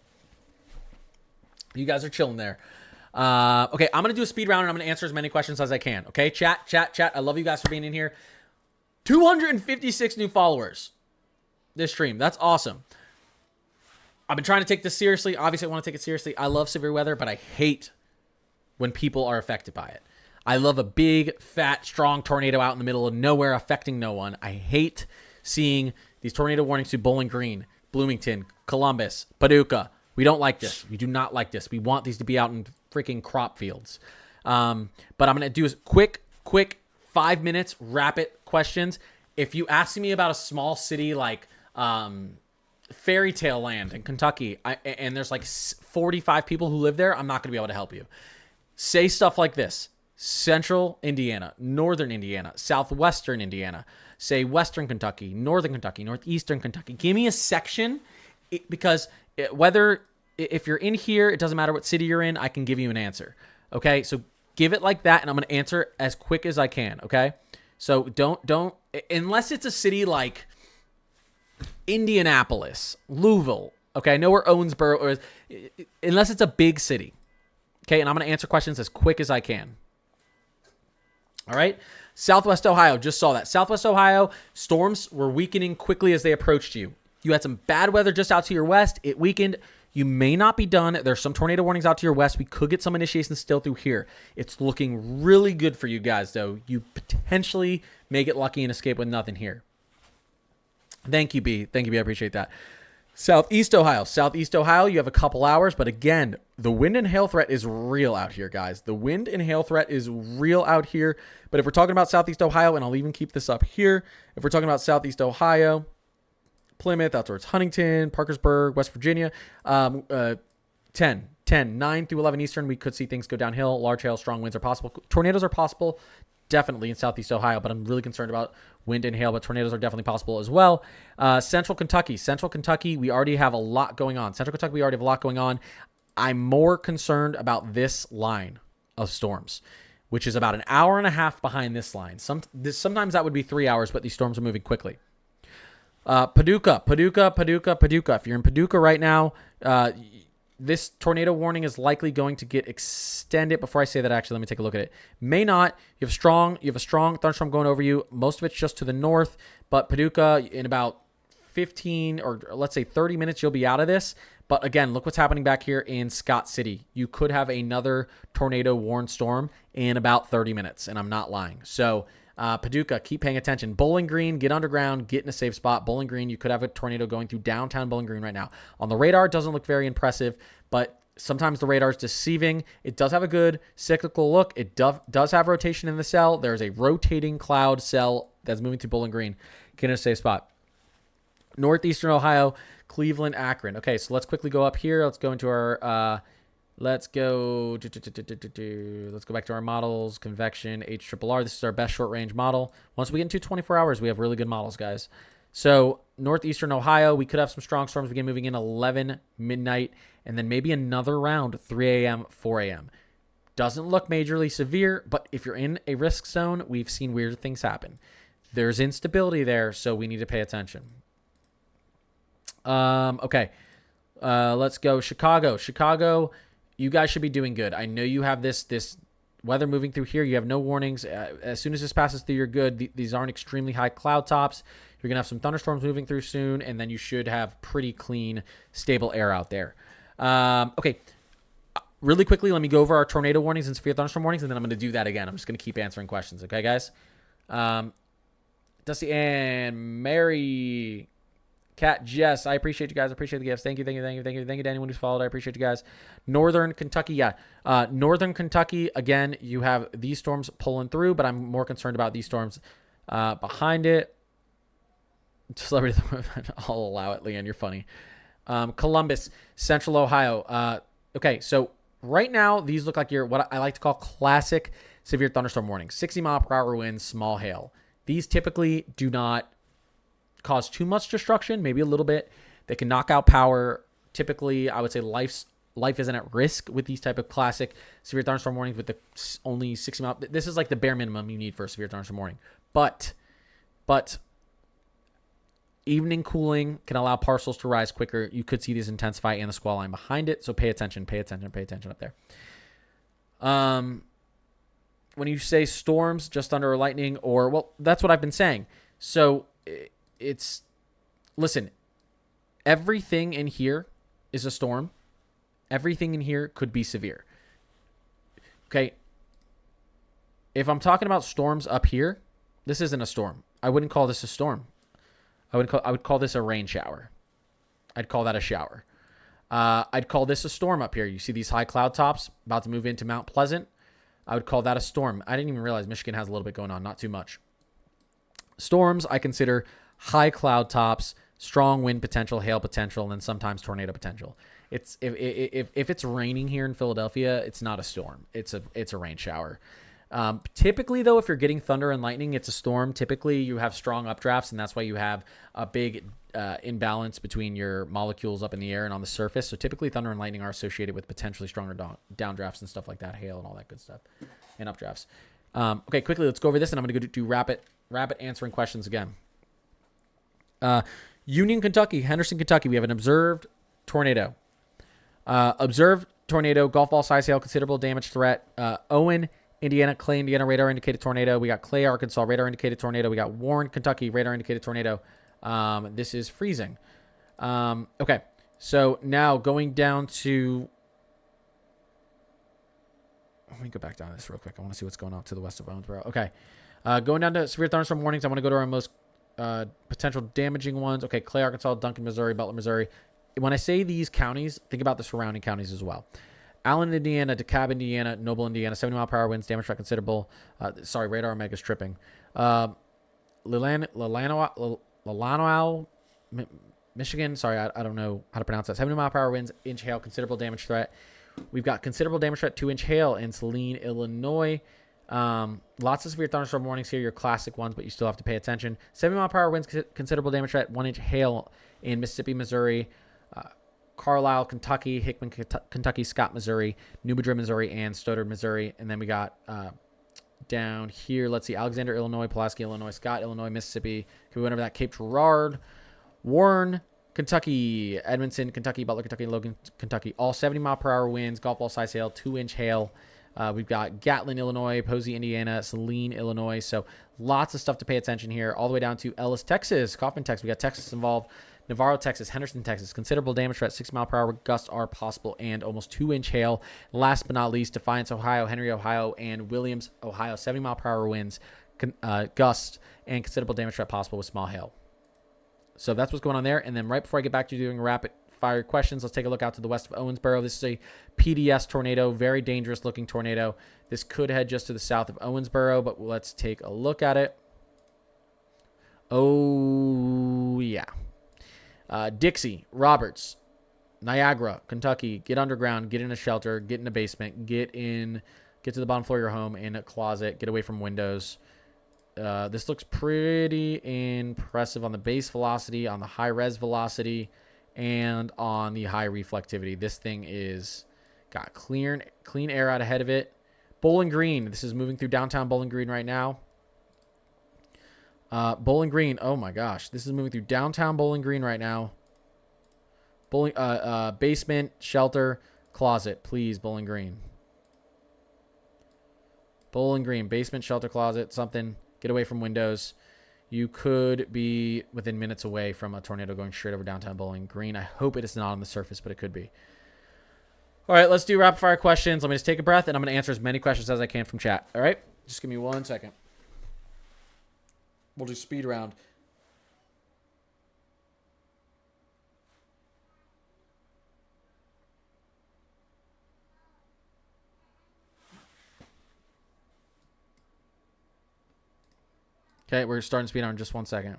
You guys are chilling there. Okay, I'm going to do a speed round and I'm going to answer as many questions as I can. Okay, chat. I love you guys for being in here. 256 new followers this stream. That's awesome. I've been trying to take this seriously. Obviously, I want to take it seriously. I love severe weather, but I hate when people are affected by it. I love a big, fat, strong tornado out in the middle of nowhere affecting no one. I hate seeing these tornado warnings to Bowling Green, Bloomington, Columbus, Paducah. We don't like this. We do not like this. We want these to be out in freaking crop fields. But I'm going to do a quick 5 minutes, rapid questions. If you ask me about a small city like Fairy Tale Land in Kentucky, and there's like 45 people who live there, I'm not going to be able to help you. Say stuff like this: Central Indiana, Northern Indiana, Southwestern Indiana. Say Western Kentucky, Northern Kentucky, Northeastern Kentucky. Give me a section, because if you're in here, it doesn't matter what city you're in, I can give you an answer. Okay, so give it like that, and I'm going to answer as quick as I can. Okay, so don't unless it's a city like Indianapolis, Louisville. Okay, I know where Owensboro is, unless it's a big city. Okay, and I'm going to answer questions as quick as I can. All right. Southwest Ohio, just saw that. Southwest Ohio, storms were weakening quickly as they approached you. You had some bad weather just out to your west. It weakened. You may not be done. There's some tornado warnings out to your west. We could get some initiation still through here. It's looking really good for you guys, though. You potentially may get lucky and escape with nothing here. Thank you, B. Thank you, B. I appreciate that. Southeast Ohio. Southeast Ohio, you have a couple hours, but again, the wind and hail threat is real out here, guys. The wind and hail threat is real out here. But if we're talking about Southeast Ohio, and I'll even keep this up here, if we're talking about Southeast Ohio, Plymouth, out towards Huntington, Parkersburg, West Virginia, 9 through 11 Eastern, we could see things go downhill. Large hail, strong winds are possible. Tornadoes are possible, definitely in Southeast Ohio, but I'm really concerned about wind and hail, but tornadoes are definitely possible as well. Central Kentucky, we already have a lot going on. I'm more concerned about this line of storms, which is about an hour and a half behind this line. Sometimes that would be 3 hours, but these storms are moving quickly. Paducah. If you're in Paducah right now, this tornado warning is likely going to get extended. Before I say that, actually, let me take a look at it. May not. You have a strong thunderstorm going over you. Most of it's just to the north, but Paducah, in about 15 or let's say 30 minutes, you'll be out of this. But again, look what's happening back here in Scott City. You could have another tornado warned storm in about 30 minutes, and I'm not lying. So Paducah, keep paying attention. Bowling Green, get underground, get in a safe spot. Bowling Green, you could have a tornado going through downtown Bowling Green right now. On the radar, it doesn't look very impressive, but sometimes the radar is deceiving. It does have a good cyclical look. It does have rotation in the cell. There's a rotating cloud cell that's moving through Bowling Green. Get in a safe spot. Northeastern Ohio, Cleveland, Akron. Okay, so let's quickly go up here. Let's go into our... Let's go back to our models, convection, HRRR. This is our best short-range model. Once we get into 24 hours, we have really good models, guys. So northeastern Ohio, we could have some strong storms begin moving in 11 midnight, and then maybe another round 3 a.m., 4 a.m. Doesn't look majorly severe, but if you're in a risk zone, we've seen weird things happen. There's instability there, so we need to pay attention. Okay. Let's go Chicago. You guys should be doing good. I know you have this weather moving through here. You have no warnings. As soon as this passes through, you're good. These aren't extremely high cloud tops. You're going to have some thunderstorms moving through soon, and then you should have pretty clean, stable air out there. Okay. Really quickly, let me go over our tornado warnings and severe thunderstorm warnings, and then I'm going to do that again. I'm just going to keep answering questions. Okay, guys? Dusty and Mary... Cat Jess, I appreciate you guys. I appreciate the gifts. Thank you to anyone who's followed. I appreciate you guys. Northern Kentucky, Northern Kentucky, again, you have these storms pulling through, but I'm more concerned about these storms behind it. Celebrity, I'll allow it, Leanne. You're funny. Columbus, Central Ohio. Okay, so right now, these look like what I like to call classic severe thunderstorm warnings. 60-mile-per-hour winds, small hail. These typically do not cause too much destruction, maybe a little bit. They can knock out power. Typically, I would say life isn't at risk with these type of classic severe thunderstorm warnings with the only 60 mile. This is like the bare minimum you need for a severe thunderstorm warning. But evening cooling can allow parcels to rise quicker. You could see these intensify and the squall line behind it. So pay attention up there. When you say storms just under lightning that's what I've been saying. So listen, everything in here is a storm. Everything in here could be severe. Okay. If I'm talking about storms up here, this isn't a storm. I wouldn't call this a storm. I would call this a rain shower. I'd call that a shower. I'd call this a storm up here. You see these high cloud tops about to move into Mount Pleasant. I would call that a storm. I didn't even realize Michigan has a little bit going on. Not too much. Storms, I consider high cloud tops, strong wind potential, hail potential, and then sometimes tornado potential. It's if it's raining here in Philadelphia, it's not a storm. It's a rain shower. Typically, though, if you're getting thunder and lightning, it's a storm. Typically, you have strong updrafts, and that's why you have a big imbalance between your molecules up in the air and on the surface. So typically, thunder and lightning are associated with potentially stronger downdrafts and stuff like that, hail and all that good stuff, and updrafts. Okay, quickly, let's go over this, and I'm going to do rapid answering questions again. Union, Kentucky, Henderson, Kentucky. We have an observed tornado. Observed tornado, golf ball size hail, considerable damage threat. Owen, Indiana, Clay, Indiana, radar indicated tornado. We got Clay, Arkansas, radar indicated tornado. We got Warren, Kentucky, radar indicated tornado. This is freezing. Okay, so now going down to. Let me go back down this real quick. I want to see what's going on to the west of Owensboro. Okay, going down to severe thunderstorm warnings. I want to go to our most potential damaging ones. Okay, Clay, Arkansas, Duncan, Missouri, Butler, Missouri. When I say these counties, think about the surrounding counties as well. Allen, Indiana, DeKalb, Indiana, Noble, Indiana, 70-mile-per-hour winds, damage threat considerable. Radar Omega's tripping. Lilanow, Michigan. Sorry, I don't know how to pronounce that. 70-mile-per-hour winds, inch hail, considerable damage threat. We've got considerable damage threat, 2-inch hail in Saline, Illinois. Lots of severe thunderstorm warnings here, your classic ones, but you still have to pay attention. 70-mile-per-hour winds, considerable damage threat, 1-inch hail in Mississippi, Missouri. Carlisle, Kentucky, Hickman, Kentucky, Scott, Missouri, New Madrid, Missouri, and Stoddard, Missouri. And then we got down here, let's see, Alexander, Illinois, Pulaski, Illinois, Scott, Illinois, Mississippi. Can we went over that? Cape Girardeau, Warren, Kentucky, Edmondson, Kentucky, Butler, Kentucky, Logan, Kentucky. All 70-mile-per-hour winds, golf ball size hail, 2-inch hail. We've got Gatlin, Illinois, Posey, Indiana, Saline, Illinois. So lots of stuff to pay attention here. All the way down to Ellis, Texas, Kaufman, Texas. We got Texas involved. Navarro, Texas, Henderson, Texas. Considerable damage threat, 6-mile-per-hour gusts are possible, and almost 2-inch hail. Last but not least, Defiance, Ohio, Henry, Ohio, and Williams, Ohio. 70-mile-per-hour winds, gusts, and considerable damage threat possible with small hail. So that's what's going on there. And then right before I get back to doing rapid fire questions, let's take a look out to the west of Owensboro. This is a PDS tornado, very dangerous looking tornado. This could head just to the south of Owensboro, but let's take a look at it. Oh, yeah. Dixie, Roberts, Niagara, Kentucky. Get underground, get in a shelter, get in a basement, get to the bottom floor of your home, in a closet, get away from windows. This looks pretty impressive on the base velocity, on the high res velocity, and on the high reflectivity. This thing is got clean air out ahead of it. Bowling Green. This is moving through downtown Bowling Green right now. Bowling Green. Oh my gosh. This is moving through downtown Bowling Green right now. Basement, shelter, closet. Please, Bowling Green. Bowling Green. Basement, shelter, closet, something. Get away from windows. You could be within minutes away from a tornado going straight over downtown Bowling Green. I hope it is not on the surface, but it could be. All right, let's do rapid fire questions. Let me just take a breath, and I'm going to answer as many questions as I can from chat. All right? Just give me 1 second. We'll do speed round. Okay, we're starting speed round in just 1 second.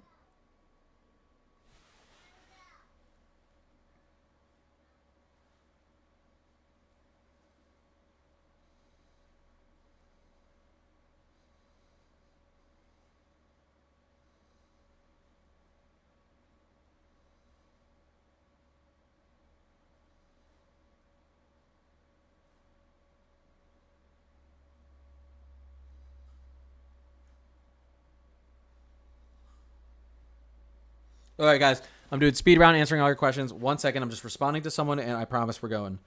All right, guys. I'm doing speed round, answering all your questions. 1 second. I'm just responding to someone, and I promise we're going.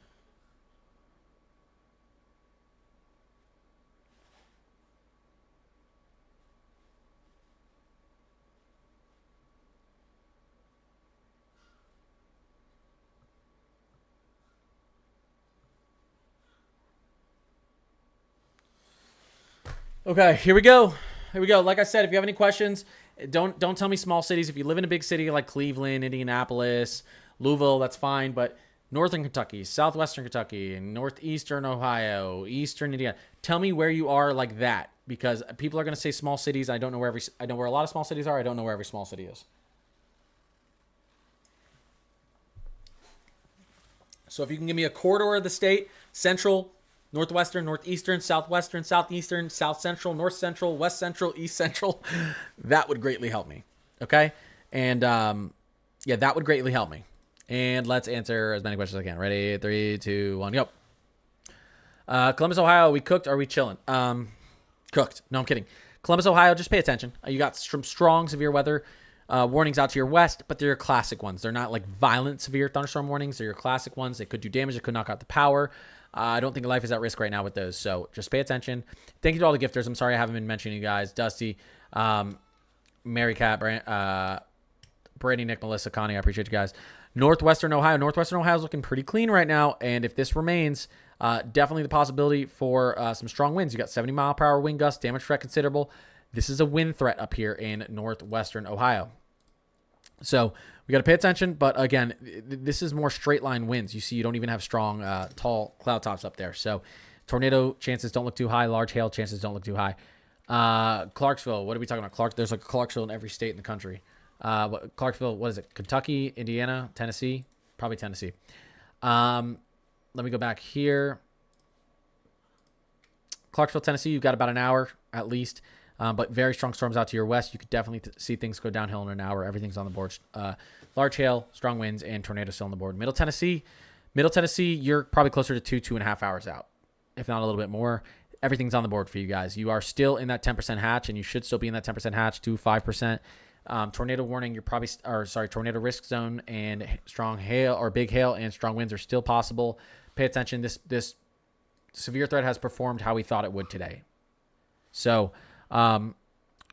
Okay, here we go. Here we go. Like I said, if you have any questions, don't tell me small cities. If you live in a big city like Cleveland, Indianapolis, Louisville, that's fine. But northern Kentucky, southwestern Kentucky, northeastern Ohio, eastern Indiana, tell me where you are like that, because people are going to say small cities. I know where a lot of small cities are. I don't know where every small city is. So if you can give me a corridor of the state, central, northwestern, northeastern, southwestern, southeastern, south central, north central, west central, east central, that would greatly help me. Okay? And yeah, that would greatly help me. And let's answer as many questions as I can. Ready? 3, 2, 1, go. Columbus, Ohio, are we cooked? Or are we chilling? Cooked. No, I'm kidding. Columbus, Ohio, just pay attention. You got some strong severe weather warnings out to your west, but they're your classic ones. They're not like violent severe thunderstorm warnings. They're your classic ones. They could do damage. They could knock out the power. I don't think life is at risk right now with those. So just pay attention. Thank you to all the gifters. I'm sorry I haven't been mentioning you guys. Dusty, Mary Cat, Brady, Nick, Melissa, Connie. I appreciate you guys. Northwestern Ohio. Northwestern Ohio is looking pretty clean right now. And if this remains, definitely the possibility for some strong winds. You got 70-mile-per-hour wind gusts, damage threat considerable. This is a wind threat up here in northwestern Ohio. So we got to pay attention. But again, this is more straight line winds. You see, you don't even have strong, tall cloud tops up there. So tornado chances don't look too high. Large hail chances don't look too high. Clarksville. What are we talking about? There's like a Clarksville in every state in the country. Clarksville, what is it? Kentucky, Indiana, Tennessee? Probably Tennessee. Let me go back here. Clarksville, Tennessee, you've got about an hour at least. But very strong storms out to your west. You could definitely see things go downhill in an hour. Everything's on the board. Large hail, strong winds, and tornadoes still on the board. Middle Tennessee, you're probably closer to 2.5 hours out, if not a little bit more. Everything's on the board for you guys. You are still in that 10% hatch, and you should still be in that 10% hatch to 5%. Tornado warning, tornado risk zone and strong hail or big hail and strong winds are still possible. Pay attention. This severe threat has performed how we thought it would today. So,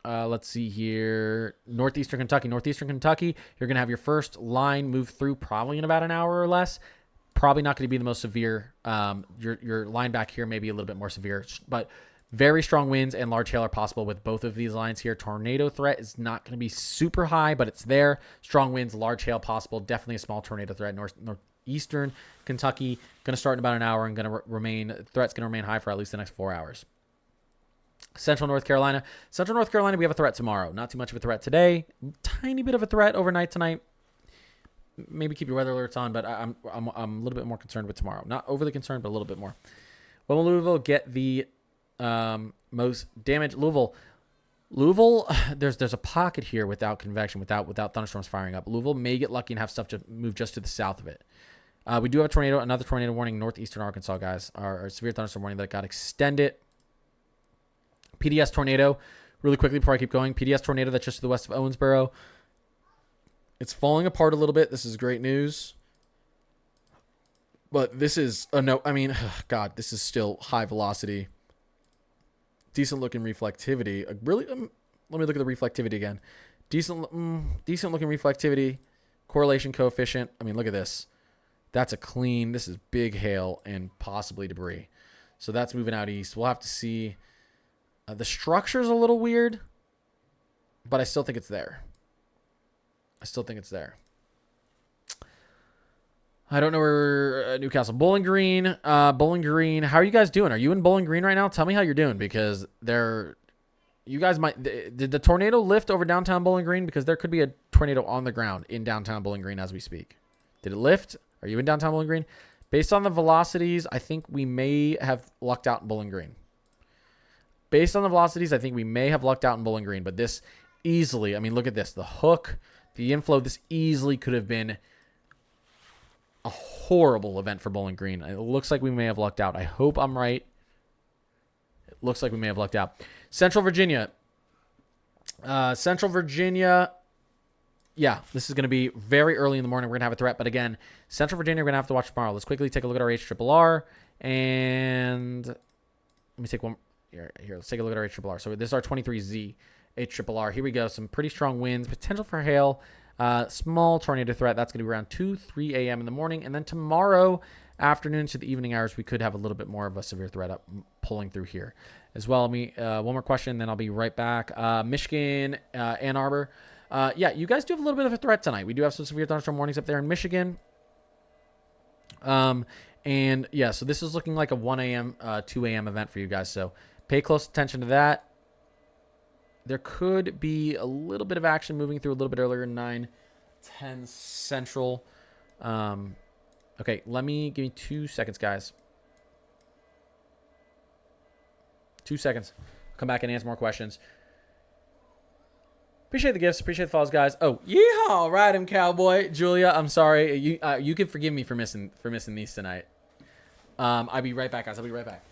let's see here. Northeastern Kentucky, you're going to have your first line move through probably in about an hour or less. Probably not going to be the most severe. Your line back here may be a little bit more severe, but very strong winds and large hail are possible with both of these lines here. Tornado threat is not going to be super high, but it's there. Strong winds, large hail possible. Definitely a small tornado threat. Northeastern Kentucky going to start in about an hour and threat's going to remain high for at least the next 4 hours. Central North Carolina, we have a threat tomorrow. Not too much of a threat today. Tiny bit of a threat overnight tonight. Maybe keep your weather alerts on, but I'm a little bit more concerned with tomorrow. Not overly concerned, but a little bit more. When will Louisville get the most damage? Louisville, there's a pocket here without convection, without thunderstorms firing up. Louisville may get lucky and have stuff to move just to the south of it. We do have another tornado warning, northeastern Arkansas, guys. Our severe thunderstorm warning that got extended. PDS tornado, really quickly before I keep going. PDS tornado that's just to the west of Owensboro. It's falling apart a little bit. This is great news. But this is God, this is still high velocity. Decent looking reflectivity. Let me look at the reflectivity again. Decent looking reflectivity. Correlation coefficient. I mean, look at this. This is big hail and possibly debris. So that's moving out east. We'll have to see. The structure's a little weird, but I still think it's there. I don't know where Newcastle. Bowling Green. How are you guys doing? Are you in Bowling Green right now? Tell me how you're doing, because you guys might. Did the tornado lift over downtown Bowling Green? Because there could be a tornado on the ground in downtown Bowling Green as we speak. Did it lift? Are you in downtown Bowling Green? Based on the velocities, I think we may have lucked out in Bowling Green. But this easily, look at this. The hook, the inflow, this easily could have been a horrible event for Bowling Green. It looks like we may have lucked out. I hope I'm right. It looks like we may have lucked out. Central Virginia. Yeah, this is going to be very early in the morning. We're going to have a threat. But again, Central Virginia, we're going to have to watch tomorrow. Let's quickly take a look at our HRRR. And let me take one. Here, let's take a look at our HRRR. So this is our 23Z HRRR. Here we go. Some pretty strong winds. Potential for hail. Small tornado threat. That's going to be around 3 a.m. in the morning. And then tomorrow afternoon to the evening hours, we could have a little bit more of a severe threat up pulling through here as well. One more question, then I'll be right back. Michigan, Ann Arbor. Yeah, you guys do have a little bit of a threat tonight. We do have some severe thunderstorm warnings up there in Michigan. And yeah, so this is looking like a 1 a.m., 2 a.m. event for you guys. So pay close attention to that. There could be a little bit of action moving through a little bit earlier, 9-10 Central. Okay, give me 2 seconds, guys. 2 seconds. Come back and answer more questions. Appreciate the gifts. Appreciate the follows, guys. Oh, yeehaw! Ride him, cowboy. Julia, I'm sorry. You can forgive me for missing these tonight. I'll be right back, guys. I'll be right back.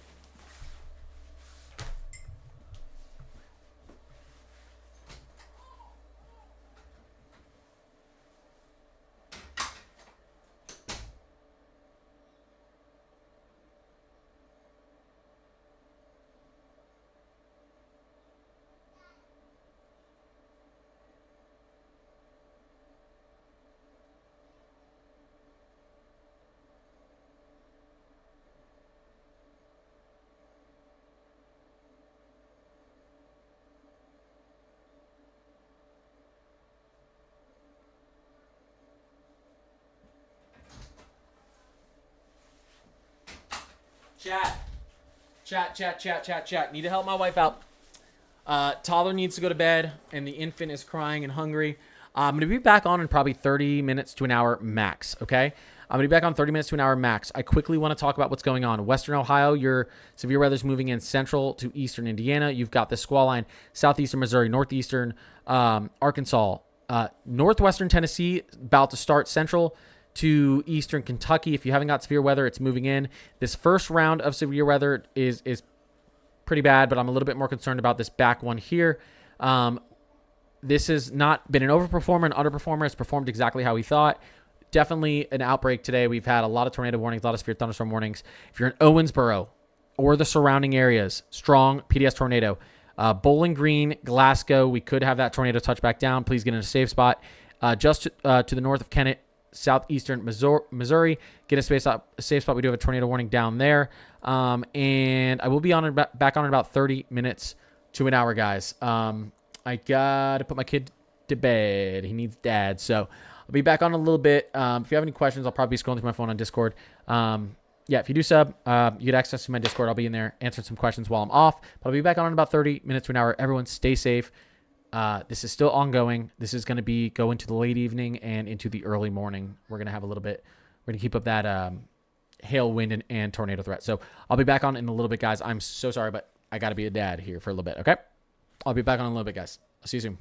Chat. Need to help my wife out. Toddler needs to go to bed, and the infant is crying and hungry. I'm going to be back on in probably 30 minutes to an hour max, okay? I'm going to be back on 30 minutes to an hour max. I quickly want to talk about what's going on. Western Ohio, your severe weather's moving in central to eastern Indiana. You've got the squall line, southeastern Missouri, northeastern Arkansas, northwestern Tennessee, about to start central to eastern Kentucky. If you haven't got severe weather, it's moving in. This first round of severe weather is pretty bad, but I'm a little bit more concerned about this back one here. This has not been an overperformer, an underperformer. It's performed exactly how we thought. Definitely an outbreak today. We've had a lot of tornado warnings, a lot of severe thunderstorm warnings. If you're in Owensboro or the surrounding areas, strong PDS tornado. Bowling Green, Glasgow, we could have that tornado touch back down. Please get in a safe spot. Just to the north of Kennett, southeastern Missouri, get a safe spot. We do have a tornado warning down there. And I will be back on in about 30 minutes to an hour, guys. I got to put my kid to bed. He needs dad. So I'll be back on in a little bit. If you have any questions, I'll probably be scrolling through my phone on Discord. Yeah, if you do sub, you get access to my Discord. I'll be in there answering some questions while I'm off. But I'll be back on in about 30 minutes to an hour. Everyone stay safe. This is still ongoing. This is going to be go into the late evening and into the early morning. We're going to have a little bit. We're going to keep up that hail, wind, and tornado threat. So I'll be back on in a little bit, guys. I'm so sorry, but I got to be a dad here for a little bit, okay? I'll be back on in a little bit, guys. I'll see you soon.